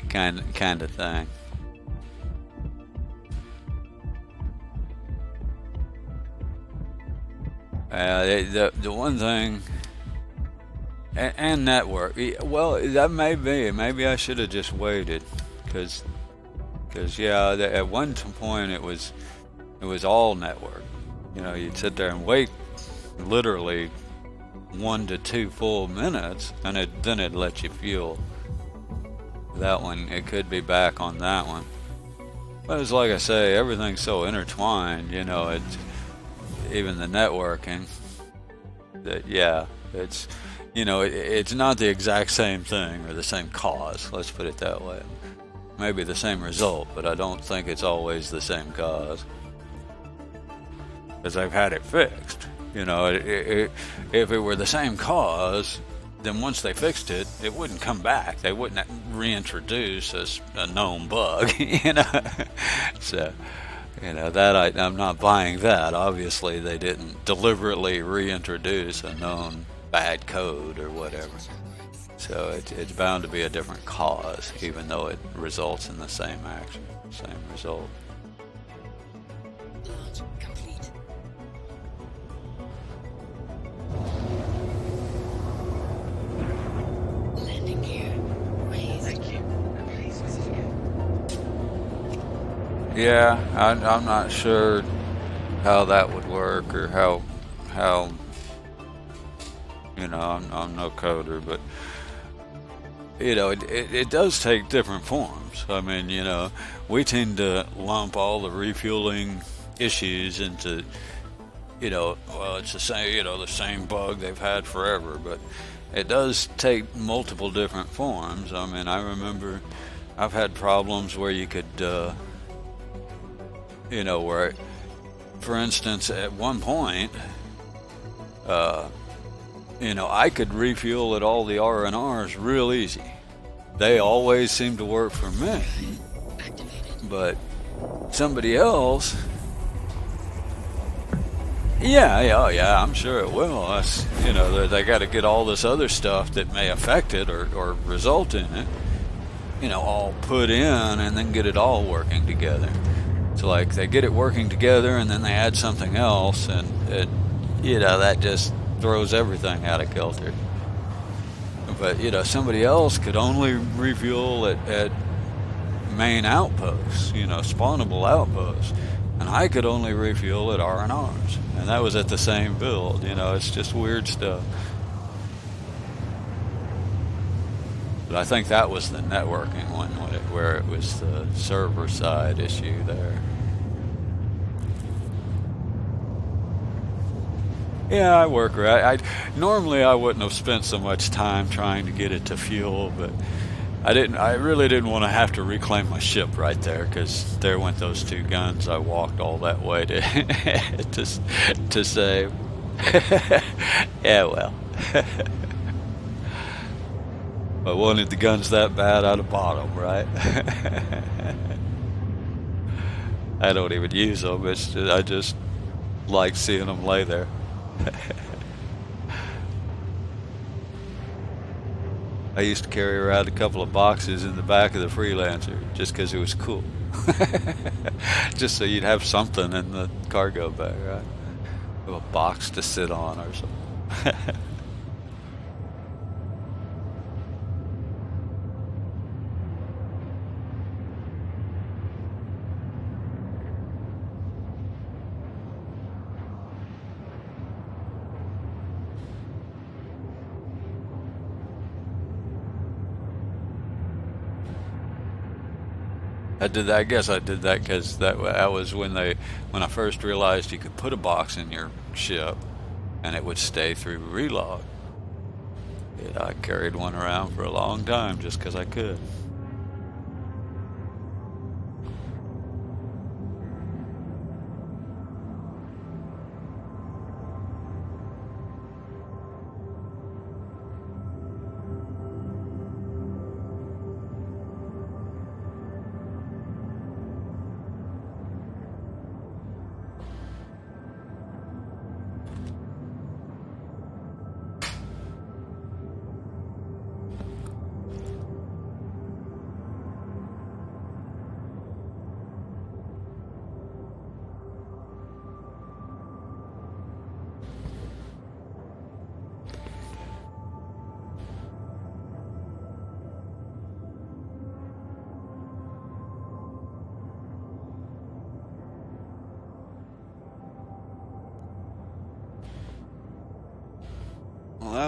kind of thing. The one thing, and network. Well, that may be. Maybe I should have just waited, because yeah, at one point it was all network. You know, you'd sit there and wait, literally 1 to 2 full minutes, and then it'd let you fuel. That one, it could be back on that one. But it's like I say, everything's so intertwined. You know, it's even the networking. That yeah, it's, you know, it's not the exact same thing or the same cause. Let's put it that way. Maybe the same result, but I don't think it's always the same cause. Because I've had it fixed. You know, if it were the same cause, then once they fixed it, it wouldn't come back. They wouldn't reintroduce a known bug, you know. So, you know, that I'm not buying that. Obviously, they didn't deliberately reintroduce a known bad code or whatever. So it's bound to be a different cause, even though it results in the same action, same result. Launch complete. Landing gear raised. Thank you. And please visit again. Yeah, I'm not sure how that would work, or how you know, I'm no coder, but you know, it does take different forms. I mean, you know, we tend to lump all the refueling issues into, you know, well, it's the same, you know, the same bug they've had forever, but it does take multiple different forms. I mean, I remember I've had problems where you could, you know, where, for instance, at one point, you know, I could refuel at all the R&Rs real easy. They always seem to work for me. But somebody else, yeah, I'm sure it will. That's, you know, they got to get all this other stuff that may affect it or result in it, you know, all put in, and then get it all working together. So like they get it working together, and then they add something else, and it, you know, that just throws everything out of kilter. But you know, somebody else could only refuel at main outposts, you know, spawnable outposts, and I could only refuel at R&Rs, and that was at the same build. You know, it's just weird stuff. But I think that was the networking one, where it was the server side issue there. Yeah, I work right. Normally I wouldn't have spent so much time trying to get it to fuel, but I really didn't want to have to reclaim my ship right there, because there went those 2 guns I walked all that way to save. Yeah, well. I wanted the guns that bad, I'd have bought them, right? I don't even use them. I just like seeing them lay there. I used to carry around a couple of boxes in the back of the Freelancer just because it was cool. Just so you'd have something in the cargo bag, right? Have a box to sit on or something. I guess I did that because that was when I first realized you could put a box in your ship and it would stay through relog. I carried one around for a long time just because I could.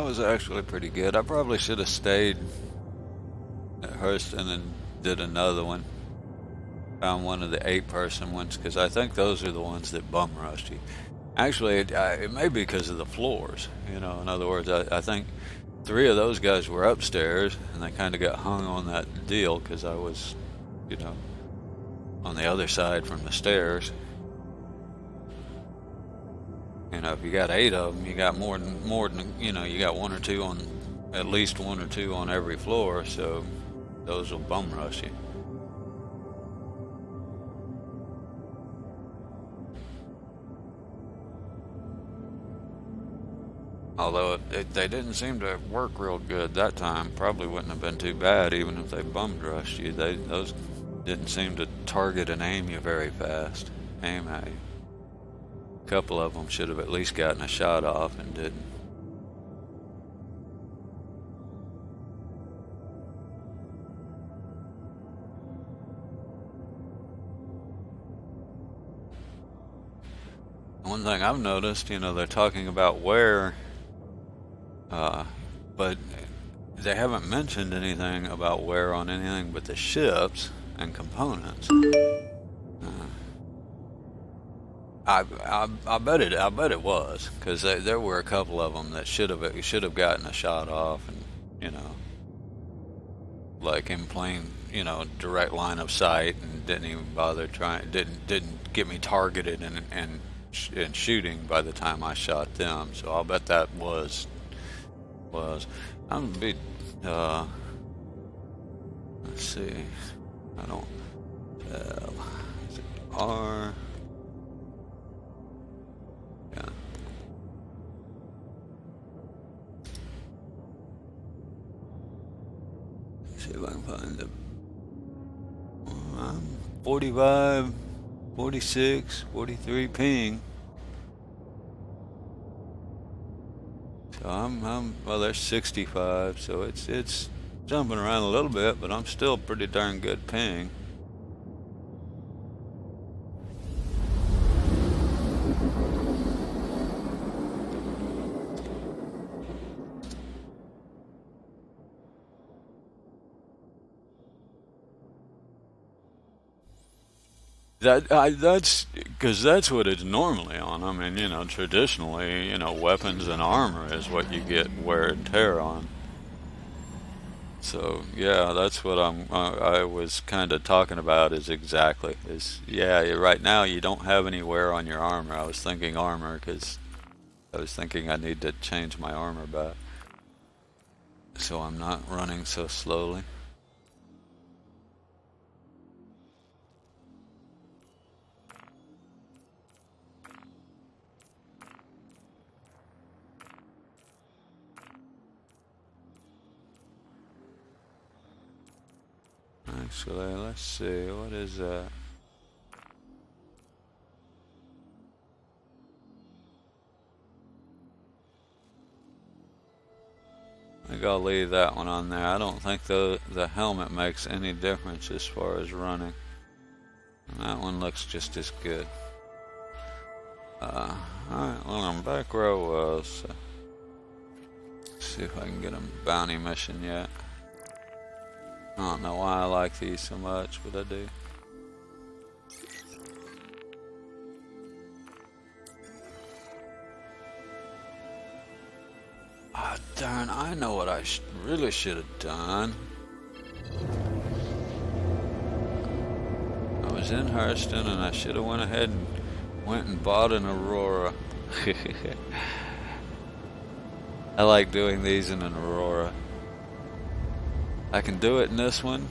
that was actually pretty good. I probably should have stayed at Hurston and did another one. Found one of the 8-person ones, because I think those are the ones that bum rush you. Actually, it may be because of the floors. You know, in other words, I think 3 of those guys were upstairs, and they kind of got hung on that deal because I was, you know, on the other side from the stairs. You know, if you got 8 of them, you got more than you know, you got 1 or 2 on, at least 1 or 2 on every floor, so those will bum rush you. Although they didn't seem to work real good that time. Probably wouldn't have been too bad even if they bummed rushed you. Those didn't seem to target and aim you very fast. Aim at you. A couple of them should have at least gotten a shot off and didn't. One thing I've noticed, you know, they're talking about wear, but they haven't mentioned anything about wear on anything but the ships and components. I bet it was, because there were a couple of them that should have gotten a shot off, and you know, like in plain, you know, direct line of sight, and didn't even bother trying, didn't get me targeted and shooting by the time I shot them. So I'll bet that was. I'm gonna be. Let's see. I don't. Is it R? Yeah. Let's see if I can find the. 45, 46, 43 ping. So I'm well, there's 65, so it's jumping around a little bit, but I'm still pretty darn good ping. That's because that's what it's normally on. I mean, you know, traditionally, you know, weapons and armor is what you get wear and tear on. So yeah, that's what I was kind of talking about. Yeah, right now you don't have any wear on your armor. I was thinking armor because I was thinking I need to change my armor back, so I'm not running so slowly. Actually, let's see, what is that? I think I'll leave that one on there. I don't think the helmet makes any difference as far as running. And that one looks just as good. Alright, well, I'm back where I was. So let's see if I can get a bounty mission yet. I don't know why I like these so much, but I do. Ah, darn, I know what I really should have done. I was in Hurston and I should have went ahead and bought an Aurora. I like doing these in an Aurora. I can do it in this one,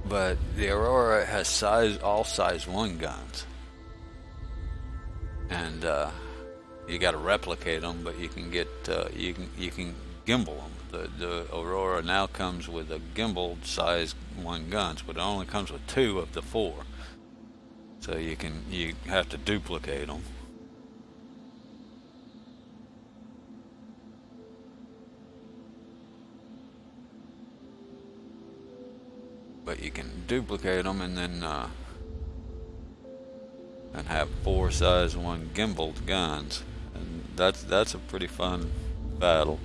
but the Aurora has all size 1 guns, and you got to replicate them, but you can get you can gimbal them. The Aurora now comes with a gimbal size 1 guns, but it only comes with 2 of the 4, so you have to duplicate them. But you can duplicate them and then and have 4 size 1 gimbaled guns, and that's a pretty fun battle.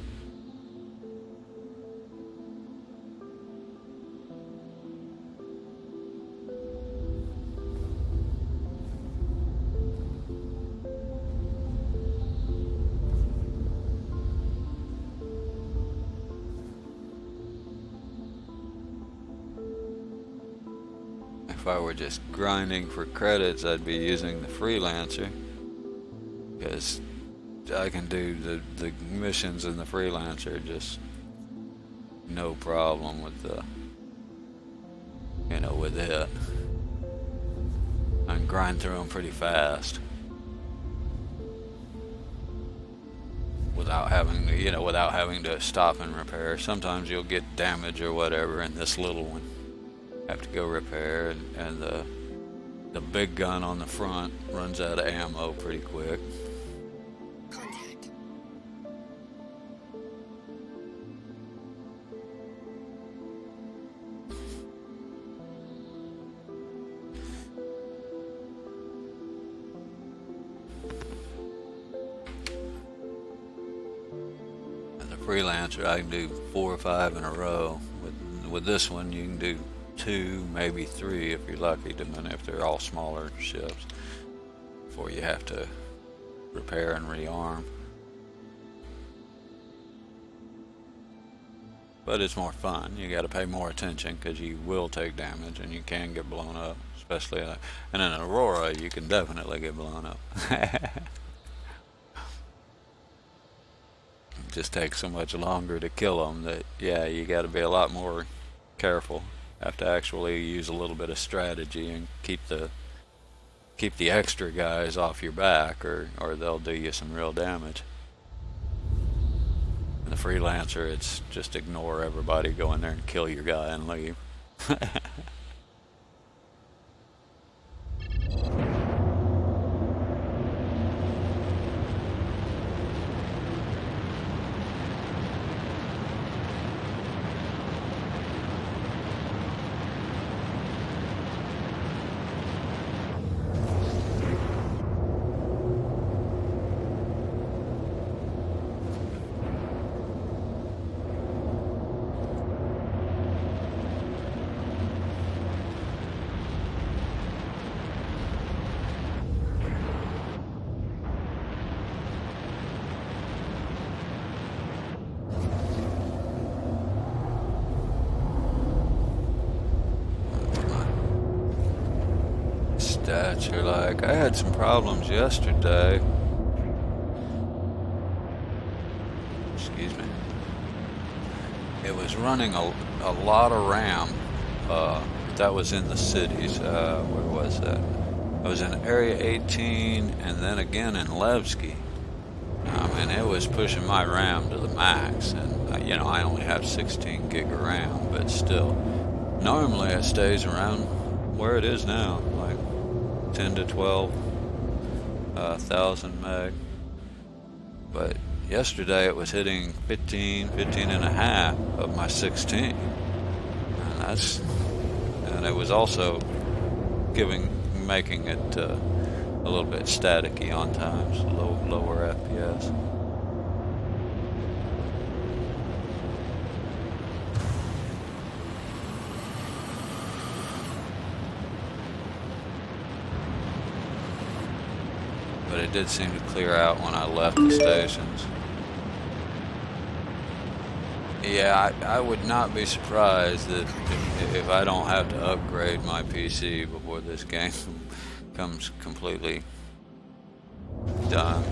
If I were just grinding for credits, I'd be using the freelancer, because I can do the missions in the freelancer just no problem with the, with it. I can grind through them pretty fast without having to stop and repair. Sometimes you'll get damage or whatever in this little one, have to go repair, and the big gun on the front runs out of ammo pretty quick. Contact. As a freelancer, I can do 4 or 5 in a row. With this one, you can do 2, maybe 3 if you're lucky, depending if they're all smaller ships, before you have to repair and rearm. But it's more fun. You got to pay more attention because you will take damage and you can get blown up, especially and in Aurora you can definitely get blown up. It just takes so much longer to kill them that, yeah, you got to be a lot more careful. Have to actually use a little bit of strategy and keep the extra guys off your back, or they'll do you some real damage. In the freelancer, it's just ignore everybody, go in there and kill your guy and leave. Stats are like, I had some problems yesterday. Excuse me. It was running a lot of RAM. That was in the cities. Where was that? I was in Area 18 and then again in Levski. I mean, it was pushing my RAM to the max, and I only have 16 gig of RAM, but still. Normally it stays around where it is now, like 10 to 12 thousand meg. But yesterday it was hitting 15 and a half of my 16. And it was also making it a little bit staticky on times, lower FPS. But it did seem to clear out when I left the stations. Yeah, I would not be surprised that if I don't have to upgrade my PC before this game comes completely done.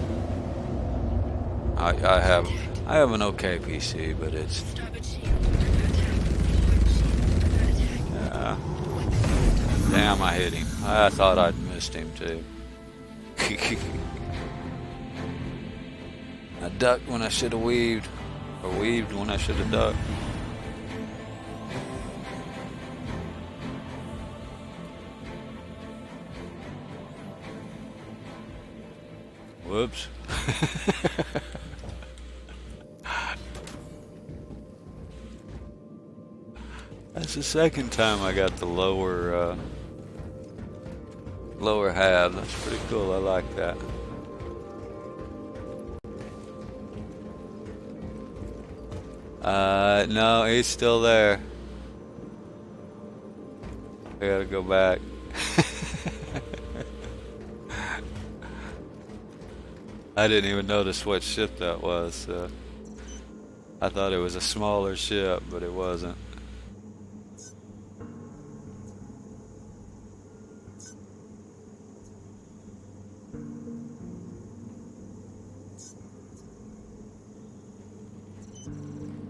I have an okay PC, but it's damn, I hit him. I thought I'd missed him too. I ducked when I should have weaved, or weaved when I should have ducked. Whoops. That's the second time I got the lower half. That's pretty cool. I like that. No, he's still there. I gotta go back. I didn't even notice what ship that was, so I thought it was a smaller ship, but it wasn't.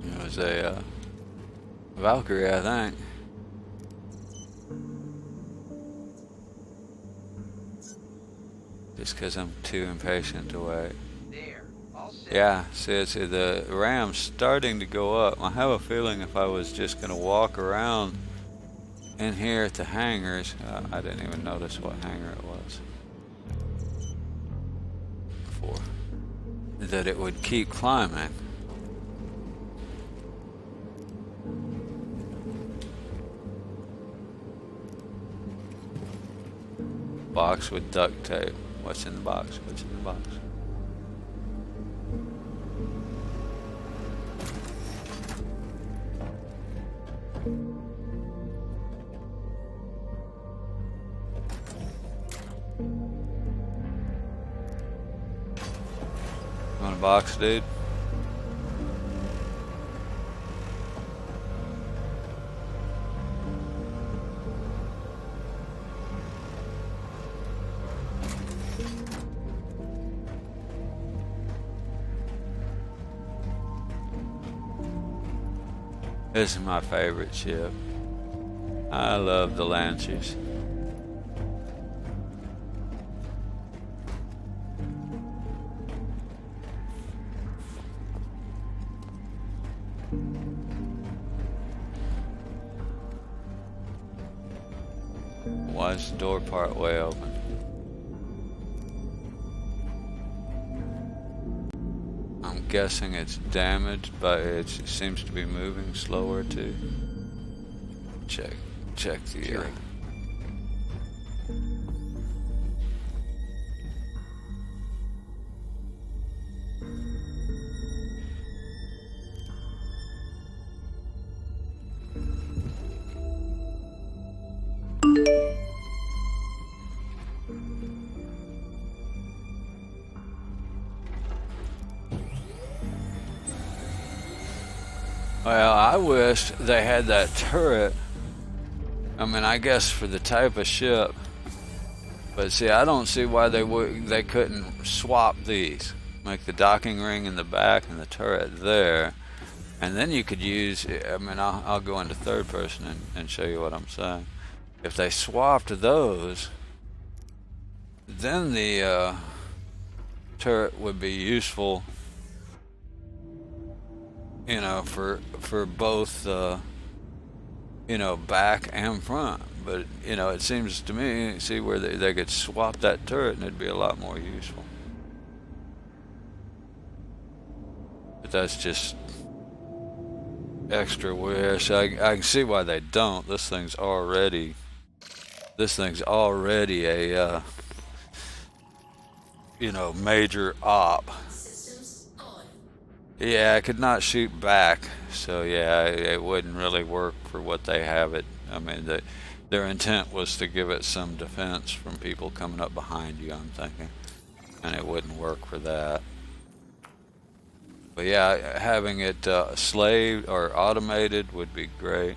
It was a Valkyrie, I think. Just because I'm too impatient to wait. There. All set. Yeah, see, the ram's starting to go up. I have a feeling if I was just going to walk around in here at the hangars, I didn't even notice what hangar it was before, that it would keep climbing. Box with duct tape. What's in the box? What's in the box? Want a box, dude? This is my favorite ship. I love the Lancers. Why is the door part way open? I'm guessing it's damaged, but it seems to be moving slower too. Check the Cheering. Well, I wish they had that turret. I mean, I guess for the type of ship. But see, I don't see why they couldn't swap these. Make the docking ring in the back and the turret there. And then you could use, I mean, I'll go into third person and show you what I'm saying. If they swapped those, then the turret would be useful, you know, for both, you know, back and front. But, you know, it seems to me, see where they could swap that turret and it'd be a lot more useful. But that's just extra wish. I can see why they don't. This thing's already a, you know, major op. Yeah, I could not shoot back, so yeah, it wouldn't really work for what they have it. I mean, their intent was to give it some defense from people coming up behind you, I'm thinking, and it wouldn't work for that. But yeah, having it slaved or automated would be great.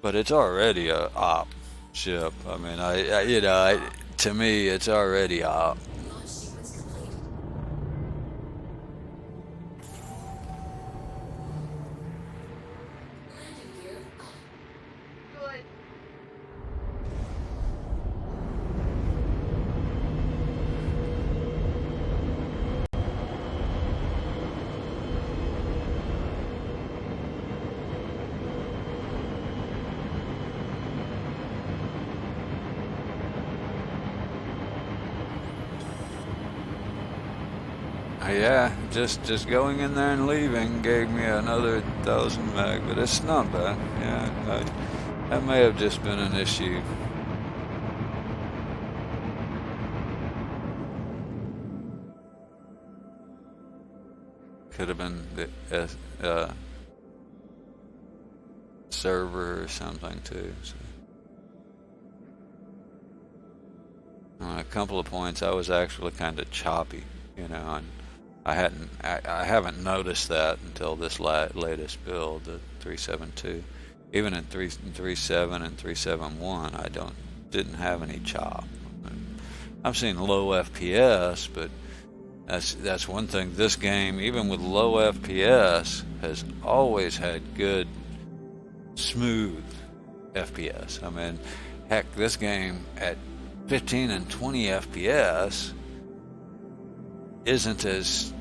But it's already a op ship. I mean, to me, it's already op. Launch sequence complete. Landing gear up. Good. Yeah, just going in there and leaving gave me another 1,000 meg, but it's not bad. Yeah, that may have just been an issue. could have been the server or something too. So. On a couple of points, I was actually kind of choppy, you know, and I haven't noticed that until this latest build, the 372. Even in 3.7 and 3.7.1, I didn't have any chop. I've seen low FPS, but that's one thing. This game, even with low FPS, has always had good, smooth FPS. I mean, heck, this game at 15 and 20 FPS isn't as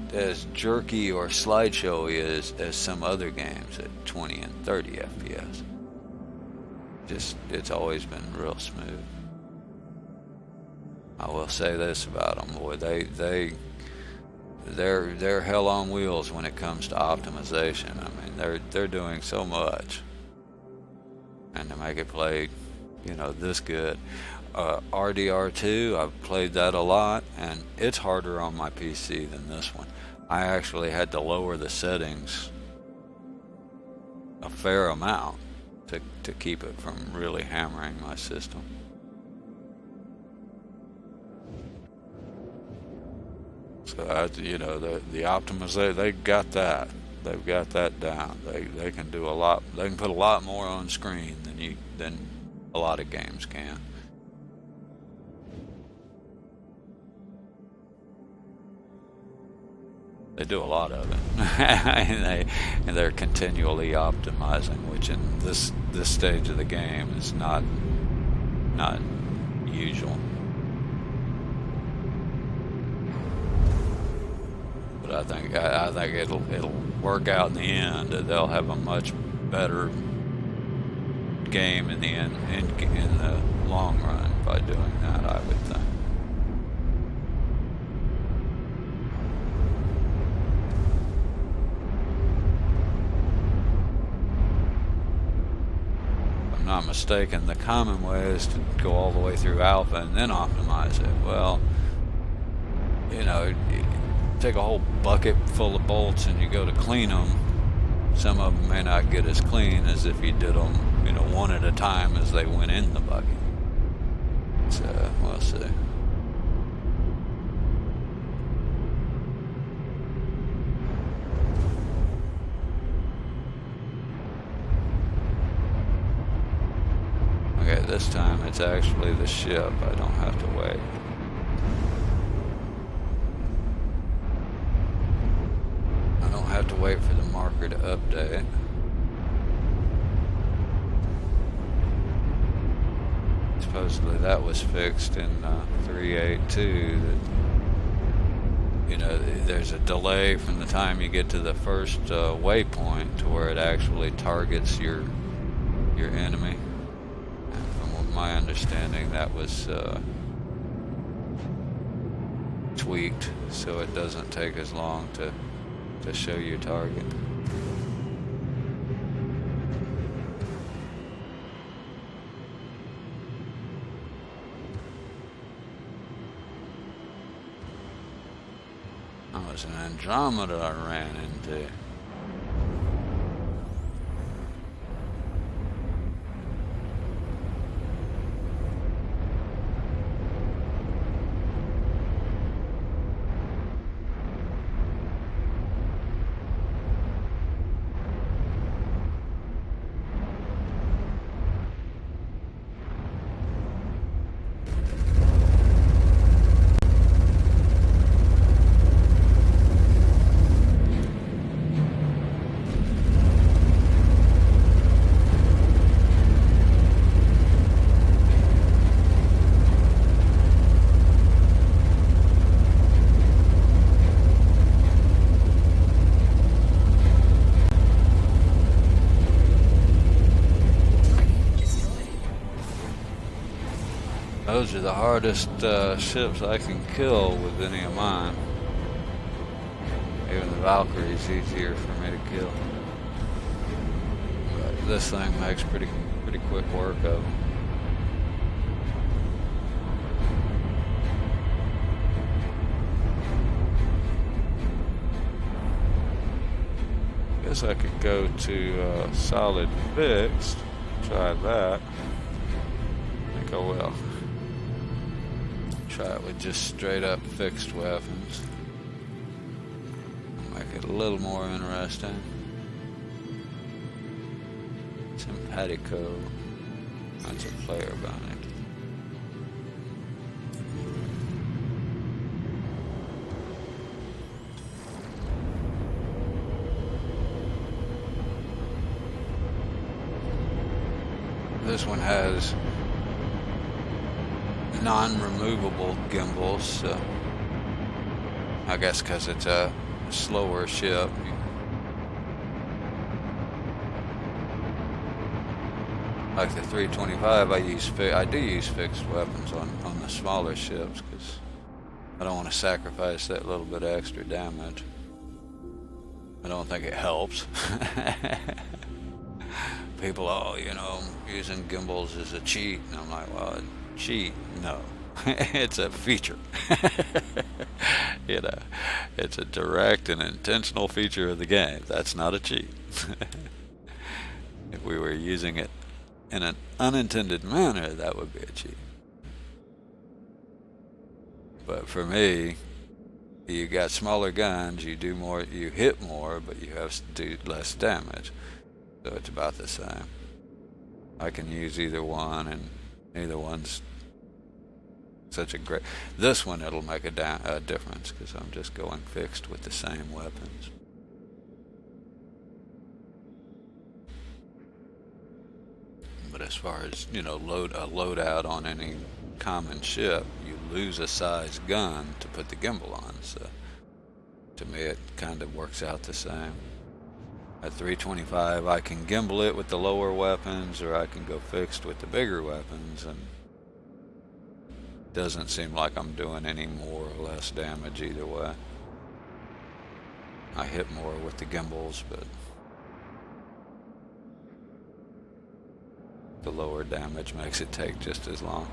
jerky or slideshowy as some other games at 20 and 30 FPS. It's always been real smooth. I will say this about them, boy, they're hell on wheels when it comes to optimization. I mean, they're doing so much, and to make it play, you know, this good. RDR2, I've played that a lot, and it's harder on my PC than this one. I actually had to lower the settings a fair amount to keep it from really hammering my system. So you know, the optimization, they've got that down. They can do a lot. They can put a lot more on screen than a lot of games can. They do a lot of it, and they're continually optimizing, which in this stage of the game is not usual. But I think it'll work out in the end. They'll have a much better game in the end, in the long run, by doing that, I would think. Not mistaken, the common way is to go all the way through alpha and then optimize it. Well, you know, you take a whole bucket full of bolts and you go to clean them. Some of them may not get as clean as if you did them, you know, one at a time as they went in the bucket. So we'll see. Okay, this time it's actually the ship. I don't have to wait. I don't have to wait for the marker to update. Supposedly that was fixed in 3.8.2. That, you know, there's a delay from the time you get to the first waypoint to where it actually targets your enemy. My understanding, that was tweaked so it doesn't take as long to show your target. That was an Andromeda I ran into. Those are the hardest ships I can kill with any of mine. Even the Valkyrie's easier for me to kill. But this thing makes pretty quick work of them. Guess I could go to solid fixed. Try that. I think I will. Try it with just straight up fixed weapons. Make it a little more interesting. Simpatico. That's a player bounty. This one has non-removable gimbals, so I guess because it's a slower ship. Like the 325, I do use fixed weapons on the smaller ships because I don't want to sacrifice that little bit of extra damage. I don't think it helps. People, oh, you know, using gimbals is a cheat. And I'm like, well, cheat? No. It's a feature. You know, it's a direct and intentional feature of the game. That's not a cheat. If we were using it in an unintended manner, that would be a cheat. But for me, you got smaller guns, you do more, you hit more, but you have to do less damage. So it's about the same. I can use either one, and either one's such a great... This one, it'll make a difference, because I'm just going fixed with the same weapons. But as far as, you know, a loadout on any common ship, you lose a size gun to put the gimbal on. So to me, it kind of works out the same. At 325, I can gimbal it with the lower weapons, or I can go fixed with the bigger weapons, and it doesn't seem like I'm doing any more or less damage either way. I hit more with the gimbals, but the lower damage makes it take just as long.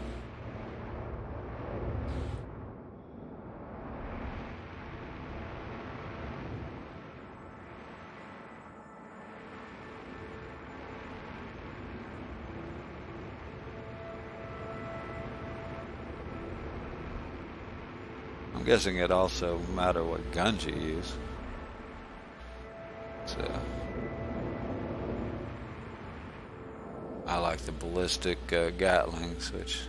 I'm guessing it also matter what guns you use. So I like the ballistic Gatlings, which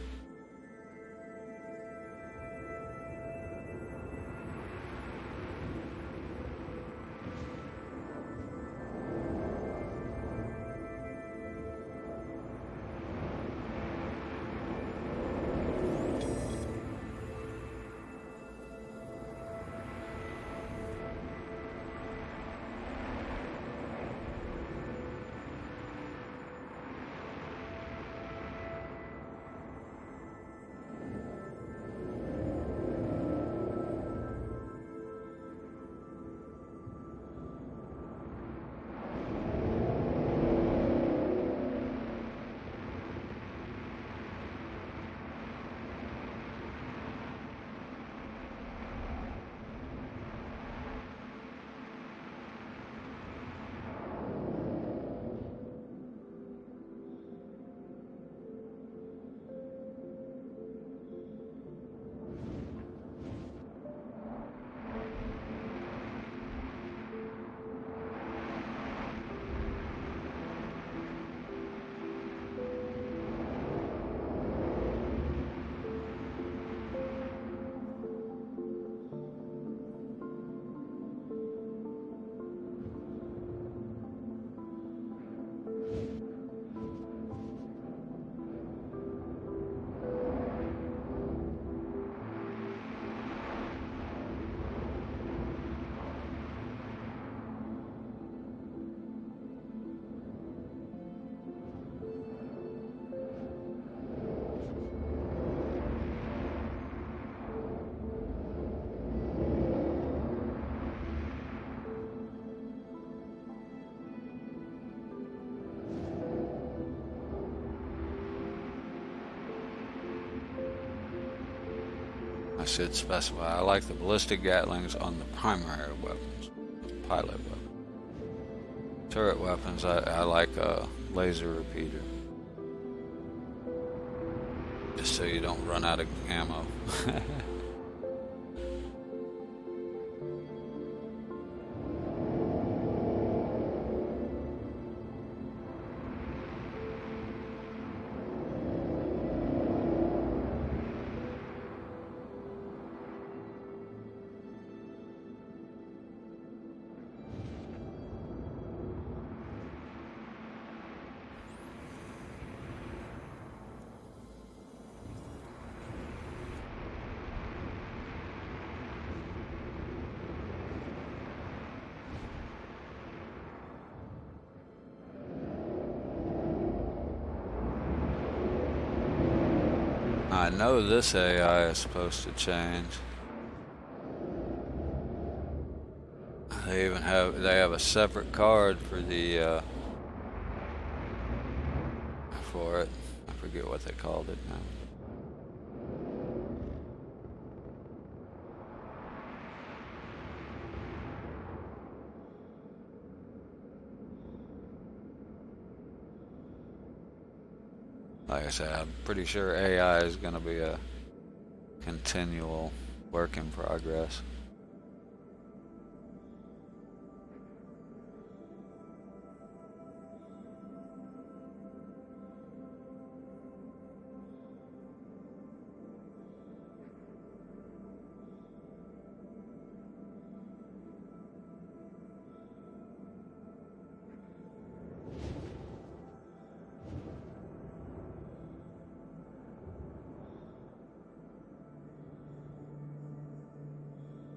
I should specify, I like the ballistic Gatlings on the primary weapons, the pilot weapon. turret weapons, I like a laser repeater. Just so you don't run out of ammo. I know this AI is supposed to change. They even have a separate card for the for it. I forget what they called it now. Like I said, I'm pretty sure AI is going to be a continual work in progress.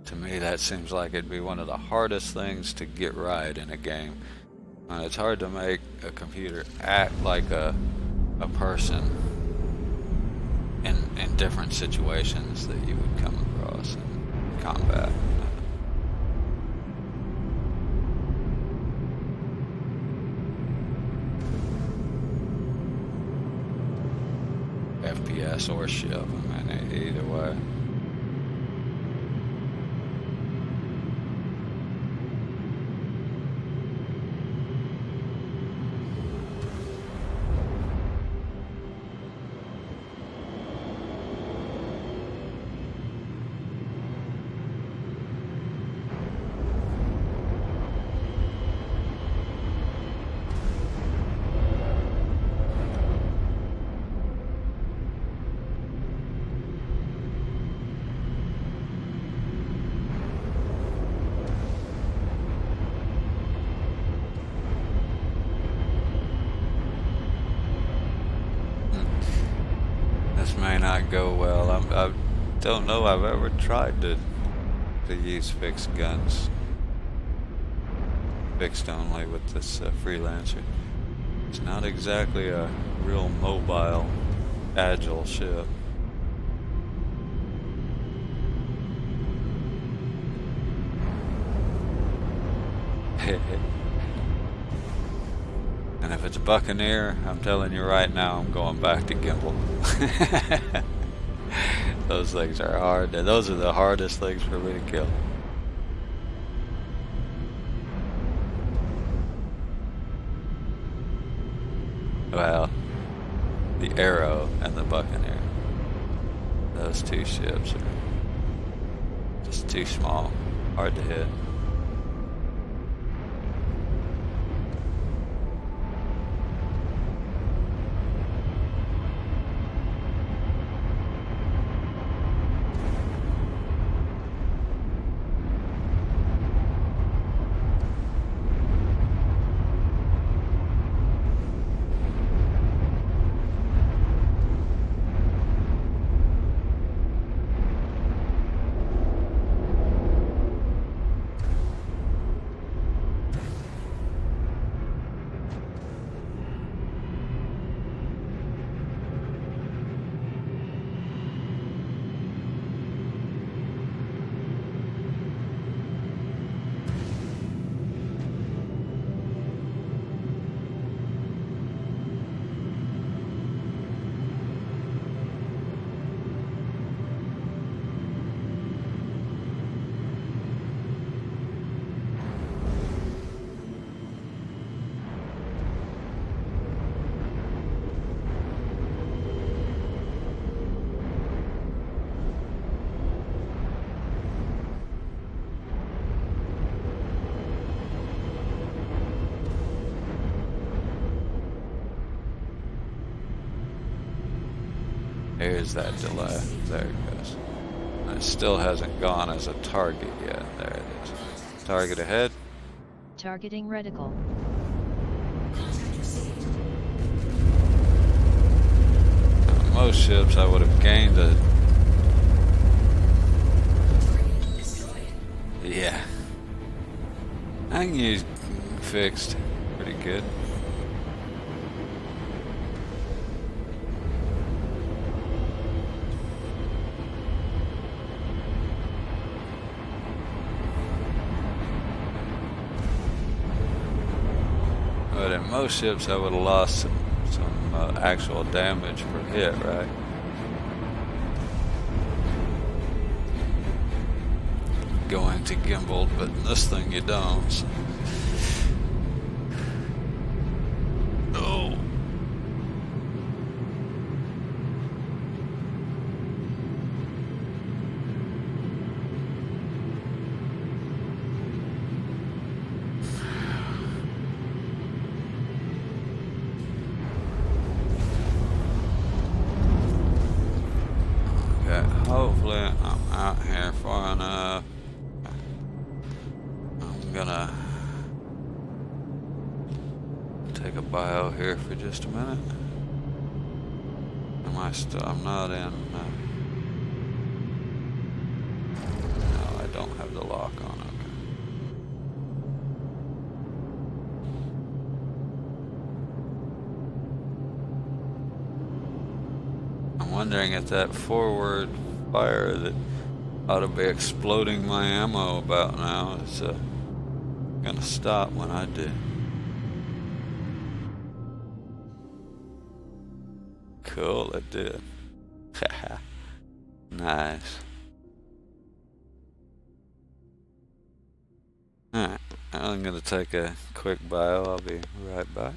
To me, that seems like it'd be one of the hardest things to get right in a game. And it's hard to make a computer act like a person in different situations that you would come across in combat. FPS or ship, I mean, either way. May not go well. I don't know I've ever tried to use fixed guns. Fixed only with this freelancer. It's not exactly a real mobile, agile ship. And if it's a Buccaneer, I'm telling you right now, I'm going back to gimbal. Those things are hard. Those are the hardest things for me to kill. Well, the Arrow and the Buccaneer. Those two ships are just too small, hard to hit. Here's that delay. There it goes. And it still hasn't gone as a target yet. There it is. Target ahead. Targeting reticle. On most ships, I would have gained a... Yeah. I can use fixed pretty good. But in most ships, I would have lost some actual damage per hit, right? Going to gimbal, but in this thing you don't. So. Oh. Okay, hopefully I'm out here far enough. I'm gonna take a bio here for just a minute. Am I still? I'm not in. No, I don't have the lock on. Okay. I'm wondering if that forward fire that ought to be exploding my ammo about now is gonna stop when I do. Cool, it did. Nice. Alright, I'm gonna take a quick bio. I'll be right back.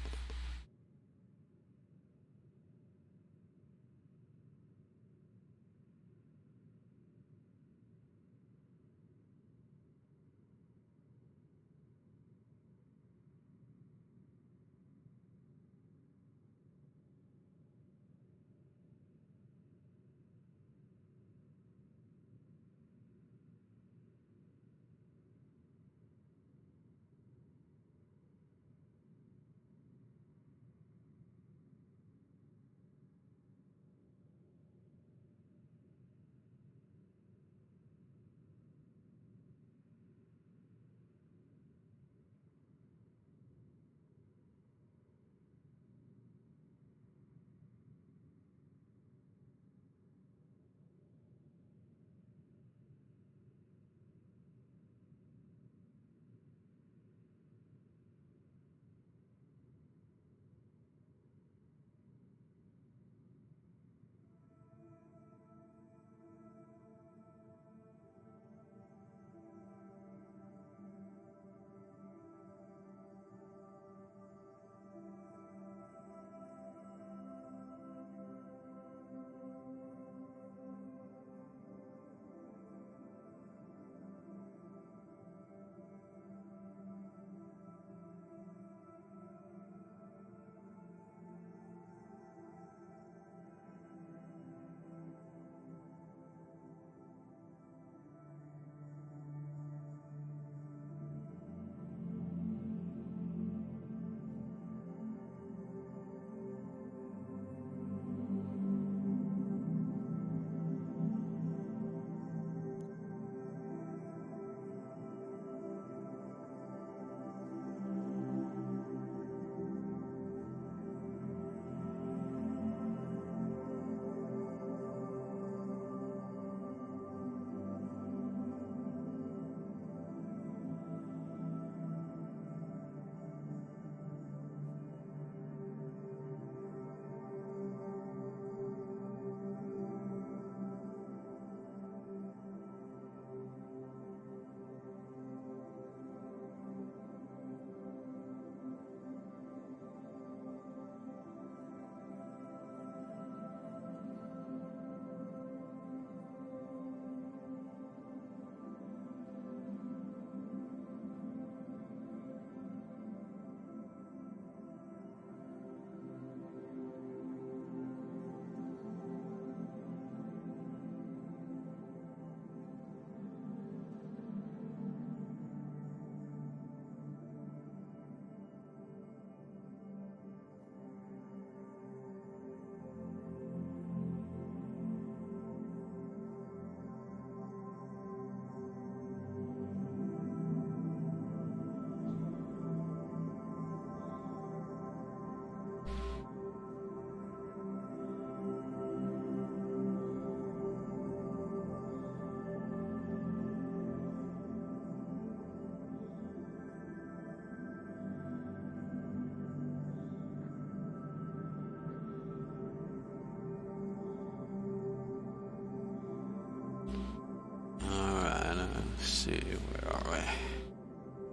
see, where are we?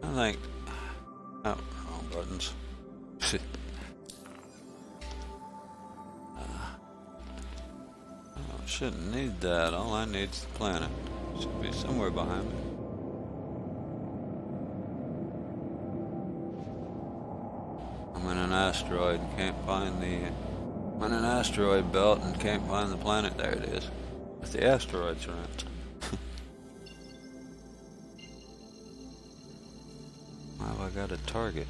I think. Oh, wrong buttons. Oh, shouldn't need that. All I need is the planet. Should be somewhere behind me. I'm in an asteroid and can't find the. I'm in an asteroid belt and can't find the planet. There it is. With the asteroids around. Wow, I got a target.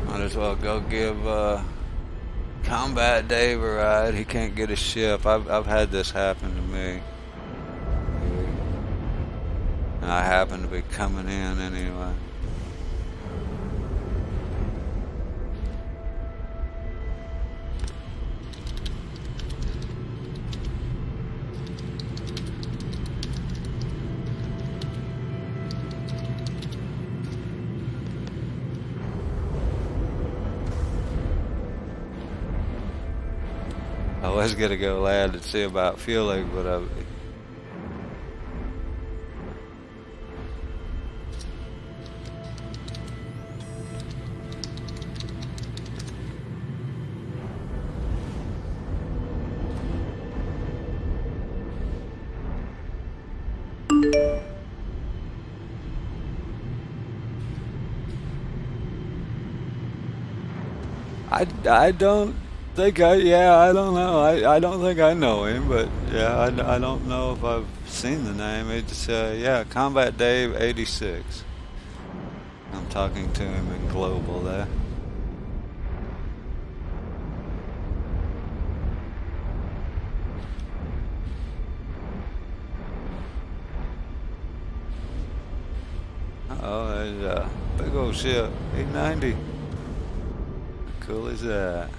Might as well go give Combat Dave a ride. He can't get a ship. I've had this happen to me. And I happen to be coming in anyway. I was gonna go land and see about fueling, but I don't think I don't know. I don't think I know him, but yeah, I don't know if I've seen the name. It's yeah, Combat Dave 86. I'm talking to him in global there. Oh, there's a big old ship, 890. How cool is that?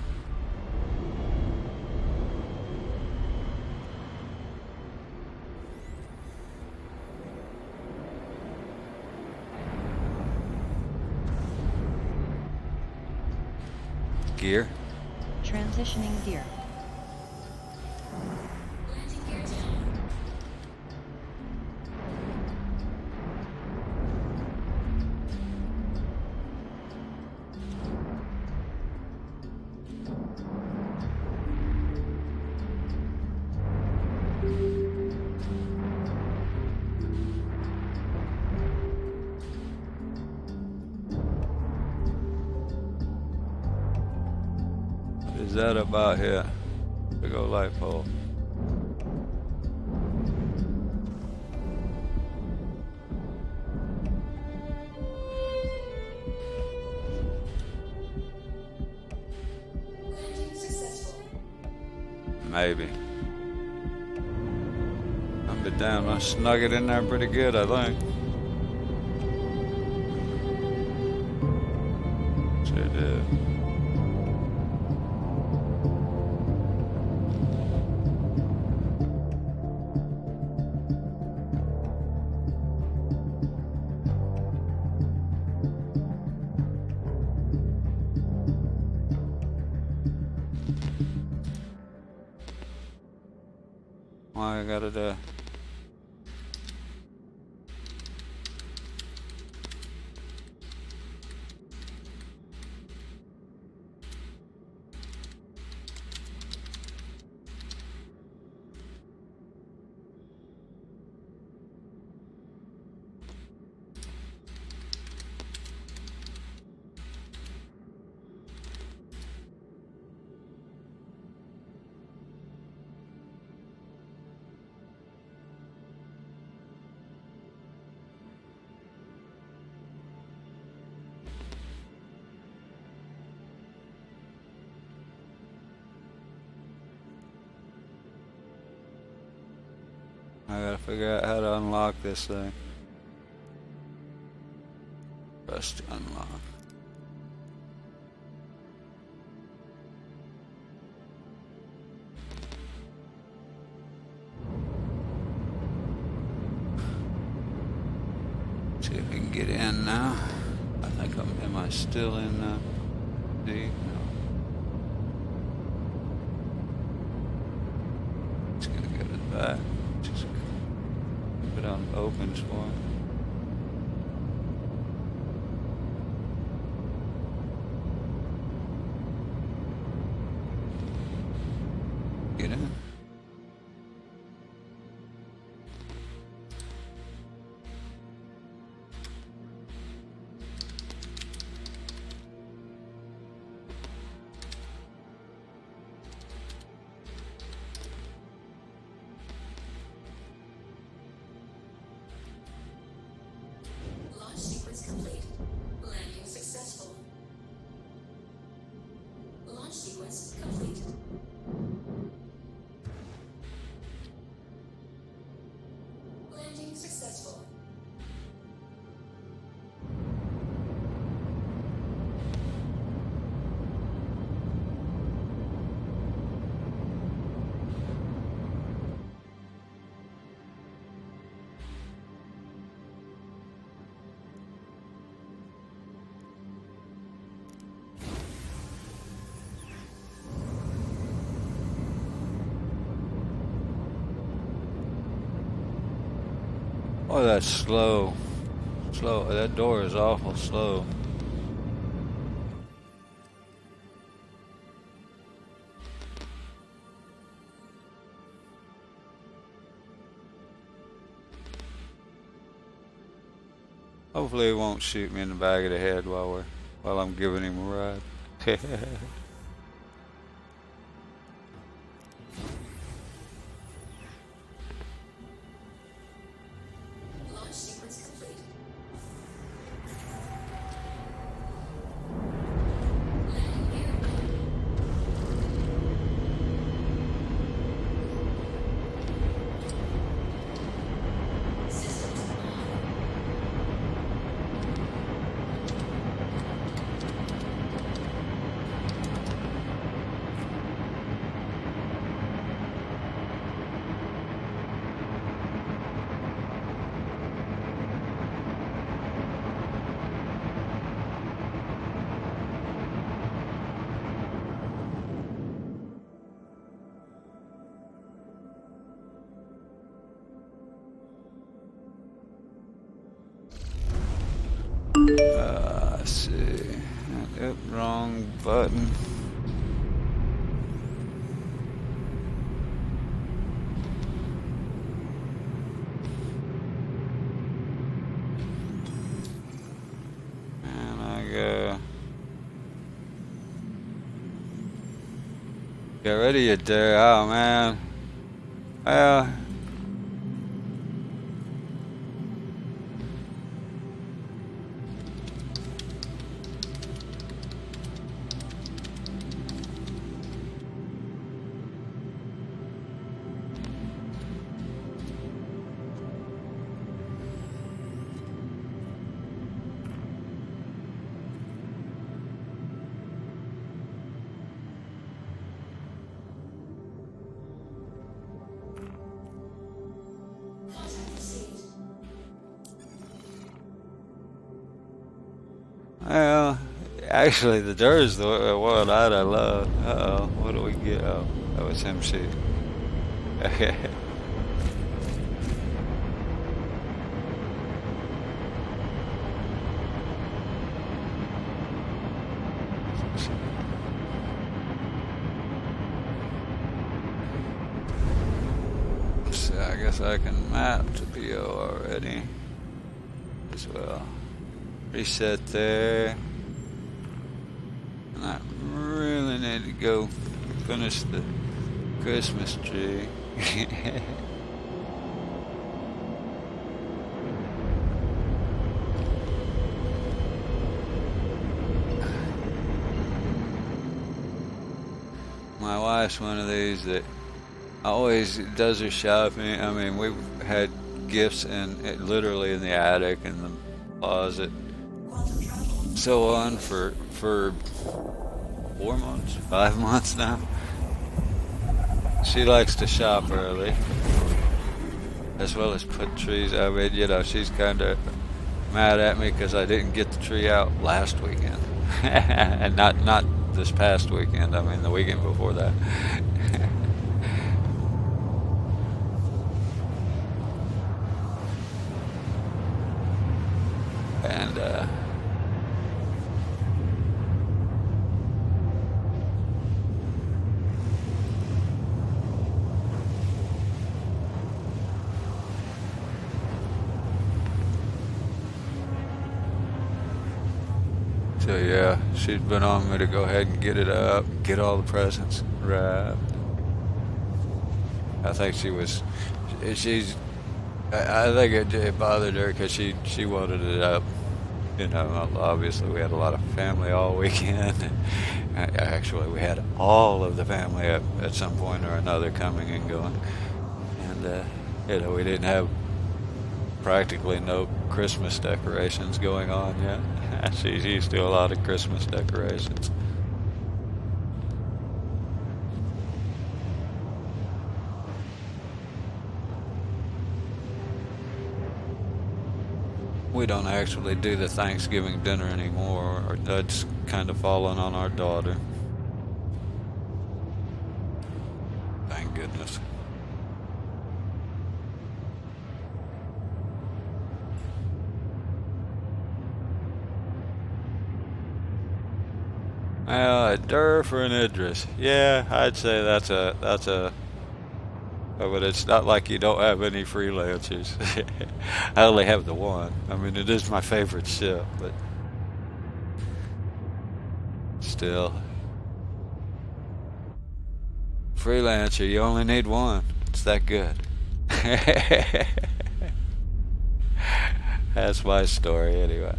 Gear. Transitioning gear. Landing gear down. What is that about here? Big old light pole. Maybe. I'll be damned, I snug it in there pretty good, I think. Sure did. Why I gotta do? I gotta figure out how to unlock this thing. Press to unlock. See if we can get in now. I think am I still in D? No. It's gonna go to the back. Just put on opens for it. Get in. Launch sequence complete. Landing successful. Launch sequence complete. Landing successful. Oh, that's slow. Slow. That door is awful slow. Hopefully it won't shoot me in the back of the head while I'm giving him a ride. Launch sequence complete. Landing gear. Systems on. Let's see. Yep, wrong button. And I go. Get rid of your dirt. Oh man. Well, well, actually, the dirt is the one I love. Uh-oh, what do we get? Oh, that was him shooting. Okay. So I guess I can map to PO already as well. Reset there. And I really need to go finish the Christmas tree. My wife's one of these that always does her shopping. I mean, we've had gifts literally in the attic and the closet, so on for 4 months, 5 months now. She likes to shop early, as well as put trees. I mean, you know, she's kind of mad at me because I didn't get the tree out last weekend, and not this past weekend. I mean, the weekend before that. And so yeah, she's been on me to go ahead and get it up, get all the presents wrapped. I think she's I think it bothered her because she wanted it up. You know, obviously we had a lot of family all weekend. Actually, we had all of the family at some point or another coming and going. And, you know, we didn't have practically no Christmas decorations going on yet. She's used to a lot of Christmas decorations. We don't actually do the Thanksgiving dinner anymore, or that's kind of fallen on our daughter. Thank goodness. Well, a Dur for an Idris. Yeah, I'd say that's a but it's not like you don't have any freelancers. I only have the one. I mean, it is my favorite ship, but still. Freelancer, you only need one. It's that good. That's my story anyway.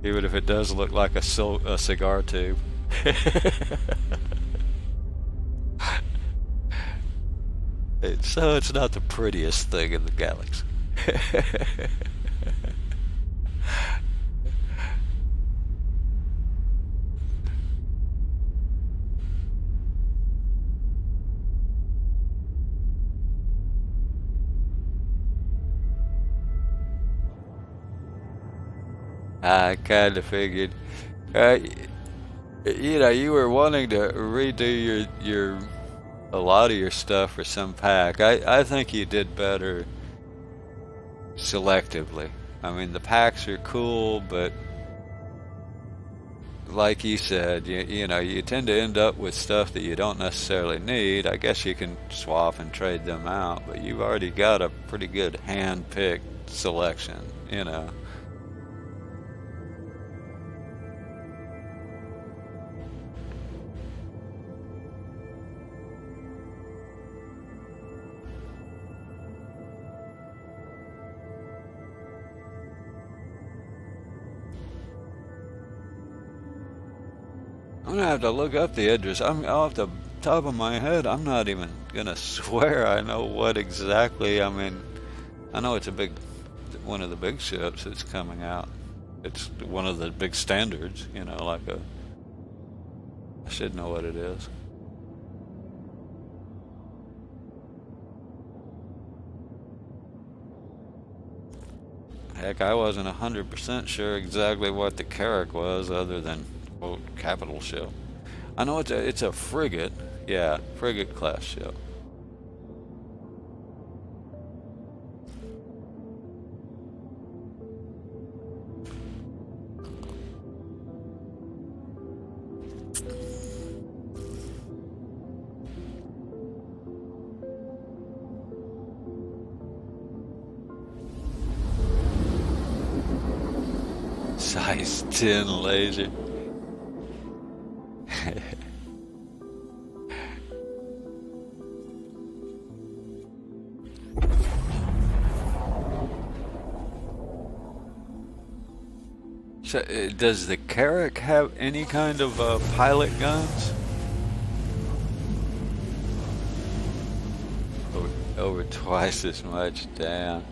Even if it does look like a cigar tube. So it's not the prettiest thing in the galaxy. I kind of figured, you know, you were wanting to redo a lot of your stuff for some pack. I think you did better selectively. I mean, the packs are cool, but like you said, you know, you tend to end up with stuff that you don't necessarily need. I guess you can swap and trade them out, but you've already got a pretty good hand-picked selection, you know. I'm gonna have to look up the address. I'm off the top of my head. I'm not even gonna swear I know what exactly. I mean, I know it's one of the big ships that's coming out. It's one of the big standards, you know, I should know what it is. Heck, I wasn't 100% sure exactly what the Carrack was, other than quote capital ship. I know it's a frigate, yeah, frigate class ship. Size 10 laser. So, does the Carrack have any kind of pilot guns? Over twice as much, damn.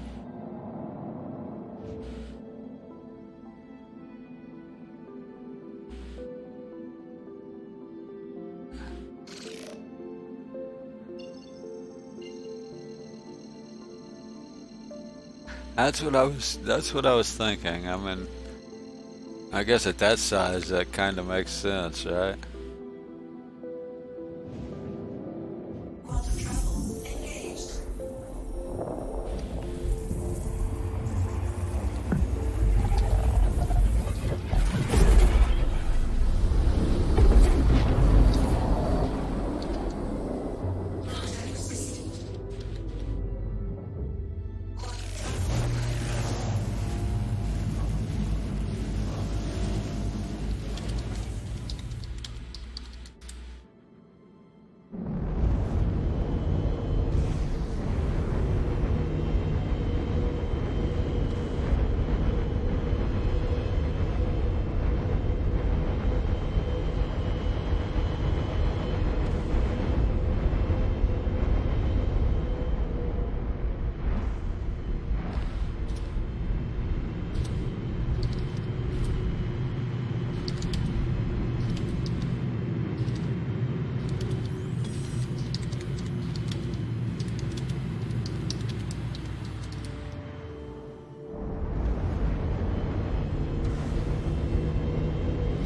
That's what I was thinking. I mean, I guess at that size that kind of makes sense, right?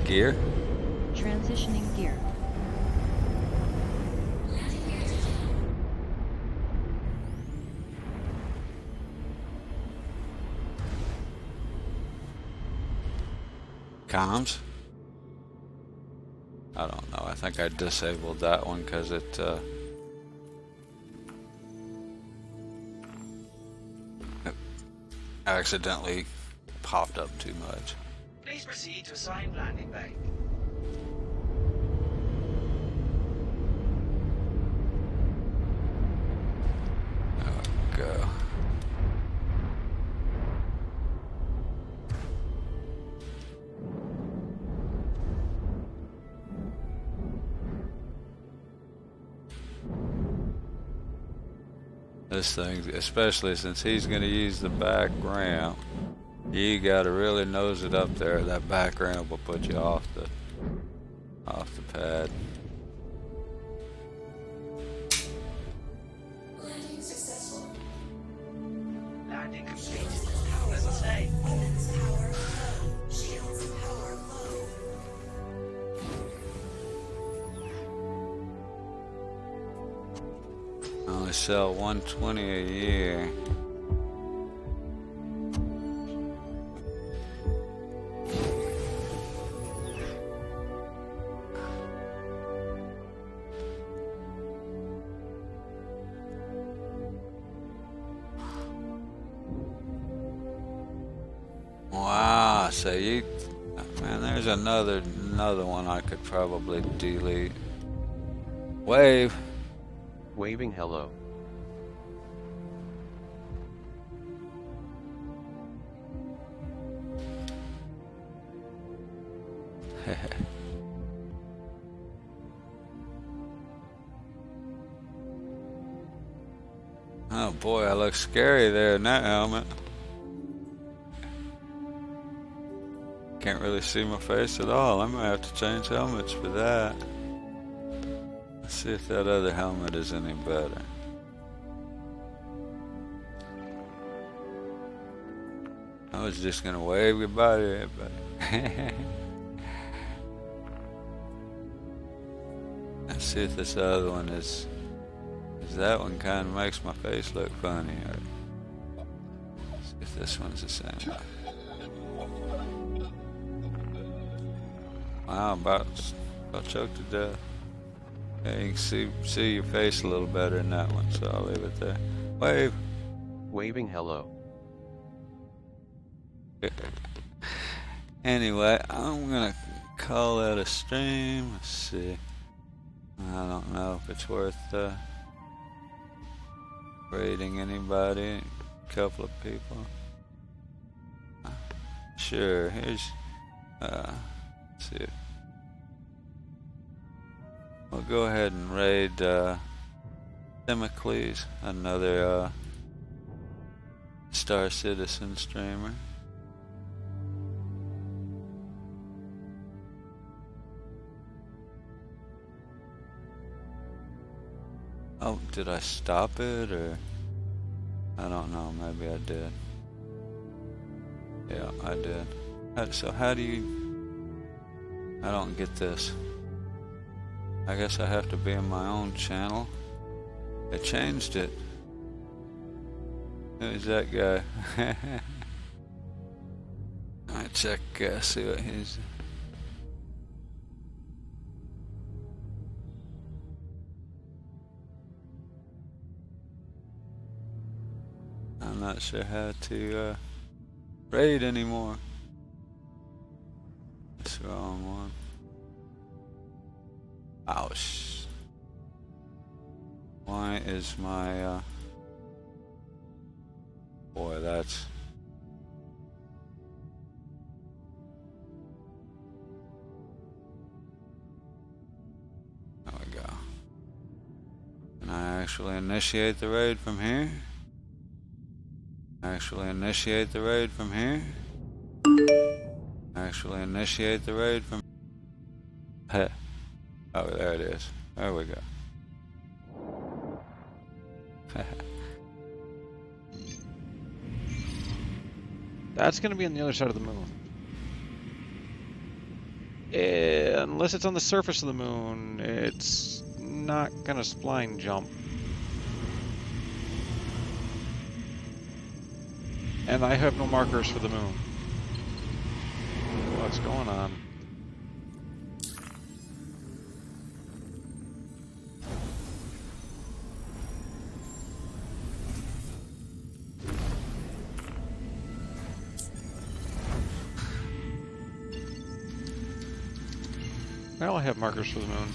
Gear? Transitioning gear. Comms? I don't know. I think I disabled that one because it accidentally popped up too much. Please proceed to assigned landing bay. Oh, go. This thing, especially since he's going to use the back ramp, you got to really nose it up there. That back ramp will put you off the pad. Landing successful. Landing complete. As I say. Weapons power low. Shields power low. I only sell 120 a year. Wow, so you, man, there's another one I could probably delete. Wave. Waving hello. Oh boy, I look scary there in that helmet. Can't really see my face at all. I might have to change helmets for that. Let's see if that other helmet is any better. I was just gonna wave goodbye to everybody. Let's see if this other one is. Cause that one kind of makes my face look funny. Let's see if this one's the same. Wow, about choked to death. Yeah, you can see your face a little better in that one, so I'll leave it there. Wave. Waving hello. Anyway, I'm gonna call that a stream. Let's see. I don't know if it's worth rating anybody. A couple of people. Sure. Here's. Let's see. We'll go ahead and raid Themicles, another Star Citizen streamer. Oh, did I stop it, or I don't know, maybe I did. Yeah, I did. So how do you, I don't get this. I guess I have to be in my own channel. They changed it. Who's that guy? I check, see what he's. I'm not sure how to raid anymore. That's the wrong one. Ouch. Why is my boy, that's there we go. Can I actually initiate the raid from here? Actually initiate the raid from here? Actually initiate the raid from oh, there it is. There we go. That's going to be on the other side of the moon. Unless it's on the surface of the moon, it's not going to spline jump. And I have no markers for the moon. What's going on? Well, I have markers for the moon.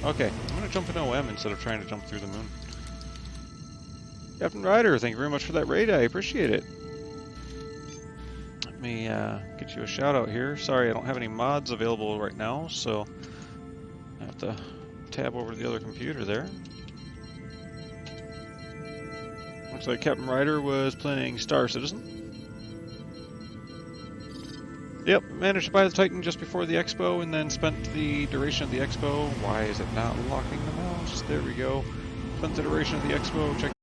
Okay, I'm going to jump in OM instead of trying to jump through the moon. Captain Ryder, thank you very much for that raid. I appreciate it. Let me get you a shout out here. Sorry, I don't have any mods available right now, so I have to tab over to the other computer there. Looks like Captain Ryder was playing Star Citizen. Yep, managed to buy the Titan just before the expo and then spent the duration of the expo. Why is it not locking the mouse? There we go. Spent the duration of the expo, checked